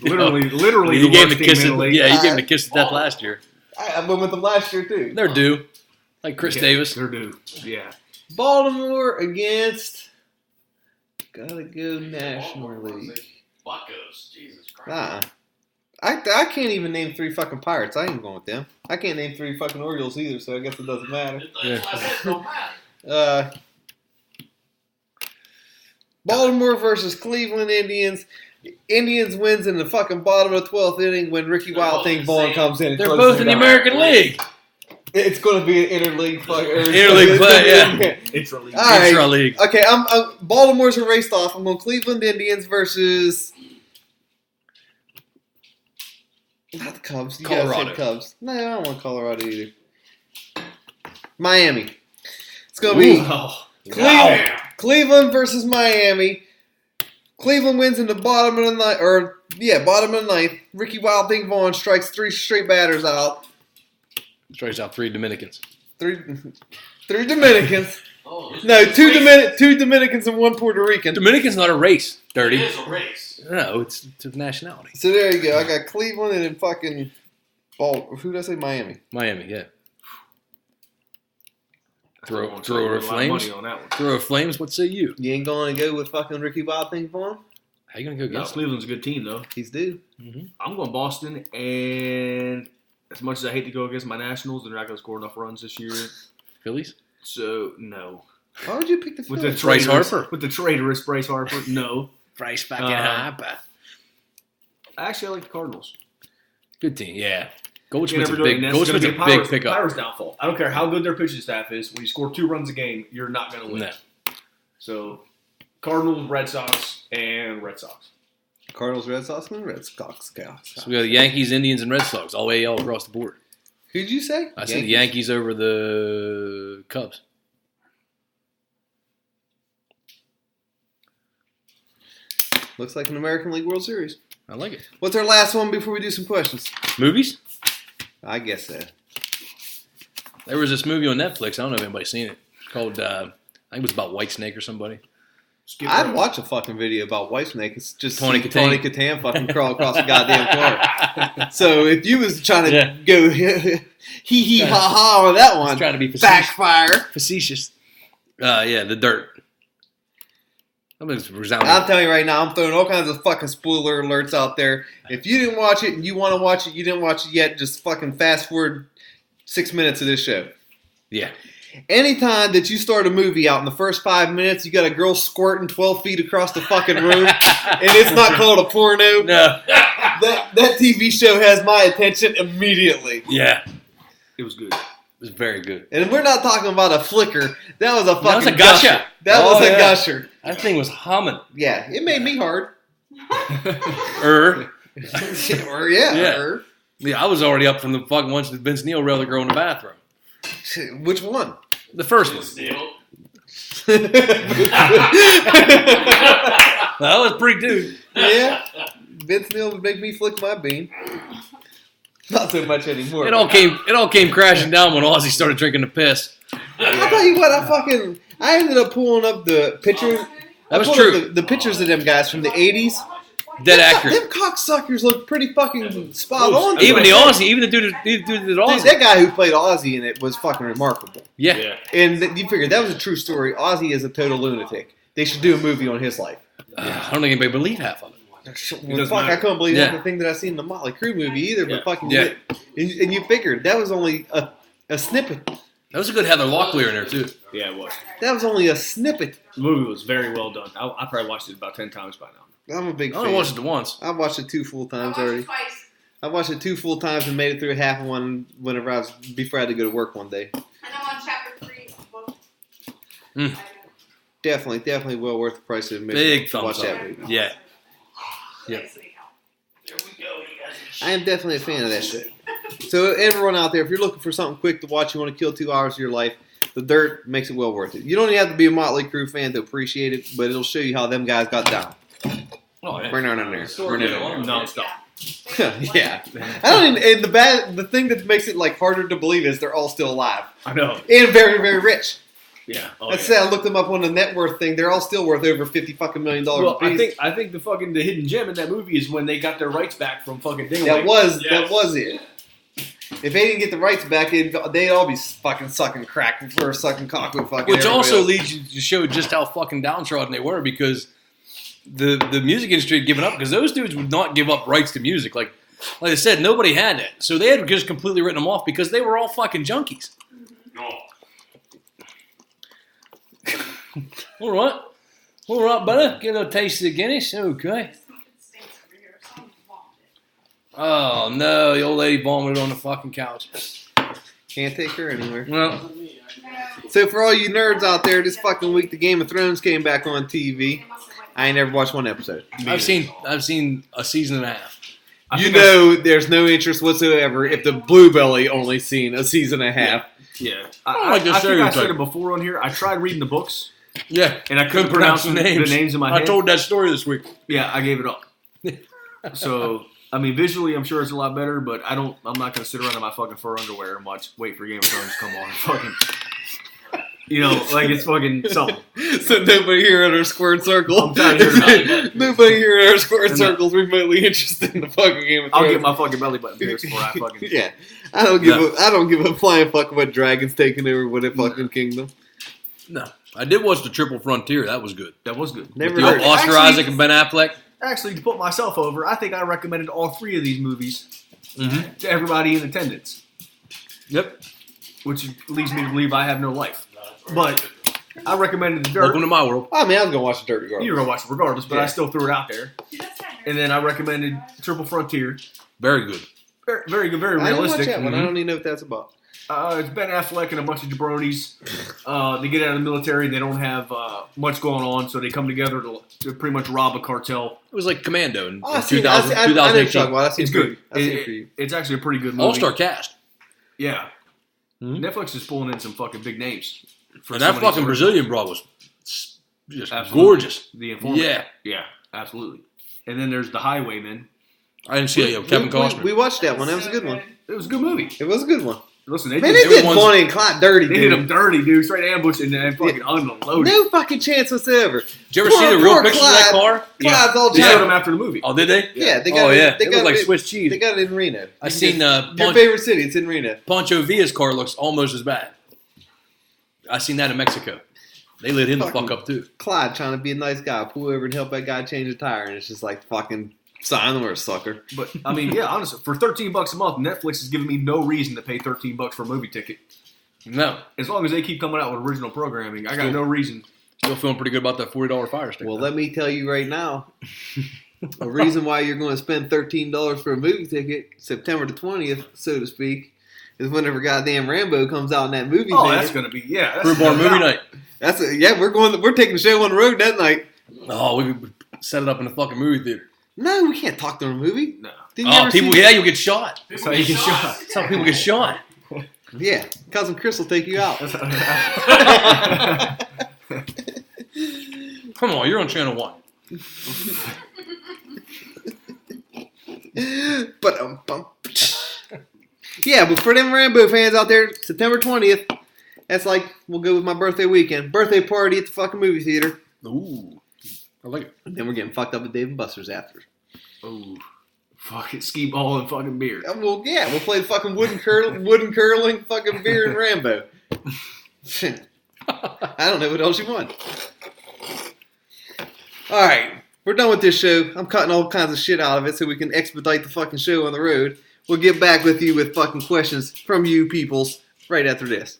Speaker 3: Literally
Speaker 2: You
Speaker 3: the
Speaker 2: gave him
Speaker 3: worst
Speaker 2: a
Speaker 3: team
Speaker 2: kiss.
Speaker 3: in the
Speaker 2: Of,
Speaker 3: league.
Speaker 2: yeah, you gave him a kiss of death last year.
Speaker 1: I went with them last year too.
Speaker 2: They're due, like Chris
Speaker 3: Yeah,
Speaker 2: Davis.
Speaker 3: They're due. Yeah.
Speaker 1: Baltimore against gotta go National League.
Speaker 4: Buccos. Jesus Christ.
Speaker 1: I can't even name 3 fucking Pirates. I ain't going with them. I can't name 3 fucking Orioles either, so I guess it doesn't matter.
Speaker 4: That's why I said it don't matter.
Speaker 1: Baltimore versus Cleveland Indians. Indians wins in the fucking bottom of the 12th inning when Ricky
Speaker 4: They're
Speaker 1: Wild
Speaker 4: both
Speaker 1: Thing
Speaker 4: the
Speaker 1: Vaughn
Speaker 4: same.
Speaker 1: comes in. And
Speaker 2: They're
Speaker 1: closes
Speaker 2: both
Speaker 1: it
Speaker 2: in the
Speaker 1: out.
Speaker 2: American League.
Speaker 1: It's going to be an interleague fuck.
Speaker 2: Interleague play, yeah.
Speaker 3: It's really
Speaker 1: All right.
Speaker 2: Intra League.
Speaker 1: Okay, I'm Baltimore's are raced off. I'm going Cleveland Indians versus not the Cubs. You guys
Speaker 2: Colorado.
Speaker 1: said Cubs. No, I don't want Colorado either. Miami. It's going to be Cleveland versus Miami. Cleveland wins in the bottom of the ninth, bottom of the ninth. Ricky Wild Thing Vaughn strikes 3 straight batters out.
Speaker 2: Strikes out 3 Dominicans.
Speaker 1: 3 Dominicans.
Speaker 4: Oh, this
Speaker 1: No,
Speaker 4: is
Speaker 1: 2
Speaker 4: race.
Speaker 1: Dominicans and 1 Puerto Rican.
Speaker 2: Dominican's not a race.
Speaker 4: It
Speaker 2: Dirty.
Speaker 4: is a race.
Speaker 2: No, it's a nationality.
Speaker 1: So there you go. I got Cleveland and then fucking who did I say? Miami.
Speaker 2: Miami, yeah. Throw
Speaker 3: a
Speaker 2: her flames.
Speaker 3: on that one.
Speaker 2: Throw her flames. What say you?
Speaker 1: You ain't going to go with fucking Ricky Wild Thing Vaughn?
Speaker 2: How you gonna go
Speaker 3: No,
Speaker 2: against them?
Speaker 3: Cleveland's a good team though.
Speaker 1: He's due.
Speaker 3: I'm going Boston, and as much as I hate to go against my Nationals, they're not going to score enough runs this year.
Speaker 2: Phillies?
Speaker 3: So no.
Speaker 1: Why would you pick the
Speaker 3: With the
Speaker 1: Phillies?
Speaker 2: Bryce
Speaker 3: traitorous-
Speaker 2: Harper.
Speaker 3: With the traitorous Bryce Harper, no.
Speaker 2: Bryce
Speaker 3: fucking Harper. Actually, I like the Cardinals.
Speaker 2: Good team, yeah.
Speaker 3: You
Speaker 2: Goldschmidt's
Speaker 3: never
Speaker 2: a
Speaker 3: do it,
Speaker 2: big,
Speaker 3: and that's
Speaker 2: Goldschmidt's a
Speaker 3: gonna be
Speaker 2: big pickup.
Speaker 3: Pirates' downfall. I don't care how good their pitching staff is. When you score 2 runs a game, you're not going to win.
Speaker 2: No.
Speaker 3: So, Cardinals, Red Sox, and Red Sox.
Speaker 1: Cardinals, Red Sox, and Red Sox.
Speaker 2: So we got the Yankees, Indians, and Red Sox, all AL across the board.
Speaker 1: Who'd you say?
Speaker 2: I said the Yankees over the Cubs.
Speaker 1: Looks like an American League World Series.
Speaker 2: I like it.
Speaker 1: What's our last one before we do some questions?
Speaker 2: Movies?
Speaker 1: I guess so.
Speaker 2: There was this movie on Netflix. I don't know if anybody's seen it. It's called, I think it was about Whitesnake or somebody.
Speaker 1: I'd watch a fucking video about Whitesnake. It's just
Speaker 2: Tony
Speaker 1: see
Speaker 2: Katan.
Speaker 1: Tony Katan fucking crawl across the goddamn car. So if you was trying to
Speaker 2: Yeah.
Speaker 1: go hee ha ha on that one,
Speaker 2: Trying to be
Speaker 1: backfire.
Speaker 2: facetious. Yeah, The Dirt. That was resounding.
Speaker 1: I'm telling you right now, I'm throwing all kinds of fucking spoiler alerts out there. If you didn't watch it and you want to watch it, you didn't watch it yet, just fucking fast forward 6 minutes of this show.
Speaker 2: Yeah.
Speaker 1: Anytime that you start a movie out in the first 5 minutes, you got a girl squirting 12 feet across the fucking room, and it's not called a porno.
Speaker 2: No.
Speaker 1: That TV show has my attention immediately.
Speaker 2: Yeah.
Speaker 3: It was good.
Speaker 2: It was very good.
Speaker 1: And we're not talking about a flicker. That was a fucking
Speaker 2: That was a gusher.
Speaker 1: That
Speaker 2: Oh,
Speaker 1: was a
Speaker 2: yeah.
Speaker 1: gusher.
Speaker 2: That thing was humming.
Speaker 1: Yeah, it made me hard.
Speaker 2: Er.
Speaker 1: Or yeah.
Speaker 2: Yeah.
Speaker 1: or-
Speaker 2: Yeah, I was already up from the fucking once that Vince Neil railed the girl in the bathroom.
Speaker 1: Which one?
Speaker 2: The first one.
Speaker 4: Still.
Speaker 2: That was pretty dude.
Speaker 1: Yeah. Vince Neil would make me flick my bean. Not so much anymore.
Speaker 2: It all came crashing down when Ozzy started drinking the piss.
Speaker 1: I'll tell you what, I ended up pulling up the pictures.
Speaker 2: That was
Speaker 1: I pulled up
Speaker 2: true.
Speaker 1: The pictures of them guys from the 80s.
Speaker 2: Dead
Speaker 1: Them
Speaker 2: accurate.
Speaker 1: cocksuckers look pretty fucking spot
Speaker 3: Close.
Speaker 1: on.
Speaker 2: Even the
Speaker 1: Dude,
Speaker 2: Ozzy, even the dude that did Ozzy.
Speaker 1: that guy who played Ozzy in it was fucking remarkable.
Speaker 2: Yeah.
Speaker 1: And you figure that was a true story. Ozzy is a total lunatic. They should do a movie on his life.
Speaker 2: I don't think anybody believe half of it.
Speaker 1: Well,
Speaker 3: doesn't
Speaker 1: fuck, I
Speaker 3: matter.
Speaker 1: couldn't believe
Speaker 2: Yeah.
Speaker 1: that's the thing that I seen in the Motley Crue movie either.
Speaker 3: Yeah.
Speaker 1: But fucking
Speaker 2: Yeah.
Speaker 1: and you figured that was only a snippet.
Speaker 2: That was a good Heather Locklear in there too.
Speaker 3: Yeah, it was.
Speaker 1: That was only a snippet.
Speaker 3: The movie was very well done. I probably watched it about 10 times by now.
Speaker 1: I'm a big
Speaker 2: I
Speaker 1: fan.
Speaker 2: only watched it once.
Speaker 1: I watched it 2 full times
Speaker 6: I watched
Speaker 1: already.
Speaker 6: it twice.
Speaker 1: I watched it 2 full times and made it through half of one whenever I was before I had to go to work one day.
Speaker 6: And I'm on chapter 3 of the book.
Speaker 2: Mm.
Speaker 1: Definitely well worth the price of admission.
Speaker 2: Big
Speaker 1: to watch
Speaker 2: thumbs up.
Speaker 1: that movie.
Speaker 2: Yeah. Yep.
Speaker 4: There we go. You guys are
Speaker 1: I am definitely a fan of that shit. So everyone out there, if you're looking for something quick to watch, you want to kill 2 hours of your life, The Dirt makes it well worth it. You don't even have to be a Motley Crue fan to appreciate it, but it'll show you how them guys got down.
Speaker 2: Oh yeah.
Speaker 1: We're not in there.
Speaker 4: Story
Speaker 1: We're not
Speaker 4: goes
Speaker 1: in there.
Speaker 4: on.
Speaker 3: Non-stop.
Speaker 1: Yeah. I don't even, and the thing that makes it like harder to believe is they're all still alive.
Speaker 3: I know.
Speaker 1: And very, very rich.
Speaker 3: Yeah. Oh,
Speaker 1: Let's
Speaker 3: yeah.
Speaker 1: say I looked them up on the net worth thing. They're all still worth over $50 fucking million
Speaker 3: Well,
Speaker 1: a piece.
Speaker 3: I think the hidden gem in that movie is when they got their rights back from fucking Dingway.
Speaker 1: that was
Speaker 4: Yes.
Speaker 1: it. If they didn't get the rights back, they'd all be fucking sucking crack or sucking cock with fucking
Speaker 2: Which
Speaker 1: everybody
Speaker 2: also
Speaker 1: else.
Speaker 2: leads you to show just how fucking downtrodden they were because the music industry had given up because those dudes would not give up rights to music. Like I said, nobody had that. So they had just completely written them off because they were all fucking junkies.
Speaker 4: No.
Speaker 2: All right. All right, brother. Get a little taste of the Guinness. Okay.
Speaker 6: It stinks over here. Someone vomited.
Speaker 2: Oh, no. The old lady vomited on the fucking couch.
Speaker 1: Can't take her anywhere.
Speaker 2: Well,
Speaker 1: So for all you nerds out there, this fucking week the Game of Thrones came back on TV. I ain't never watched one episode.
Speaker 2: I've seen a season and a half.
Speaker 1: You know there's no interest whatsoever if the Blue Belly only seen a season and a half.
Speaker 3: Yeah.
Speaker 2: don't like this
Speaker 3: I think I
Speaker 2: stereotype.
Speaker 3: said it before on here. I tried reading the books,
Speaker 2: Yeah.
Speaker 3: and I couldn't pronounce the names in my
Speaker 2: I
Speaker 3: head.
Speaker 2: told that story this week.
Speaker 3: Yeah, I gave it up. So, I mean, visually, I'm sure it's a lot better, but I'm not going to sit around in my fucking fur underwear and wait for Game of Thrones to come on. Fucking, like it's fucking something.
Speaker 1: So nobody here in our squared circle.
Speaker 3: I'm tired of hearing about it.
Speaker 1: Nobody here in our squared
Speaker 3: And
Speaker 1: circle is remotely interested in the fucking Game of Thrones.
Speaker 3: I'll get my fucking belly button pierced before I fucking.
Speaker 1: Yeah, I don't give a flying fuck what dragons taking over what a fucking kingdom.
Speaker 2: No. I did watch The Triple Frontier. That was good.
Speaker 3: That was good.
Speaker 1: Never
Speaker 2: With
Speaker 1: heard.
Speaker 2: the Oscar
Speaker 3: Actually-
Speaker 2: Isaac and Ben Affleck.
Speaker 3: Actually, to put myself over, I think I recommended all 3 of these movies
Speaker 2: Mm-hmm.
Speaker 3: to everybody in attendance,
Speaker 2: Yep.
Speaker 3: which leads me to believe I have no life. But I recommended The Dirt.
Speaker 2: Welcome to my world.
Speaker 1: I mean, I was gonna watch the Dirty Girl.
Speaker 3: You were gonna watch it regardless, but
Speaker 1: Yeah.
Speaker 3: I still threw it out there. And then I recommended Triple Frontier.
Speaker 2: Very good.
Speaker 3: Very, very good, very
Speaker 1: I didn't watch
Speaker 3: realistic.
Speaker 1: that one. I don't even know what that's about.
Speaker 3: It's Ben Affleck and a bunch of jabronis. They get out of the military. They don't have much going on, so they come together to pretty much rob a cartel.
Speaker 2: It was like Commando in,
Speaker 1: Oh,
Speaker 2: in 2000,
Speaker 1: I know what you're
Speaker 2: 2018.
Speaker 1: talking about. I've seen
Speaker 3: It's
Speaker 1: it for
Speaker 3: good.
Speaker 1: you. I've seen it for you.
Speaker 3: It's actually a pretty good movie.
Speaker 2: All-star cast.
Speaker 3: Yeah.
Speaker 2: Mhm.
Speaker 3: Netflix is pulling in some fucking big names.
Speaker 2: And that fucking Brazilian broad was just
Speaker 3: Absolutely.
Speaker 2: gorgeous.
Speaker 3: The Informant.
Speaker 2: Yeah.
Speaker 3: Yeah, absolutely. And then there's The Highwayman.
Speaker 2: I didn't see it. Kevin Costner.
Speaker 1: We watched that one. That was a good one.
Speaker 3: It was a good movie.
Speaker 1: It was a good one.
Speaker 3: Listen,
Speaker 1: Man, they did
Speaker 2: ones-
Speaker 1: Bonnie and Clyde dirty,
Speaker 3: They hit
Speaker 1: dude.
Speaker 3: him dirty, dude. Straight ambush and then fucking unloaded.
Speaker 1: No fucking chance whatsoever.
Speaker 2: Did you ever see the real pictures of that car?
Speaker 1: Clyde's all
Speaker 3: They showed
Speaker 1: jacked.
Speaker 3: him after the movie.
Speaker 2: Oh, did they?
Speaker 1: Yeah, they got
Speaker 2: Oh,
Speaker 1: it.
Speaker 2: yeah.
Speaker 1: They
Speaker 2: It
Speaker 1: got
Speaker 2: looked like
Speaker 1: it.
Speaker 2: Swiss cheese.
Speaker 1: They got it in Reno.
Speaker 2: I seen
Speaker 1: your
Speaker 2: Poncho,
Speaker 1: favorite city. It's in Reno.
Speaker 2: Poncho Villa's car looks almost as bad. I seen that in Mexico. They lit him the fuck up too.
Speaker 1: Clyde trying to be a nice guy, pull over and help that guy change a tire, and it's just like fucking sign or a sucker.
Speaker 3: But I mean, yeah, honestly, for $13 a month, Netflix is giving me no reason to pay $13 for a movie ticket.
Speaker 2: No.
Speaker 3: As long as they keep coming out with original programming, I got no reason.
Speaker 2: Still feeling pretty good about that $40 fire stick.
Speaker 1: Well, let me tell you right now, a reason why you're going to spend $13 for a movie ticket, September the 20th, so to speak, is whenever goddamn Rambo comes out in that movie
Speaker 3: Oh,
Speaker 1: theater.
Speaker 3: that's gonna be Brew
Speaker 2: Brew Bar movie night.
Speaker 1: We're taking the show on the road that night.
Speaker 2: Oh, we could set it up in the fucking movie theater.
Speaker 1: No, we can't talk during a movie.
Speaker 3: No.
Speaker 1: Didn't you
Speaker 2: Oh,
Speaker 1: ever
Speaker 2: people,
Speaker 1: see-
Speaker 2: yeah, you'll get shot.
Speaker 3: That's how you get shot.
Speaker 2: That's how people get shot.
Speaker 1: Yeah, cousin Chris will take you out.
Speaker 2: Come on, you're on channel 1.
Speaker 1: Yeah, but for them Rambo fans out there, September 20th, that's like, we'll go with my birthday weekend. Birthday party at the fucking movie theater.
Speaker 2: Ooh, I like it.
Speaker 1: And then we're getting fucked up at Dave & Buster's after.
Speaker 3: Oh, fucking skee ball and fucking beer.
Speaker 1: Well, yeah, we'll play the fucking wooden curling, fucking beer and Rambo. I don't know what else you want. All right, we're done with this show. I'm cutting all kinds of shit out of it so we can expedite the fucking show on the road. We'll get back with you with fucking questions from you peoples right after this.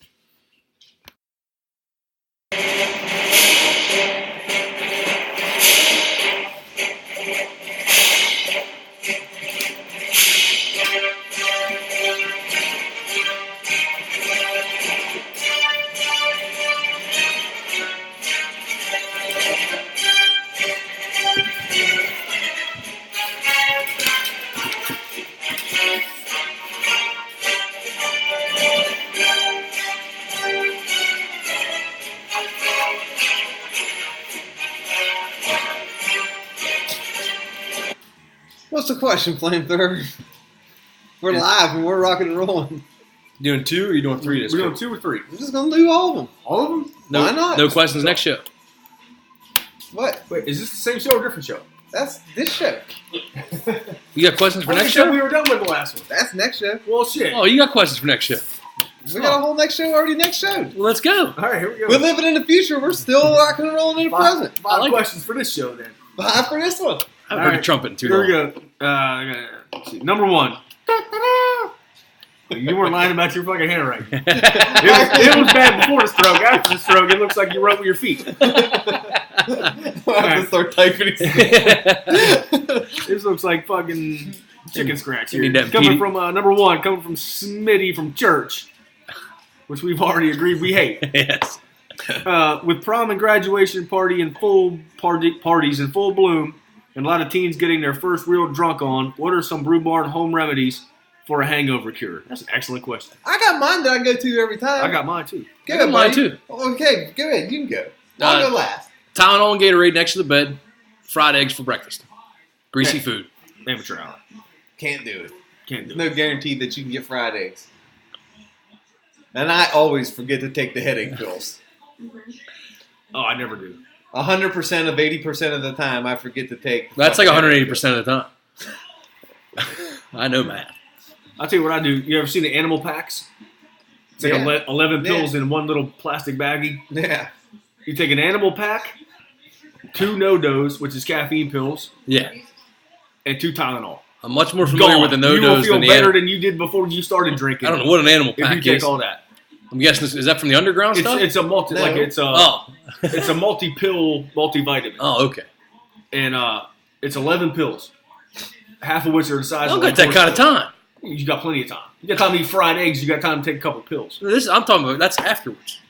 Speaker 1: What's the question, Flamethrower? We're live and we're rocking and rolling.
Speaker 2: You doing 2 or you doing 3 this
Speaker 3: We're doing
Speaker 2: week?
Speaker 3: 2 or 3.
Speaker 1: We're just gonna do all of them.
Speaker 3: All of them?
Speaker 2: No,
Speaker 1: Why not?
Speaker 2: No questions next show.
Speaker 1: What?
Speaker 3: Wait, is this the same show or a different show?
Speaker 1: That's this show.
Speaker 2: You got questions for
Speaker 3: I
Speaker 2: next
Speaker 3: thought
Speaker 2: show?
Speaker 3: we were done with the last one.
Speaker 1: That's next show.
Speaker 3: Well, shit.
Speaker 2: Oh, you got questions for next show.
Speaker 1: We got a whole next show already next show.
Speaker 2: Well, let's go.
Speaker 3: All right, here we go.
Speaker 1: We're living in the future. We're still rocking and rolling in the present.
Speaker 3: Five
Speaker 2: like
Speaker 3: questions for this show, then.
Speaker 1: Bye for this one.
Speaker 2: I haven't
Speaker 3: All
Speaker 2: heard a
Speaker 3: right.
Speaker 2: trumpet in too
Speaker 3: Here we
Speaker 2: long.
Speaker 3: go. Let's see. Number 1. You weren't lying about your fucking handwriting. It was bad before the stroke. After the stroke, it looks like you wrote with your feet.
Speaker 1: I have to start typing
Speaker 3: This looks like fucking chicken scratch
Speaker 2: You
Speaker 3: here.
Speaker 2: need that
Speaker 3: Coming
Speaker 2: PD.
Speaker 3: from number 1, coming from Smitty from church, which we've already agreed we hate.
Speaker 2: Yes.
Speaker 3: With prom and graduation parties in full bloom, and a lot of teens getting their first real drunk on, what are some Brew Barn home remedies for a hangover cure? That's an excellent question.
Speaker 1: I got mine that I go to every time.
Speaker 3: I got mine too.
Speaker 1: Go
Speaker 2: I got
Speaker 1: ahead,
Speaker 2: mine
Speaker 1: buddy.
Speaker 2: too.
Speaker 1: Okay, go ahead. You can go. I'll go last.
Speaker 2: Tylenol and Gatorade next to the bed. Fried eggs for breakfast. Greasy food.
Speaker 3: Amateur hour.
Speaker 1: Can't do it.
Speaker 3: Can't do
Speaker 1: No
Speaker 3: it.
Speaker 1: guarantee that you can get fried eggs. And I always forget to take the headache pills.
Speaker 3: Oh, I never do.
Speaker 1: 100% of 80% of the time, I forget to take.
Speaker 2: That's like 180% of the time. I know math.
Speaker 3: I'll tell you what I do. You ever seen the animal packs? It's like
Speaker 1: Yeah.
Speaker 3: 11 pills
Speaker 1: Yeah.
Speaker 3: in one little plastic baggie.
Speaker 1: Yeah.
Speaker 3: You take an animal pack, 2 no-dos, which is caffeine pills,
Speaker 2: Yeah.
Speaker 3: and 2 Tylenol.
Speaker 2: I'm much more familiar
Speaker 3: Gone.
Speaker 2: with the
Speaker 3: You will
Speaker 2: no-dos
Speaker 3: feel
Speaker 2: than the
Speaker 3: better
Speaker 2: animal.
Speaker 3: than you did before you started drinking.
Speaker 2: I don't know what an animal
Speaker 3: if you
Speaker 2: pack
Speaker 3: take
Speaker 2: is.
Speaker 3: all that.
Speaker 2: I'm guessing is that from the underground stuff?
Speaker 3: It's a multi
Speaker 1: No.
Speaker 3: like it's a
Speaker 2: Oh.
Speaker 3: it's a multi-pill multivitamin,
Speaker 2: Oh, okay.
Speaker 3: and it's 11 pills, half of which are the size.
Speaker 2: I don't
Speaker 3: of
Speaker 2: got that kind of time.
Speaker 3: You got plenty of time. You got time to eat fried eggs. You got time to take a couple pills.
Speaker 2: I'm talking about that's afterwards.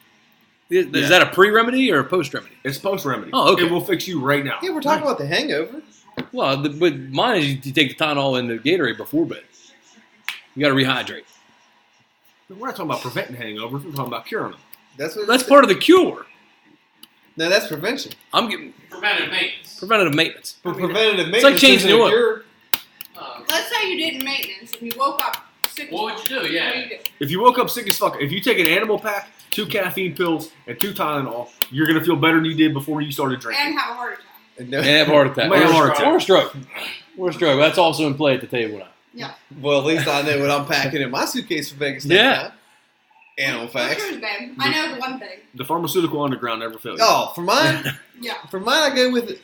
Speaker 2: Is
Speaker 3: Yeah.
Speaker 2: that a pre-remedy or a post-remedy?
Speaker 3: It's post remedy.
Speaker 2: Oh, okay.
Speaker 3: It will fix you right now.
Speaker 1: Yeah, we're talking about the hangover.
Speaker 2: Well, but mine is you take the Tylenol and the Gatorade before bed. You got to rehydrate.
Speaker 3: We're not talking about preventing hangovers. We're talking about curing them.
Speaker 2: That's part of the cure.
Speaker 1: No, that's prevention.
Speaker 2: I'm getting
Speaker 4: Preventive maintenance.
Speaker 2: preventative maintenance.
Speaker 1: But preventative maintenance.
Speaker 2: It's like changing the
Speaker 1: isn't a
Speaker 2: oil.
Speaker 1: cure.
Speaker 6: Let's say you did maintenance and you woke up sick.
Speaker 4: What would you do? Yeah.
Speaker 6: What do you do?
Speaker 3: If you woke up sick as fuck, if you take an animal pack, 2 caffeine pills, and 2 Tylenol, you're gonna feel better than you did before you started drinking.
Speaker 6: And have a heart attack.
Speaker 1: No.
Speaker 2: And have a heart attack.
Speaker 3: Might have a heart attack.
Speaker 2: Or a stroke. Or a stroke. That's also in play at the table now.
Speaker 1: Well, at least I know what I'm packing in my suitcase for Vegas.
Speaker 2: Yeah.
Speaker 1: Now. Animal facts.
Speaker 6: What's yours, babe? I know the one thing.
Speaker 3: The pharmaceutical underground never fails. you.
Speaker 1: Oh, for mine,
Speaker 6: Yeah.
Speaker 1: I go with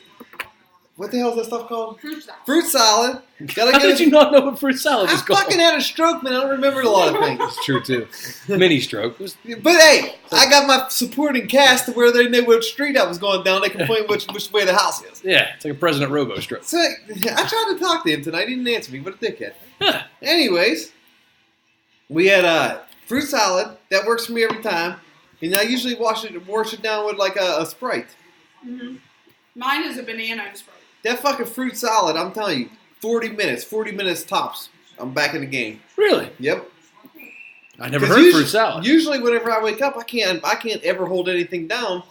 Speaker 1: what the hell is that stuff called?
Speaker 6: Fruit salad.
Speaker 1: Fruit salad. Gotta
Speaker 2: How
Speaker 1: get
Speaker 2: did you not know what fruit salad
Speaker 1: I
Speaker 2: was called?
Speaker 1: fucking had a stroke, man. I don't remember a lot of things.
Speaker 2: It's true too. Mini stroke.
Speaker 1: But hey, I got my supporting cast to where they knew which street I was going down. They can point which way the house is.
Speaker 2: Yeah, it's like a President Robo stroke.
Speaker 1: So I tried to talk to him tonight. He didn't answer me. What a dickhead.
Speaker 2: Huh.
Speaker 1: Anyways, we had fruit salad. That works for me every time. And I usually wash it down with like a Sprite.
Speaker 6: Mm-hmm. Mine is a banana and Sprite.
Speaker 1: That fucking fruit salad, I'm telling you, 40 minutes tops. I'm back in the game.
Speaker 2: Really?
Speaker 1: Yep.
Speaker 2: I never
Speaker 1: 'Cause
Speaker 2: heard fruit salad.
Speaker 1: Usually, whenever I wake up, I can't ever hold anything down.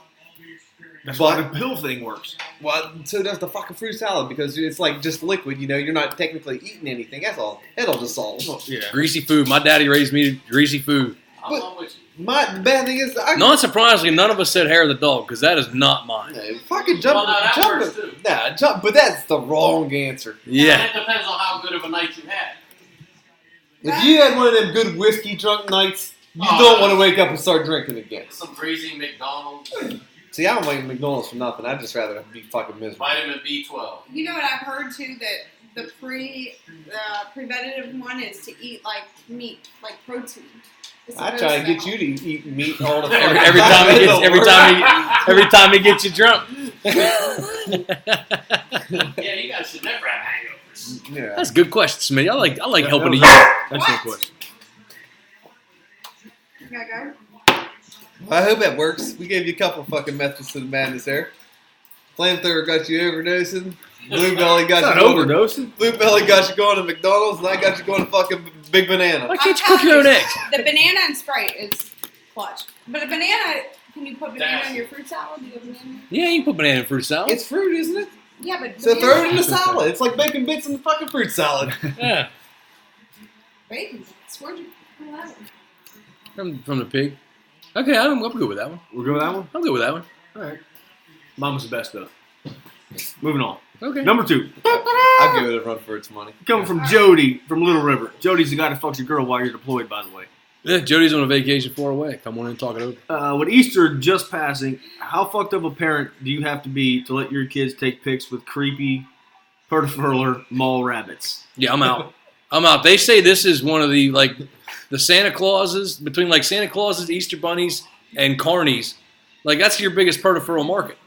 Speaker 3: That's why the pill thing works.
Speaker 1: Well, so does the fucking fruit salad because it's like just liquid. You know, you're not technically eating anything. That's all. That'll just solve.
Speaker 3: Yeah.
Speaker 2: Greasy food. My daddy raised me to greasy food.
Speaker 4: I'm with you.
Speaker 1: The bad thing is,
Speaker 2: Not surprisingly, none of us said hair of the dog because that is not mine.
Speaker 1: fucking jump.
Speaker 4: Well, no, that
Speaker 1: jump
Speaker 4: works too.
Speaker 1: Nah, jump. But that's the wrong answer.
Speaker 2: Yeah.
Speaker 4: It depends on how good of a night you had.
Speaker 1: If you had one of them good whiskey drunk nights, you
Speaker 4: Oh,
Speaker 1: don't want to wake up and start drinking again.
Speaker 4: Some greasy McDonald's,
Speaker 1: See, I don't like McDonald's for nothing. I'd just rather be fucking miserable.
Speaker 4: vitamin B12.
Speaker 6: You know what I've heard too, that the preventative one is to eat like meat, like protein. It's
Speaker 1: I
Speaker 6: supposed
Speaker 1: try to get
Speaker 6: help.
Speaker 1: you to eat meat all the time.
Speaker 2: every time he gets you drunk.
Speaker 4: Yeah, you guys should never have hangovers.
Speaker 1: Yeah.
Speaker 2: That's a good question, Smitty. I like helping you.
Speaker 3: That's no
Speaker 6: What?
Speaker 3: question.
Speaker 6: You gotta go.
Speaker 1: I hope that works. We gave you a couple fucking methods to the madness there. Flamethrower got you overdosing. Blue Belly got
Speaker 3: Not
Speaker 1: you going to,
Speaker 3: overdosing.
Speaker 1: Blue Belly got you going to McDonald's, and I got you going to fucking Big Banana.
Speaker 2: Why can't you cook your own eggs?
Speaker 6: The banana and Sprite is clutch. But a banana, can you put banana in your fruit salad? Do you have banana?
Speaker 2: Yeah, you can put banana in fruit salad.
Speaker 1: It's fruit, isn't it?
Speaker 6: Yeah, but
Speaker 1: So
Speaker 6: banana-
Speaker 1: throw it in the salad. It's like bacon bits in the fucking fruit salad.
Speaker 2: Yeah,
Speaker 6: Bacon. Where'd you pull that one?
Speaker 2: from the pig. Okay, I'm good with that one.
Speaker 3: We're good with that one?
Speaker 2: I'm good with that one.
Speaker 3: All right. Mama's the best, though. Moving on.
Speaker 2: Okay.
Speaker 3: Number 2.
Speaker 1: I'll give it a run for its money.
Speaker 3: Coming from Jody from Little River. Jody's the guy that fucks your girl while you're deployed, by the way.
Speaker 2: Yeah, Jody's on a vacation far away. Come on in and talk it over.
Speaker 3: With Easter just passing, how fucked up a parent do you have to be to let your kids take pics with creepy, pertifurler mall rabbits?
Speaker 2: Yeah, I'm out. I'm out. They say this is one of the Santa Clauses, between like Santa Clauses, Easter bunnies, and carnies. Like that's your biggest peripheral market.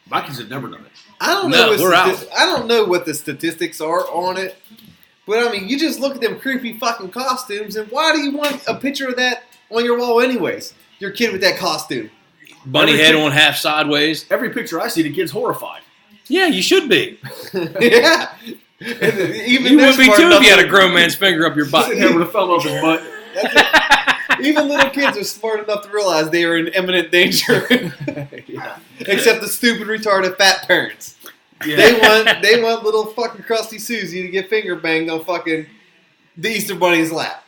Speaker 3: My kids have never done it.
Speaker 1: I don't
Speaker 2: No,
Speaker 1: know.
Speaker 2: we're out.
Speaker 1: I don't know what the statistics are on it, but I mean, you just look at them creepy fucking costumes, and why do you want a picture of that on your wall, anyways? Your kid with that costume.
Speaker 2: Bunny head on half sideways.
Speaker 3: Every picture I see, the kid's horrified.
Speaker 2: Yeah, you should be.
Speaker 1: Yeah. Even
Speaker 2: You
Speaker 1: they're
Speaker 2: would be
Speaker 1: smart
Speaker 2: too if
Speaker 1: enough
Speaker 2: you had
Speaker 1: to-
Speaker 2: a grown man's finger up your butt.
Speaker 3: Sitting there with a thumb up his butt.
Speaker 1: Even little kids are smart enough to realize they are in imminent danger. Except the stupid, retarded, fat parents.
Speaker 3: Yeah.
Speaker 1: They want little fucking crusty Susie to get finger banged on fucking the Easter Bunny's lap.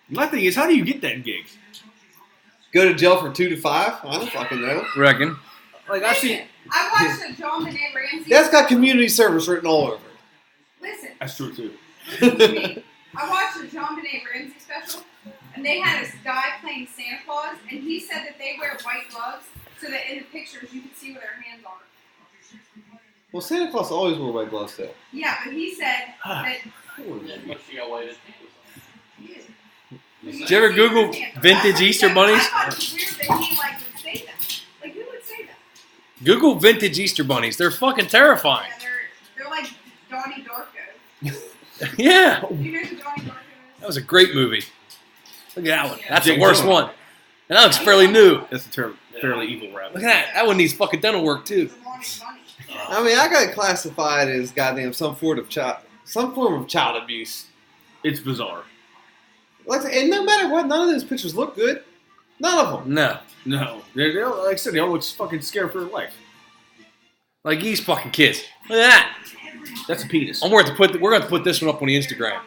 Speaker 3: My thing is, how do you get that gig?
Speaker 1: Go to jail for 2 to 5? I don't fucking know.
Speaker 2: Reckon.
Speaker 3: Like, I see.
Speaker 6: I watched the John Benet Ramsey.
Speaker 1: That's got community service written all over it.
Speaker 6: Listen,
Speaker 3: That's true, too.
Speaker 6: listen to me. I watched the John Benet Ramsey special, and they had this guy playing Santa Claus, and he said that they wear white gloves so that in the pictures you can see where their hands are.
Speaker 1: Well, Santa Claus always wore white gloves, though.
Speaker 6: Yeah, but he said that.
Speaker 4: But she got white as
Speaker 2: Did you ever Google vintage Easter bunnies?
Speaker 6: I thought it was weird that he would say that. Like, who would say that?
Speaker 2: Google vintage Easter bunnies. They're fucking terrifying.
Speaker 6: Yeah, they're like Donnie Darko.
Speaker 2: Yeah,
Speaker 6: You hear the Johnny Darko is?
Speaker 2: that was a great movie. Look at that one. That's
Speaker 3: Jake
Speaker 2: the worst
Speaker 3: Jones.
Speaker 2: one. And that looks fairly new.
Speaker 3: That's a fairly evil rap.
Speaker 2: Look at that. That one needs fucking dental work too.
Speaker 6: The Lonnie Bunny.
Speaker 1: I mean, I got it classified as goddamn some form of child abuse.
Speaker 3: It's bizarre.
Speaker 1: And no matter what, none of those pictures look good. None of them.
Speaker 2: No.
Speaker 3: No. They all, like I said, they all look fucking scared for their life.
Speaker 2: Like these fucking kids. Look at that.
Speaker 3: That's a penis.
Speaker 2: We're going to put this one up on the Instagram.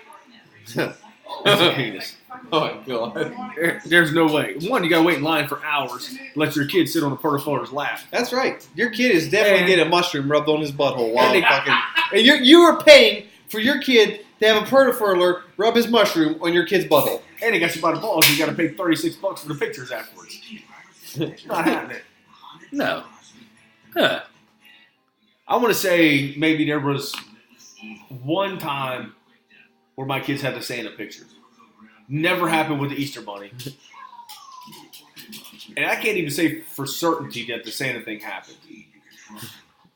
Speaker 3: That's a penis.
Speaker 1: Oh my god.
Speaker 3: There's no way. One, you gotta wait in line for hours. Let your kid sit on a performer's lap.
Speaker 1: That's right. Your kid is definitely
Speaker 3: And-
Speaker 1: getting a mushroom rubbed on his butthole while
Speaker 3: And they-
Speaker 1: fucking. And you are paying for your kid to have a performer rub his mushroom on your kid's butthole.
Speaker 3: And they got you by the balls. You gotta pay $36 for the pictures afterwards. It's not happening.
Speaker 2: No. Huh.
Speaker 3: I want to say maybe there was one time where my kids had the Santa picture. Never happened with the Easter Bunny. And I can't even say for certainty that the Santa thing happened.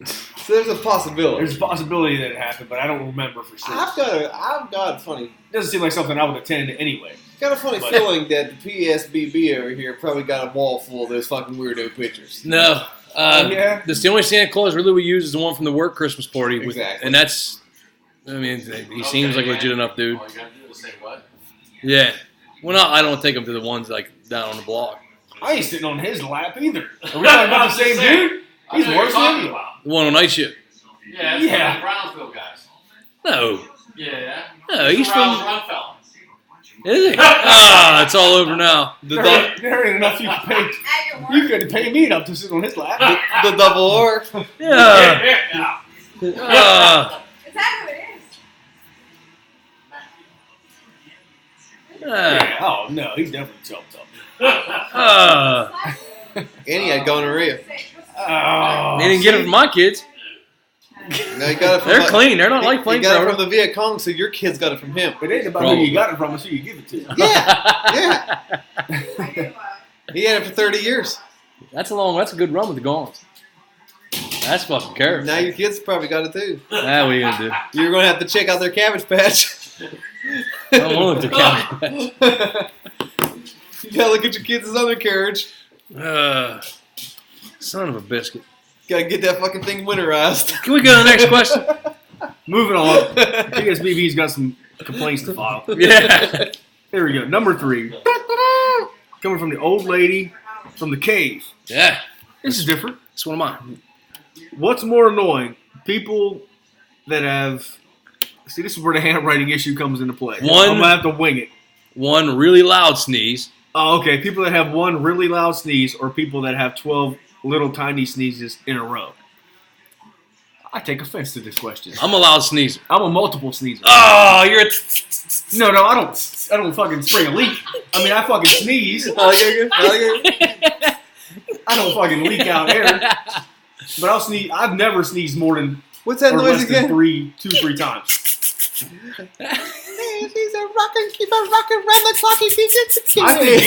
Speaker 1: So there's a possibility.
Speaker 3: There's a possibility that it happened, but I don't remember for sure.
Speaker 1: I've got a funny
Speaker 3: It doesn't seem like something I would attend anyway.
Speaker 1: Got a funny
Speaker 3: But-
Speaker 1: feeling that the PSBB over here probably got a wall full of those fucking weirdo pictures.
Speaker 2: No.
Speaker 3: Yeah.
Speaker 2: That's the only Santa Claus really we use is the one from the work Christmas party.
Speaker 1: Exactly.
Speaker 2: And that's, I mean, he seems like a legit enough dude.
Speaker 4: All you gotta do is say what?
Speaker 2: Yeah. Well, no, I don't take him to the ones like down on the block.
Speaker 3: I ain't sitting on his lap either. Are we talking about the same dude?
Speaker 4: I
Speaker 3: He's
Speaker 4: know what
Speaker 3: worse
Speaker 4: you're
Speaker 3: than
Speaker 4: talking
Speaker 3: you.
Speaker 4: about.
Speaker 2: The one on night shift.
Speaker 4: Yeah, it's
Speaker 3: Yeah.
Speaker 4: one of the Brownsville guys.
Speaker 2: No.
Speaker 4: Yeah.
Speaker 2: No, he's
Speaker 4: Rouse
Speaker 2: from.
Speaker 4: Run fella.
Speaker 2: Is he? Ah, it's all over now.
Speaker 3: There ain't enough you can pay.
Speaker 6: At your work.
Speaker 3: You couldn't pay me enough to sit on his lap.
Speaker 1: The double R.
Speaker 2: Yeah.
Speaker 4: Yeah.
Speaker 2: Ah.
Speaker 6: Is that who it is?
Speaker 2: Ah.
Speaker 3: Yeah, oh no, he definitely jumped up.
Speaker 2: Ah.
Speaker 1: And he had gonorrhea.
Speaker 3: Oh,
Speaker 2: They didn't get it from my kids.
Speaker 1: No, he got it from
Speaker 2: They're clean. They're not like
Speaker 1: He got it from
Speaker 2: flamethrower.
Speaker 1: the Viet Cong, so your kids got it from him.
Speaker 3: It ain't about who
Speaker 2: Probably.
Speaker 3: you got it from, it's who you give it to.
Speaker 1: Yeah.
Speaker 6: I do,
Speaker 1: He had it for 30 years.
Speaker 2: That's a good run with the Gauntlet. That's fucking curve.
Speaker 1: Now your kids probably got it too.
Speaker 2: Nah, what are you gonna do?
Speaker 1: You're going to have to check out their Cabbage Patch.
Speaker 2: I don't want to look at
Speaker 1: You got to look at your kids' undercarriage.
Speaker 2: Son of a biscuit.
Speaker 1: Got to get that fucking thing winterized.
Speaker 2: Can we go to the next question?
Speaker 3: Moving on. PSBB's got some complaints to file.
Speaker 2: Yeah.
Speaker 3: Here we go. Number 3. Coming from the old lady from the cave.
Speaker 2: Yeah.
Speaker 3: This is different.
Speaker 2: It's one of mine.
Speaker 3: What's more annoying? People that have... See, this is where the handwriting issue comes into play.
Speaker 2: One-
Speaker 3: I'm going to have to wing it.
Speaker 2: One really loud sneeze.
Speaker 3: Oh, okay. People that have one really loud sneeze or people that have 12 little tiny sneezes in a row. I take offense to this question.
Speaker 2: I'm a loud sneezer.
Speaker 3: I'm a multiple sneezer.
Speaker 2: Oh, you're a.
Speaker 3: No, I don't fucking spring a leak. I mean, I fucking sneeze. I don't fucking leak out air. But I'll sneeze. I've never sneezed more than
Speaker 1: What's that
Speaker 3: or
Speaker 1: noise
Speaker 3: less than
Speaker 1: again?
Speaker 3: 3 times.
Speaker 1: He's a rockin', keep a rockin' round the clock. He gets a
Speaker 3: I think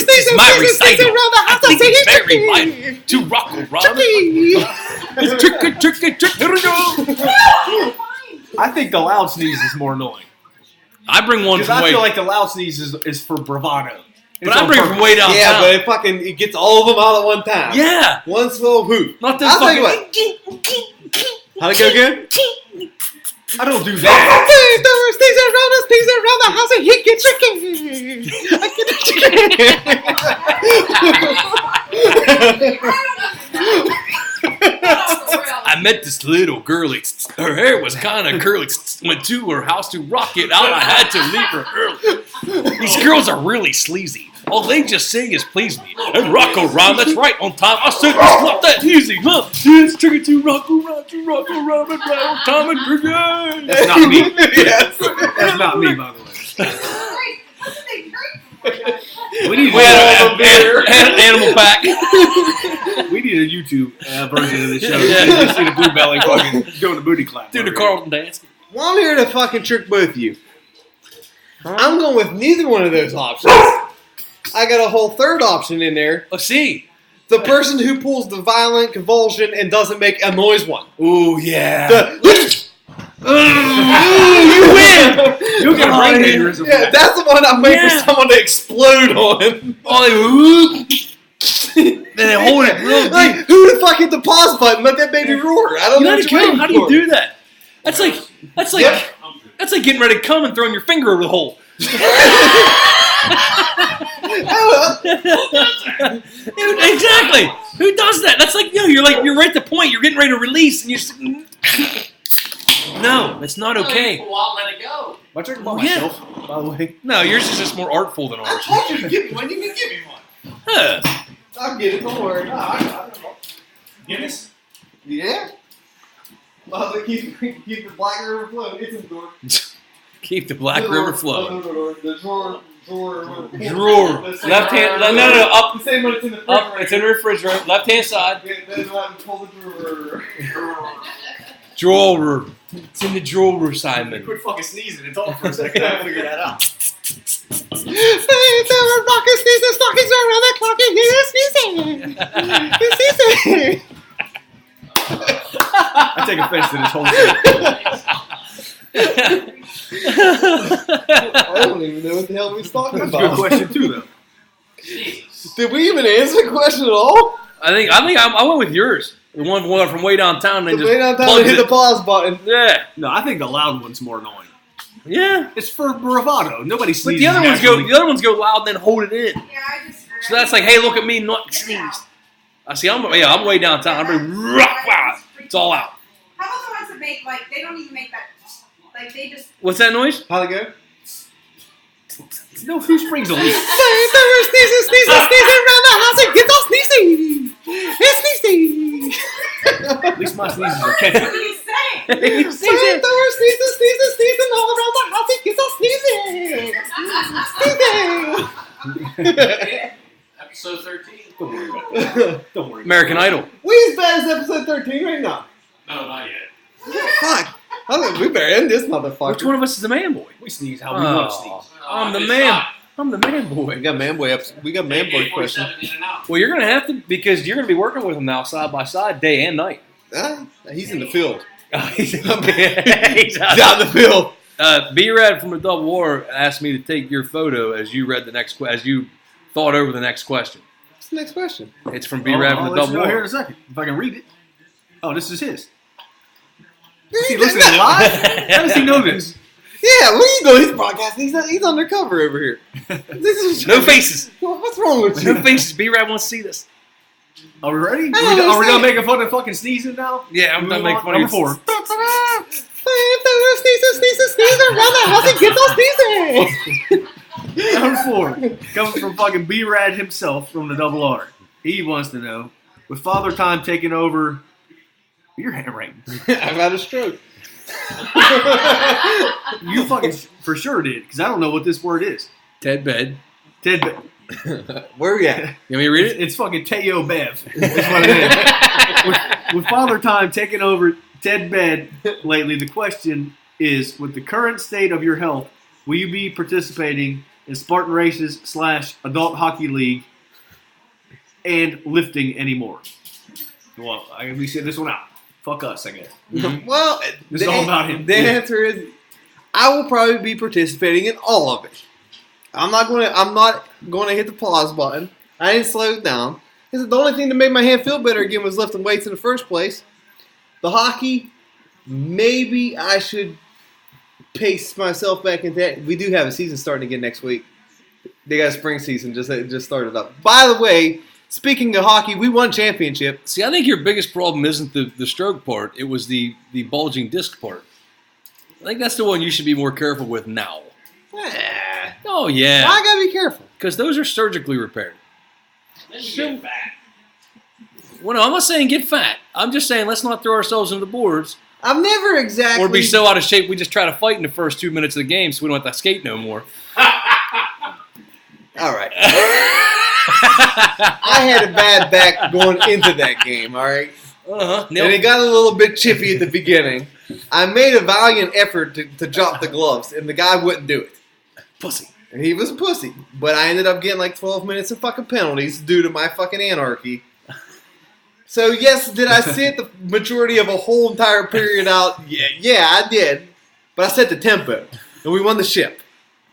Speaker 2: This is my recital. I think it's very vital to rock around.
Speaker 3: I think the loud sneeze is more annoying.
Speaker 2: I bring one
Speaker 3: Because
Speaker 2: from
Speaker 3: I
Speaker 2: way.
Speaker 3: feel like the loud sneeze is for bravado.
Speaker 2: But I bring it from way downtown.
Speaker 1: Yeah, but it gets all of them out at one time.
Speaker 2: Yeah.
Speaker 1: One slow hoop.
Speaker 2: Not this
Speaker 1: I'll tell you
Speaker 2: fucking.
Speaker 1: what. How'd it go again?
Speaker 3: I don't do that.
Speaker 1: Things around the house and he gets tricky. I
Speaker 2: I met this little girlie. Her hair was kind of curly. Went to her house to rock it out. I had to leave her early. These girls are really sleazy. All they just say is please me and rock around. That's right, on time. I said it's not that easy, huh? It's tricky to rock around, and right on time and again.
Speaker 3: That's not me.
Speaker 1: Yes.
Speaker 3: That's not me, by the way. We
Speaker 2: We
Speaker 3: need
Speaker 2: had an animal pack.
Speaker 3: we need a YouTube version of the show.
Speaker 2: Yeah.
Speaker 3: You see the blue belly fucking doing the booty clap.
Speaker 2: Do the
Speaker 3: over here.
Speaker 2: Carlton dance.
Speaker 1: Well, I'm here to fucking trick both of you. I'm going with neither one of those options. I got a whole third option in there.
Speaker 2: Oh, see.
Speaker 1: The person who pulls the violent convulsion and doesn't make a noise one.
Speaker 2: Ooh, yeah.
Speaker 1: You win!
Speaker 3: You'll get a brain aneurysm.
Speaker 1: Yeah, that's the one I'm waiting for someone to explode on.
Speaker 2: Oh, they whoop. Then they hold it real deep.
Speaker 1: Like, who the fuck hit the pause button? Let that baby roar. I don't know what you're waiting
Speaker 2: How do you
Speaker 1: for.
Speaker 2: do that? That's like
Speaker 1: Yep.
Speaker 2: that's like getting ready to come and throwing your finger over the hole. Dude, exactly. Who does that? That's like you're right at the point. You're getting ready to release, and you're. No, that's not okay.
Speaker 4: People won't let it go.
Speaker 3: I drink by
Speaker 2: Yeah.
Speaker 3: myself, by the way.
Speaker 2: No, yours is just more artful than
Speaker 1: I
Speaker 2: ours.
Speaker 1: told you to give me one. You can give me one.
Speaker 2: Huh.
Speaker 1: I'll get it. Don't worry.
Speaker 3: Guinness?
Speaker 1: Yeah. Well, keep the Black River flowing. It's in the door.
Speaker 2: Keep the Black River flowing.
Speaker 1: The drawer.
Speaker 2: Drawer. Left hand. No, up.
Speaker 1: The same one it's in the
Speaker 2: Up. It's in the refrigerator. Left hand side.
Speaker 1: Then I pull the drawer.
Speaker 2: Drawer. It's in the drawer, Simon.
Speaker 3: Quit fucking sneezing and talk for a second. I'll figure that out. I take offense to this whole thing.
Speaker 1: I don't even know what the hell we was talking
Speaker 3: That's a good
Speaker 1: about.
Speaker 3: question, too, though.
Speaker 4: Jesus.
Speaker 1: Did we even answer the question at all?
Speaker 2: I went with yours. The one from way downtown.
Speaker 1: The
Speaker 2: And
Speaker 1: way down time to
Speaker 2: plugs
Speaker 1: hit
Speaker 2: it.
Speaker 1: the pause button.
Speaker 2: Yeah.
Speaker 3: No, I think the loud one's more annoying.
Speaker 2: Yeah.
Speaker 3: It's for bravado. Nobody
Speaker 2: But
Speaker 3: sneezes.
Speaker 2: the other ones
Speaker 3: naturally.
Speaker 2: go loud and then hold it in.
Speaker 6: Yeah, I disagree.
Speaker 2: So that's like, hey, look at me, not sneeze. I see. I'm way downtown. It's all out.
Speaker 6: How about the ones that make, like, they don't even make that, like, they just,
Speaker 2: What's that noise?
Speaker 1: How'd it go?
Speaker 3: No, who springs a leak?
Speaker 1: Sneezing around the house and get off sneezing. It's sneezing.
Speaker 3: At least my sneezes are
Speaker 6: what
Speaker 3: catchy.
Speaker 6: are you saying?
Speaker 1: Sneezing all around the house and get off sneezing.
Speaker 4: Episode 13.
Speaker 3: Don't worry about that. Don't worry.
Speaker 2: American Idol.
Speaker 1: We as bad as episode 13 right now.
Speaker 4: No, not yet.
Speaker 1: Fuck. I think we better end this motherfucker.
Speaker 2: Which one of us is the man boy?
Speaker 3: We sneeze how we want to sneeze.
Speaker 2: I'm the
Speaker 4: It's
Speaker 2: man.
Speaker 4: not.
Speaker 2: I'm the man
Speaker 1: We
Speaker 2: boy.
Speaker 1: got man boy ups. We got man boy question.
Speaker 4: 47 in and out.
Speaker 2: Well, you're gonna have to because you're gonna be working with him now, side by side, day and night.
Speaker 1: He's in the field.
Speaker 2: He's
Speaker 1: He's
Speaker 2: out.
Speaker 1: out in the field.
Speaker 2: B-Rad from the Double War asked me to take your photo as you read the next as you thought over the next question.
Speaker 1: What's the next question?
Speaker 2: It's from B-Rad from
Speaker 3: I'll
Speaker 2: the
Speaker 3: let you
Speaker 2: Double
Speaker 3: know here in
Speaker 2: War.
Speaker 3: a second. If I can read it. Oh, this is his. Is he listening live? How does he know this?
Speaker 1: Yeah, what are you doing? He's broadcasting. He's undercover over here. This is
Speaker 2: No faces.
Speaker 1: What's wrong with you?
Speaker 2: No faces. B-Rad wants to see this.
Speaker 3: Are we ready?
Speaker 1: I
Speaker 3: Are we
Speaker 1: understand.
Speaker 3: done making fun of fucking sneezing now?
Speaker 2: Yeah, I'm done making fun of
Speaker 3: Number
Speaker 2: you.
Speaker 3: 4.
Speaker 1: Sneezing around the house and get off sneezing.
Speaker 3: Number 4. Comes from fucking B-Rad himself from the Double R. He wants to know, with Father Time taking over, your handwriting.
Speaker 1: I've had a stroke.
Speaker 3: You fucking for sure did, because I don't know what this word is.
Speaker 2: Ted Bed.
Speaker 3: Ted,
Speaker 1: Where we at?
Speaker 2: You want me to read it?
Speaker 3: it's fucking Teo Bev. That's what it is. With Father Time taking over Ted Bed lately, the question is, with the current state of your health, will you be participating in Spartan races / adult hockey league and lifting anymore? Well, we said this one out. Fuck us, I guess.
Speaker 1: Well,
Speaker 3: This is all about him.
Speaker 1: The answer is, I will probably be participating in all of it. I'm not going to hit the pause button. I didn't slow it down. Because the only thing that made my hand feel better again was lifting weights in the first place. The hockey, maybe I should pace myself back into that. We do have a season starting again next week. They got a spring season just started up. By the way, speaking of hockey, we won championship.
Speaker 2: See, I think your biggest problem isn't the stroke part. It was the bulging disc part. I think that's the one you should be more careful with now. Oh, yeah.
Speaker 1: I gotta be careful.
Speaker 2: Because those are surgically repaired.
Speaker 4: Then you get fat.
Speaker 2: Well, no, I'm not saying get fat. I'm just saying let's not throw ourselves into the boards
Speaker 1: I've never exactly.
Speaker 2: or be so out of shape we just try to fight in the first 2 minutes of the game so we don't have to skate no more.
Speaker 1: All right. I had a bad back going into that game, all right?
Speaker 2: Uh-huh.
Speaker 1: And it got a little bit chippy at the beginning. I made a valiant effort to drop the gloves, and the guy wouldn't do it.
Speaker 2: Pussy.
Speaker 1: And he was a pussy. But I ended up getting like 12 minutes of fucking penalties due to my fucking anarchy. So yes, did I sit the majority of a whole entire period out? Yeah, I did. But I set the tempo, and we won the ship.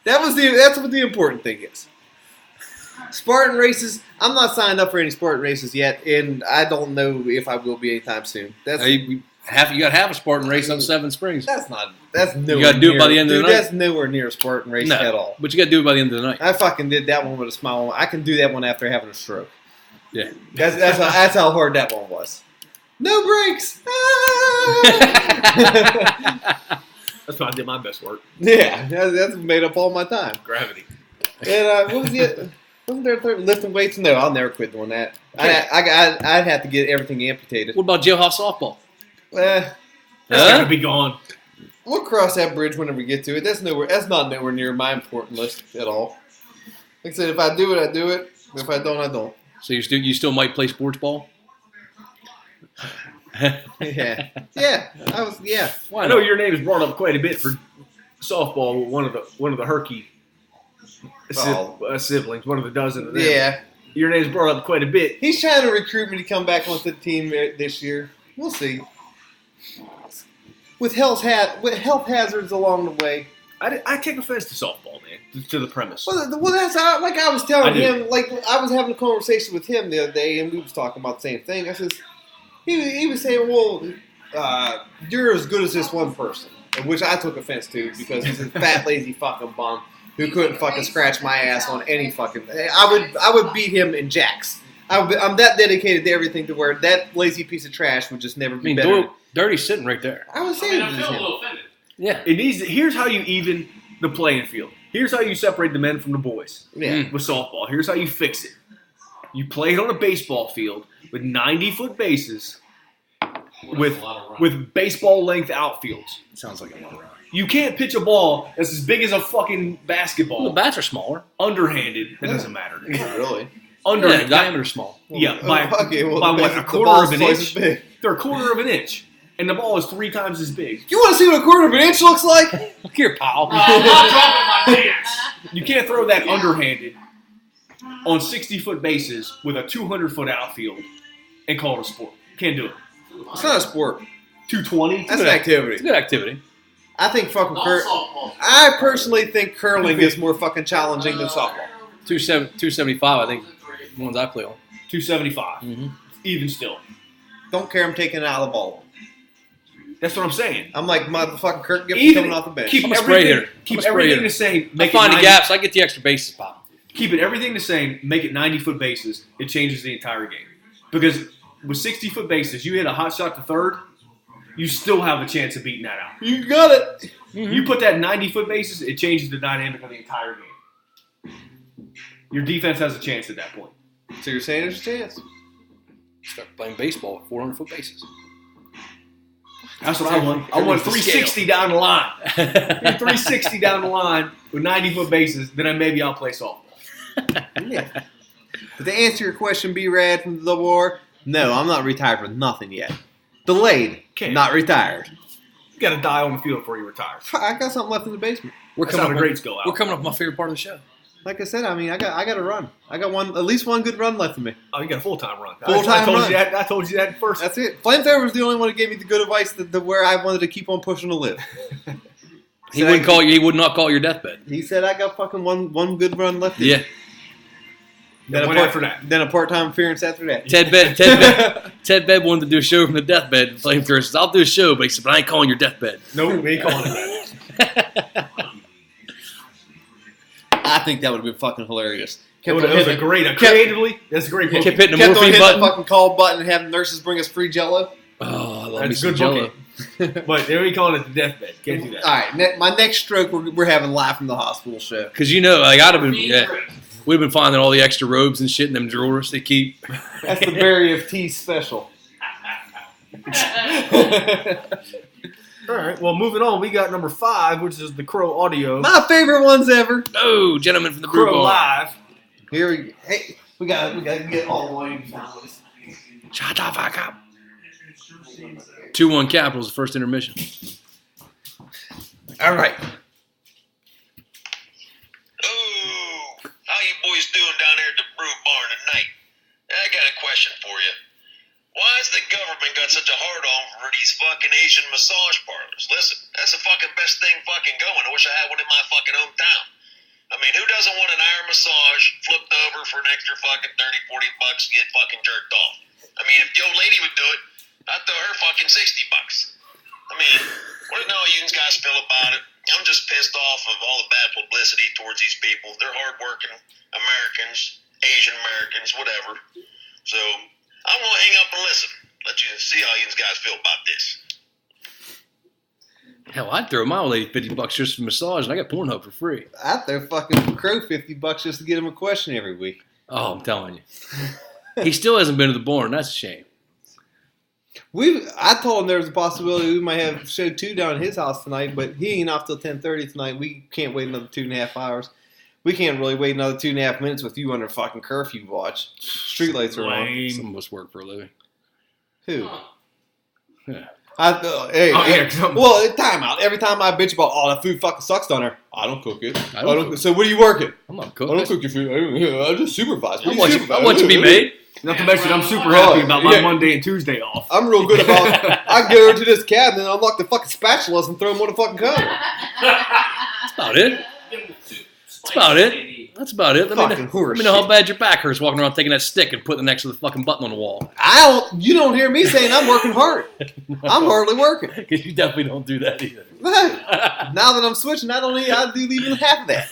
Speaker 1: That's what the important thing is. Spartan races. I'm not signed up for any Spartan races yet, and I don't know if I will be anytime soon.
Speaker 2: You got to have a Spartan race on Seven Springs.
Speaker 1: That's nowhere.
Speaker 2: You got to do it by the end of the night.
Speaker 1: That's nowhere near a Spartan race at all.
Speaker 2: But you got to do it by the end of the night.
Speaker 1: I fucking did that one with a smile. I can do that one after having a stroke.
Speaker 2: Yeah,
Speaker 1: that's how hard that one was. No brakes.
Speaker 3: That's when I did my best work.
Speaker 1: Yeah, that's made up all my time.
Speaker 3: Gravity.
Speaker 1: And what was the? Wasn't there a third lifting weights? No, I'll never quit doing that. I'd have to get everything amputated.
Speaker 2: What about jailhouse softball?
Speaker 3: That's gonna be gone.
Speaker 1: We'll cross that bridge whenever we get to it. That's not nowhere near my important list at all. Like I said, if I do it, I do it. If I don't, I don't.
Speaker 2: So you still might play sports ball?
Speaker 1: Yeah.
Speaker 2: Why
Speaker 3: I know
Speaker 2: not?
Speaker 3: your name is brought up quite a bit for softball with one of the Herky siblings, one of the dozen of them.
Speaker 1: Yeah.
Speaker 3: Your name's brought up quite a bit.
Speaker 1: He's trying to recruit me to come back onto the team this year. We'll see. With health hazards along the way.
Speaker 3: I take offense to softball, man, to the premise.
Speaker 1: Well, that's like I was telling
Speaker 3: I do.
Speaker 1: him. Like I was having a conversation with him the other day, and we was talking about the same thing. I says he was saying, "Well, you're as good as this one person," which I took offense to because he's a fat, lazy fucking bum who couldn't fucking scratch my ass on any fucking. I would beat him in jacks. I'm that dedicated to everything to where that lazy piece of trash would just never be better.
Speaker 2: Dirty's sitting right there.
Speaker 1: I was
Speaker 4: I
Speaker 1: saying
Speaker 4: mean, I
Speaker 1: this
Speaker 4: feel a
Speaker 1: to him.
Speaker 4: little offended.
Speaker 2: Yeah.
Speaker 3: Here's how you even the playing field. Here's how you separate the men from the boys.
Speaker 1: Yeah.
Speaker 3: With softball. Here's how you fix it. You play it on a baseball field with 90-foot bases with baseball length outfields.
Speaker 2: Sounds like a lot.
Speaker 3: You can't pitch a ball that's as big as a fucking basketball.
Speaker 2: Well, the bats are smaller.
Speaker 3: Underhanded. That doesn't matter.
Speaker 1: Not really.
Speaker 2: Yeah, the diameter's small.
Speaker 3: Yeah, by what, a
Speaker 1: the
Speaker 3: quarter
Speaker 1: ball's
Speaker 3: of an
Speaker 1: twice
Speaker 3: inch?
Speaker 1: as big.
Speaker 3: They're a quarter of an inch. And the ball is 3 times as big.
Speaker 1: You want to see what a quarter of an inch looks like?
Speaker 2: Look here, pal.
Speaker 4: I'm not dropping my pants.
Speaker 3: You can't throw that underhanded on 60-foot bases with a 200-foot outfield and call it a sport. Can't do it.
Speaker 1: It's not a sport.
Speaker 3: 220?
Speaker 1: That's an activity.
Speaker 2: It's a good activity.
Speaker 1: I think fucking
Speaker 4: All
Speaker 1: curling.
Speaker 4: softball.
Speaker 1: I personally think curling is more fucking challenging than softball.
Speaker 2: 275, I think, the ones I play on.
Speaker 3: 275.
Speaker 2: Mm-hmm.
Speaker 3: Even still.
Speaker 1: Don't care. I'm taking it out of the ball.
Speaker 3: That's what I'm saying.
Speaker 1: I'm like motherfucking Kirk Gibson
Speaker 3: Even
Speaker 1: coming off the bench.
Speaker 3: keep
Speaker 2: I'm a spray
Speaker 3: everything,
Speaker 2: hitter.
Speaker 3: keep
Speaker 2: I'm a spray
Speaker 3: everything
Speaker 2: hitter.
Speaker 3: the same.
Speaker 2: I
Speaker 3: Make it
Speaker 2: find the
Speaker 3: 90
Speaker 2: gaps. I get the extra bases, pal.
Speaker 3: Keep it everything the same. Make it 90-foot bases. It changes the entire game. Because with 60-foot bases, you hit a hot shot to third, you still have a chance of beating that out.
Speaker 1: You got it.
Speaker 2: Mm-hmm.
Speaker 3: You put that 90-foot bases, it changes the dynamic of the entire game. Your defense has a chance at that point.
Speaker 1: So you're saying there's a chance?
Speaker 2: Start playing baseball with 400-foot bases.
Speaker 3: That's what I want. I want 360 down the line. 360 down the line with 90-foot bases, then maybe I'll play softball.
Speaker 1: Yeah. But to answer your question, B-Rad from the war, no, I'm not retired for nothing yet. Delayed, not retired.
Speaker 3: You got to die on the field before you retire.
Speaker 1: I got something left in the basement.
Speaker 3: That's not a great skill out.
Speaker 2: We're coming up with my favorite part of the show.
Speaker 1: Like I said, I mean, I got to run. I got at least one good run left in me.
Speaker 3: Oh, you got a full-time run.
Speaker 1: Full-time run.
Speaker 3: I told you that first.
Speaker 1: That's it. Flamethrower was the only one who gave me the good advice that where I wanted to keep on pushing to live.
Speaker 2: He wouldn't call you. He would not call your deathbed.
Speaker 1: He said I got fucking one good run left. In
Speaker 2: Yeah.
Speaker 1: me. Then
Speaker 3: One after that.
Speaker 1: Then a part-time appearance after that.
Speaker 2: Ted Bed wanted to do a show from the deathbed. And Flamethrower says, "I'll do a show," but he said, "But I ain't calling your deathbed."
Speaker 3: No, we ain't calling it that.
Speaker 1: I think that would have been fucking hilarious.
Speaker 3: That was a great, creatively, that's a great book.
Speaker 2: Kept hitting the
Speaker 1: Kept on
Speaker 2: morphine
Speaker 1: hitting
Speaker 2: button.
Speaker 1: the fucking call button and having nurses bring us free Jello.
Speaker 2: Oh, I love
Speaker 3: That's
Speaker 2: me some
Speaker 3: good
Speaker 2: Jello.
Speaker 3: booking. But they ain't calling it the deathbed. Can't do that.
Speaker 1: All right, my next stroke, we're having live from the hospital show.
Speaker 2: Because like I'd have been, we'd have been finding all the extra robes and shit in them drawers they keep.
Speaker 1: That's the Berry of Tea special.
Speaker 3: All right, well, moving on, we got number 5, which is the Crow Audio.
Speaker 1: My favorite ones ever.
Speaker 2: Oh, gentlemen from the brew
Speaker 3: Crow
Speaker 2: bar.
Speaker 3: Live.
Speaker 1: Here we go. Hey, we got to get all the way down.
Speaker 2: Shut the fuck up. 2-1 Capitals, the first intermission.
Speaker 1: All right.
Speaker 7: Oh, how you boys doing down there at the brew bar tonight? I got a question for you. Why has the government got such a hard-on for these fucking Asian massage parlors? Listen, that's the fucking best thing fucking going. I wish I had one in my fucking hometown. I mean, who doesn't want an iron massage flipped over for an extra fucking 30, 40 bucks to get fucking jerked off? I mean, if the old lady would do it, I'd throw her fucking 60 bucks. I mean, what do all you guys feel about it? I'm just pissed off of all the bad publicity towards these people. They're hardworking Americans, Asian Americans, whatever. So I'm going to hang up and listen. Let you see how you guys feel about this.
Speaker 2: Hell, I'd throw my old lady $50 just for massage, and I got Pornhub for free.
Speaker 1: I'd throw fucking Crow $50 just to get him a question every week.
Speaker 2: Oh, I'm telling you. He still hasn't been to the barn. That's a shame.
Speaker 1: I told him there was a possibility we might have show 2 down at his house tonight, but he ain't off till 10:30 tonight. We can't wait another 2.5 hours. We can't really wait another 2.5 minutes with you under fucking curfew watch. Streetlights are on.
Speaker 2: Some of us work for a living.
Speaker 1: Who?
Speaker 2: Yeah.
Speaker 1: Well, time out. Every time I bitch about, that food fucking sucks down there, I don't cook it.
Speaker 2: I don't cook.
Speaker 1: So what are you working?
Speaker 2: I'm not
Speaker 1: I
Speaker 2: cooking.
Speaker 1: don't cook your food. I just supervise.
Speaker 2: I want you to be made.
Speaker 3: Not to mention, I'm super happy about my Monday and Tuesday off.
Speaker 1: I'm real good about I go over to this cabinet and unlock the fucking spatulas and throw them on the fucking counter.
Speaker 2: That's about it. That's about it. That's about it.
Speaker 1: Fucking horse
Speaker 2: let me know how
Speaker 1: shit.
Speaker 2: bad your back hurts walking around taking that stick and putting it next to the fucking button on the wall.
Speaker 1: You don't hear me saying I'm working hard. I'm hardly working.
Speaker 2: Because you definitely don't do that either.
Speaker 1: Now that I'm switching, I do even half of that.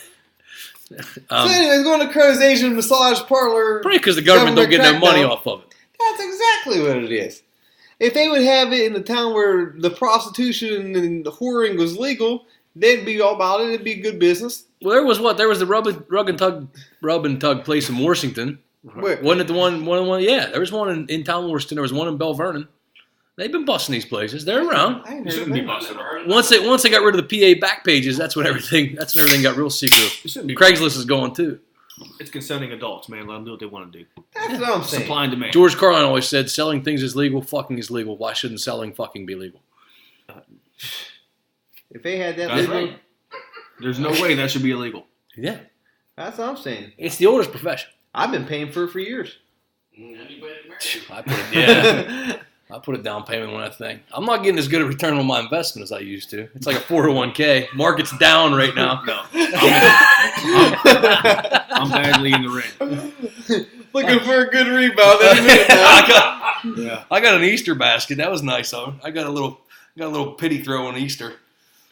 Speaker 1: So anyways, going to Crow's Asian massage parlor.
Speaker 2: Probably because the government don't get no money off of it.
Speaker 1: That's exactly what it is. If they would have it in a town where the prostitution and the whoring was legal, they'd be all about it. It'd be good business.
Speaker 2: Well, there was the rub and tug place in Washington.
Speaker 1: Where?
Speaker 2: Wasn't it the one? Yeah, there was one in Town Washington. There was one in Bell Vernon. They've been busting these places. They're around.
Speaker 1: I ain't
Speaker 3: You
Speaker 1: heard
Speaker 3: shouldn't
Speaker 1: of
Speaker 3: be
Speaker 1: that.
Speaker 3: busting them.
Speaker 2: Once they got rid of the PA back pages, that's when everything got real secretive.
Speaker 3: You shouldn't be.
Speaker 2: Craigslist is going too.
Speaker 3: It's consenting adults, man. Let them do what they want to do.
Speaker 1: That's what I'm saying.
Speaker 3: Supply and demand.
Speaker 2: George Carlin always said, selling things is legal, fucking is legal. Why shouldn't selling fucking be legal?
Speaker 1: If they had that
Speaker 3: That's
Speaker 1: legal,
Speaker 3: right. There's no way that should be illegal.
Speaker 2: Yeah.
Speaker 1: that's what I'm saying.
Speaker 2: It's the oldest profession.
Speaker 1: I've been paying for it for years.
Speaker 2: I put a down payment on that thing. I'm not getting as good a return on my investment as I used to. It's like a 401k. Market's down right now.
Speaker 3: No. I'm badly in the ring.
Speaker 1: Looking for a good rebound any minute now.
Speaker 2: I got an Easter basket. That was nice of it. I got a little pity throw on Easter.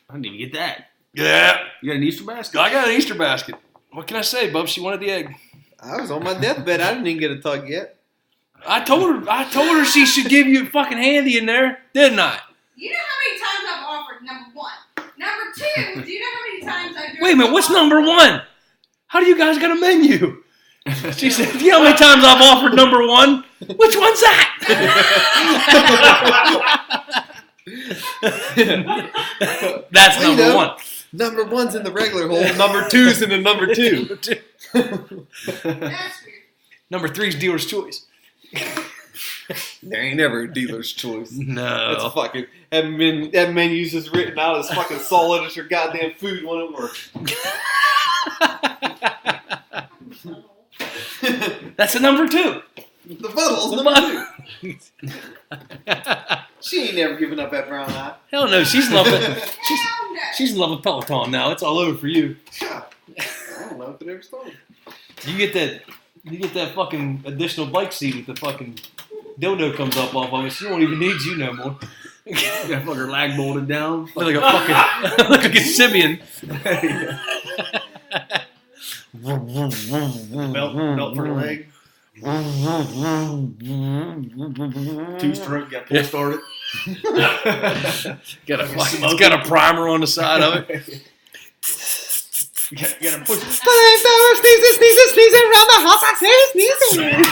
Speaker 3: I didn't even get that.
Speaker 2: Yeah.
Speaker 3: You got an Easter basket?
Speaker 2: I got an Easter basket. What can I say, Bub? She wanted the egg.
Speaker 1: I was on my deathbed. I didn't even get a tug yet.
Speaker 2: I told her she should give you a fucking handy in there, didn't I?
Speaker 6: You know how many times I've offered, number one. Number two, do you know how many times I've
Speaker 2: Wait a minute, what's number one? How do you guys got a menu? She said, do you know how many times I've offered number one? Which one's that? That's number one.
Speaker 1: Number one's in the regular hole. Number two's in the number two.
Speaker 6: That's weird.
Speaker 2: Number three's dealer's choice.
Speaker 1: There ain't never a dealer's choice.
Speaker 2: No.
Speaker 1: That's fucking that menu's just written out as fucking solid as your goddamn food when it works.
Speaker 2: That's a number two.
Speaker 1: The butthole's number two. She ain't never given up that brown eye.
Speaker 2: Hell no, she's in love with
Speaker 6: Hell no.
Speaker 2: she's in love with Peloton now. It's all over for you.
Speaker 1: I don't know if it ever started.
Speaker 2: You get that fucking additional bike seat with the fucking dildo comes up off of it. She won't even need you no more.
Speaker 3: Got fucking lag bolted down.
Speaker 2: Look like a fucking like a Sibian.
Speaker 3: Belt for the leg. Two-stroke, got pull started.
Speaker 2: It's got a primer on the side of it.
Speaker 3: You gotta push it.
Speaker 1: Sneezing around the house. I say sneezing.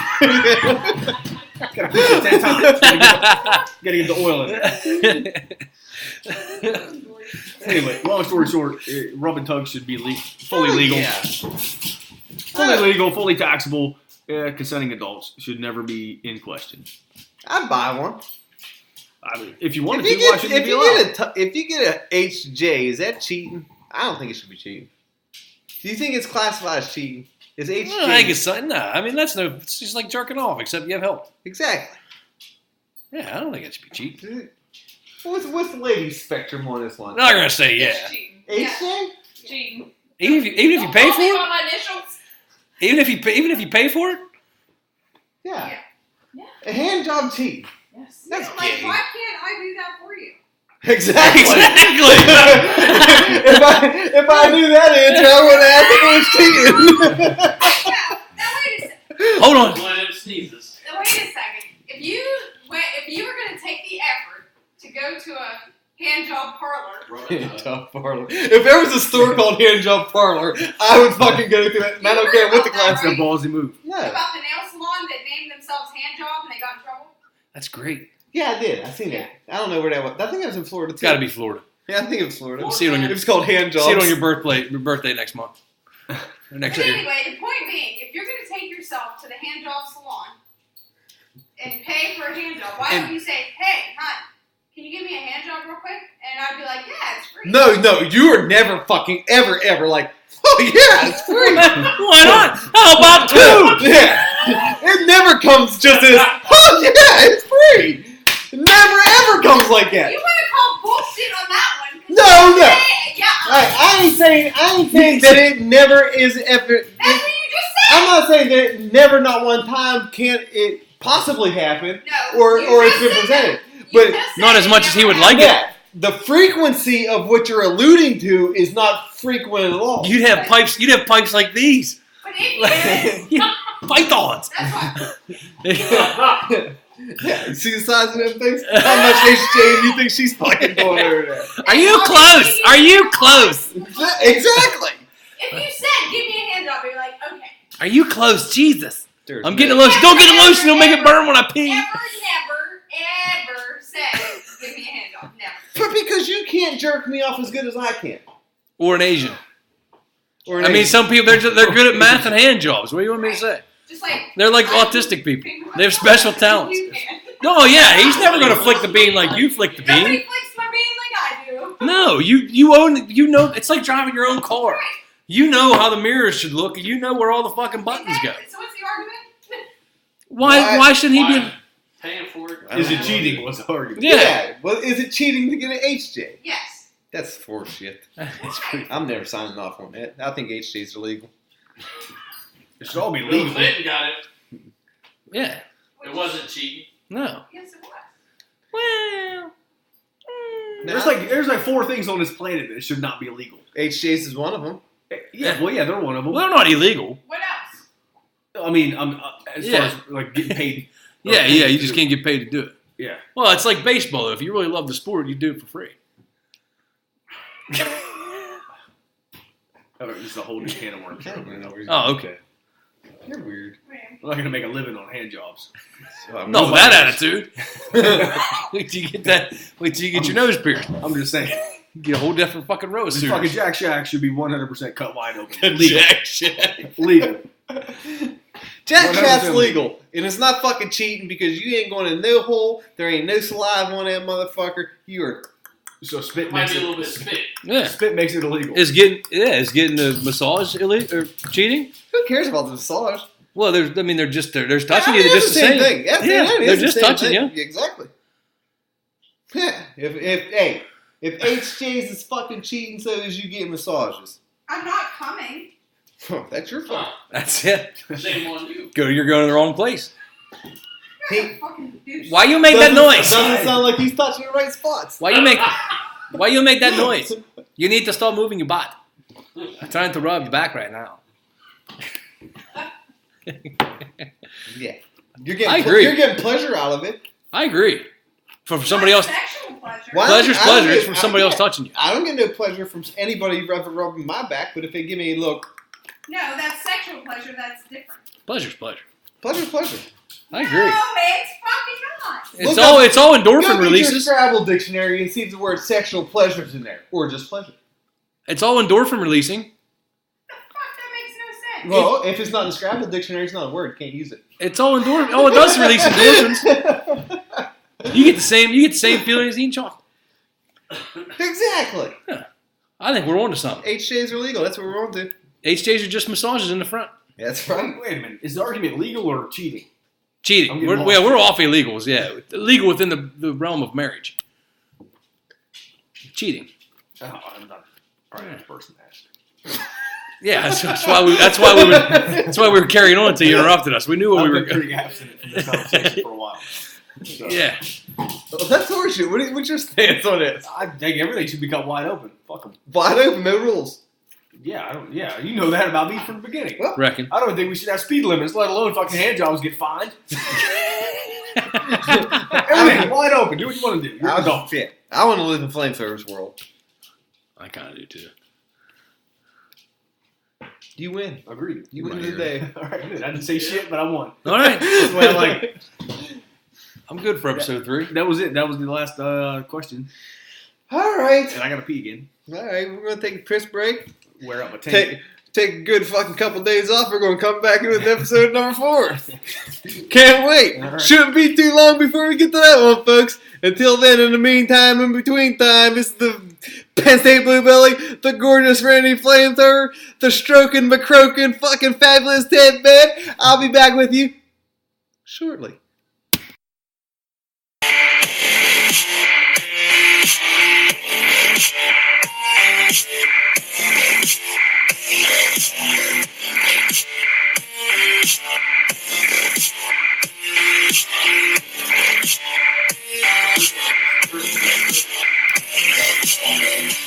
Speaker 3: Gotta push it 10 times. Gotta get the oil in it. Anyway, long story short, rub and tug should be fully legal.
Speaker 1: Yeah.
Speaker 3: Fully legal, fully taxable. Consenting adults should never be in question.
Speaker 1: I'd buy one.
Speaker 3: I mean, if you wanted to, why shouldn't you be allowed?
Speaker 1: If you get a HJ, is that cheating? I don't think it should be cheating. Do you think it's classified as cheating? Is HJ?
Speaker 2: I think it's something. Nah, I mean it's just like jerking off, except you have help.
Speaker 1: Exactly.
Speaker 2: Yeah, I don't think it should be cheap.
Speaker 1: What's the ladies' spectrum on this one?
Speaker 2: I'm not gonna say yeah.
Speaker 6: It's cheating.
Speaker 1: HJ?
Speaker 6: Cheating.
Speaker 2: Even if you
Speaker 6: Don't
Speaker 2: pay
Speaker 6: call
Speaker 2: for
Speaker 6: me
Speaker 2: it,
Speaker 6: by my initials.
Speaker 2: even if you pay for it,
Speaker 1: Yeah.
Speaker 6: Yeah.
Speaker 1: A hand job cheat.
Speaker 6: Yes.
Speaker 1: That's
Speaker 6: like,
Speaker 1: gay.
Speaker 6: why can't I do that for you?
Speaker 1: Exactly.
Speaker 2: Exactly.
Speaker 1: if I knew that answer, I would have asked if it was cheating.
Speaker 6: Now wait a second.
Speaker 2: hold on.
Speaker 4: One of them sneezes.
Speaker 6: Now wait a second. If you were gonna take the effort to go to a hand job parlor,
Speaker 1: Hand job parlor. If there was a store called Hand Job Parlor, I would fucking go to it. And I don't care what the
Speaker 3: That's
Speaker 1: class
Speaker 3: a ballsy move.
Speaker 1: Yeah.
Speaker 6: about the nail salon that named themselves Hand Job and they got in trouble.
Speaker 2: That's great.
Speaker 1: Yeah, I did. I seen it. I don't know where that was. I think it was in Florida too.
Speaker 2: It's got to be Florida.
Speaker 1: Yeah, I think it was Florida.
Speaker 2: See it on
Speaker 1: It
Speaker 2: your
Speaker 1: was called Hand Jobs.
Speaker 2: see it on your birthday next month. Or next
Speaker 6: But
Speaker 2: year.
Speaker 6: anyway, the point being, if you're gonna take yourself to the hand job salon and pay for a hand job, why don't you say, "Hey, hon, can you give me a hand job real quick?" And I'd be like, "Yeah, it's free."
Speaker 1: No, you are never fucking ever like, oh yeah, it's free.
Speaker 2: Why not? How about two?
Speaker 1: Yeah. It never comes just as, oh yeah, it's free. It never ever comes like that.
Speaker 6: You want to call bullshit on that one? 'Cause
Speaker 1: No,
Speaker 6: you
Speaker 1: no.
Speaker 6: say- Yeah.
Speaker 1: I ain't saying that it never is ever.
Speaker 6: That's what you just said.
Speaker 1: I'm not saying that it never, not one time, can it possibly happen,
Speaker 6: No.
Speaker 1: or
Speaker 6: you
Speaker 1: it's
Speaker 6: just
Speaker 1: been
Speaker 6: said
Speaker 1: presented.
Speaker 6: that. You
Speaker 1: But
Speaker 6: just said
Speaker 2: not as
Speaker 6: it
Speaker 2: much as he
Speaker 6: never
Speaker 2: would like
Speaker 6: happened.
Speaker 2: it.
Speaker 1: Yeah, the frequency of what you're alluding to is not frequent at all.
Speaker 2: You'd have pipes like these.
Speaker 6: But if you
Speaker 2: Pythons.
Speaker 6: that's why.
Speaker 1: Yeah, you see the size of them things? How much HJ do you think she's fucking going over there?
Speaker 2: Are you close? Are you close?
Speaker 1: Exactly.
Speaker 6: If you said, "Give me a hand job," I'd be like, "Okay."
Speaker 2: Are you close? Jesus.
Speaker 1: Dude,
Speaker 2: I'm getting the lotion. Don't get the lotion. It'll make it burn when I pee.
Speaker 6: Ever said, "Give me a hand job." Never.
Speaker 1: But because you can't jerk me off as good as I can.
Speaker 2: Or an Asian.
Speaker 1: Or
Speaker 2: I mean, some people they're good at math and hand jobs. What do you want me to say?
Speaker 6: Just like
Speaker 2: They're like autistic people. They have special talents.
Speaker 6: You can.
Speaker 2: No, yeah, he's never gonna flick the bean like you flick the
Speaker 6: Nobody
Speaker 2: bean.
Speaker 6: flicks my bean like I do.
Speaker 2: No, you know it's like driving your own car. You know how the mirrors should look, and you know where all the fucking buttons go.
Speaker 6: Exactly. So what's the argument?
Speaker 2: Why shouldn't he be?
Speaker 4: Paying for it?
Speaker 3: Is it cheating? Was the argument?
Speaker 2: Yeah.
Speaker 1: Well, is it cheating to get an HJ?
Speaker 6: Yes.
Speaker 1: That's horseshit.
Speaker 2: It's pretty.
Speaker 1: I'm never signing off on that. I think HJ's illegal.
Speaker 3: It should all be
Speaker 4: Bill
Speaker 3: legal.
Speaker 4: Clinton got it.
Speaker 2: Yeah.
Speaker 4: It wasn't cheating.
Speaker 2: No.
Speaker 6: Yes, it was.
Speaker 2: Well.
Speaker 3: There's like 4 things on this planet that should not be illegal.
Speaker 1: HJ's is one of them.
Speaker 3: Yeah, well, yeah, they're one of them.
Speaker 2: Well, they're not illegal.
Speaker 6: What else?
Speaker 3: I mean, as
Speaker 2: Yeah.
Speaker 3: far as like getting paid.
Speaker 2: Yeah, you just can't get paid to do it.
Speaker 3: Yeah.
Speaker 2: Well, it's like baseball. If you really love the sport, you do it for free.
Speaker 3: Oh, this is a whole new can of worms.
Speaker 1: I don't really know where he's
Speaker 2: Oh,
Speaker 1: going.
Speaker 2: okay.
Speaker 1: You're weird.
Speaker 3: I'm not gonna make a living on hand jobs.
Speaker 1: So I'm
Speaker 2: No,
Speaker 1: not-
Speaker 2: that attitude. Wait till you get that. Wait till you get your nose pierced.
Speaker 3: I'm just saying.
Speaker 2: Get a whole different fucking row of
Speaker 3: This
Speaker 2: suitors.
Speaker 3: fucking Jack Shack should be 100% cut wide open. Legal.
Speaker 2: Jack Shack.
Speaker 3: Legal.
Speaker 1: Jack
Speaker 3: 100%
Speaker 1: Shack's legal, and it's not fucking cheating because you ain't going in no hole. There ain't no saliva on that motherfucker. You are.
Speaker 3: So spit
Speaker 4: Might
Speaker 3: makes
Speaker 4: be a
Speaker 3: it.
Speaker 4: little bit spit.
Speaker 2: Yeah.
Speaker 3: Spit makes it illegal.
Speaker 2: Is getting the massage illegal or cheating?
Speaker 1: Who cares about the massage?
Speaker 2: Well, they're touching
Speaker 1: I
Speaker 2: you.
Speaker 1: mean,
Speaker 2: They're just
Speaker 1: it's the same thing.
Speaker 2: Yeah,
Speaker 1: it
Speaker 2: they're
Speaker 1: is the
Speaker 2: just
Speaker 1: same
Speaker 2: touching
Speaker 1: thing.
Speaker 2: you.
Speaker 1: Exactly. Yeah. If HJ's is fucking cheating, so is you getting massages.
Speaker 6: I'm not coming.
Speaker 1: That's your fault.
Speaker 4: Huh.
Speaker 2: That's it.
Speaker 4: Shame on you.
Speaker 2: You're going to the wrong place.
Speaker 6: You're a fucking douche.
Speaker 2: Why you make that noise?
Speaker 1: Doesn't sound like he's touching the right spots.
Speaker 2: Why you make that noise? You need to stop moving your butt. I'm trying to rub your back right now.
Speaker 1: Yeah. You're getting
Speaker 2: I agree.
Speaker 1: You're getting pleasure out of it.
Speaker 2: I agree. For somebody else,
Speaker 6: Sexual pleasure.
Speaker 1: Why?
Speaker 2: pleasure's
Speaker 1: I don't
Speaker 2: pleasure.
Speaker 1: get-
Speaker 2: It's from somebody else touching you.
Speaker 1: I don't get no pleasure from anybody ever rubbing my back, but if they give me a look,
Speaker 6: No, that's sexual pleasure. That's different.
Speaker 2: Pleasure's pleasure.
Speaker 1: pleasure.
Speaker 2: I agree.
Speaker 6: No, it's fucking not.
Speaker 2: It's all
Speaker 1: Go
Speaker 2: endorphin
Speaker 1: get your
Speaker 2: releases.
Speaker 1: Scrabble dictionary and see if the word sexual pleasure's in there, or just pleasure.
Speaker 2: It's all endorphin releasing.
Speaker 6: The fuck, that makes no sense.
Speaker 1: Well, if it's not in the Scrabble dictionary, it's not a word. Can't use it.
Speaker 2: It's all endorphin. Oh, it does release endorphins. You get the same feeling as eating chocolate.
Speaker 1: Exactly.
Speaker 2: I think we're on to something.
Speaker 1: HJs are legal. That's what we're on to.
Speaker 2: HJs are just massages in the front.
Speaker 1: That's right.
Speaker 3: Wait a minute. Is the argument legal or cheating?
Speaker 2: Cheating.
Speaker 3: I'm getting
Speaker 2: We're
Speaker 3: lost.
Speaker 2: off illegals. Yeah, legal within the realm of marriage. Cheating.
Speaker 3: Oh, I'm not probably the person to ask.
Speaker 2: Yeah, that's why we were carrying on until you interrupted us. We knew what
Speaker 3: I've
Speaker 2: we
Speaker 3: been
Speaker 2: were.
Speaker 3: pretty abstinent from this conversation for a while. So,
Speaker 2: Yeah.
Speaker 1: Well, that's horseshit. What's your stance on this?
Speaker 3: I think everything should be cut wide open. Fuck them.
Speaker 1: Wide open, no rules.
Speaker 3: Yeah, I don't. Yeah, you know that about me from the beginning.
Speaker 2: Reckon.
Speaker 3: I don't think we should have speed limits, let alone fucking hand jobs get fined. Everything wide open. Do what you want to do. You're an adult.
Speaker 1: I want to live in flamethrowers world.
Speaker 2: I kind of do too.
Speaker 1: You win.
Speaker 3: Agreed.
Speaker 1: You win
Speaker 2: Right
Speaker 1: today.
Speaker 3: All right, good. I didn't say shit, but I won.
Speaker 2: All right.
Speaker 3: That's the way I like it.
Speaker 2: I'm good for episode 3.
Speaker 3: That was it. That was the last question.
Speaker 1: All right.
Speaker 3: And I gotta pee again.
Speaker 1: All right. We're gonna take a piss break.
Speaker 3: Wear up my tank.
Speaker 1: Take a good fucking couple days off. We're gonna come back with episode number 4. Can't wait.
Speaker 3: All right.
Speaker 1: Shouldn't be too long before we get to that one, folks. Until then, in the meantime, in between time, it's the Penn State Blue Belly, the gorgeous Randy Flamethrower, the stroking, McCroaking, fucking fabulous Ted Bed. I'll be back with you shortly.
Speaker 7: Thank you.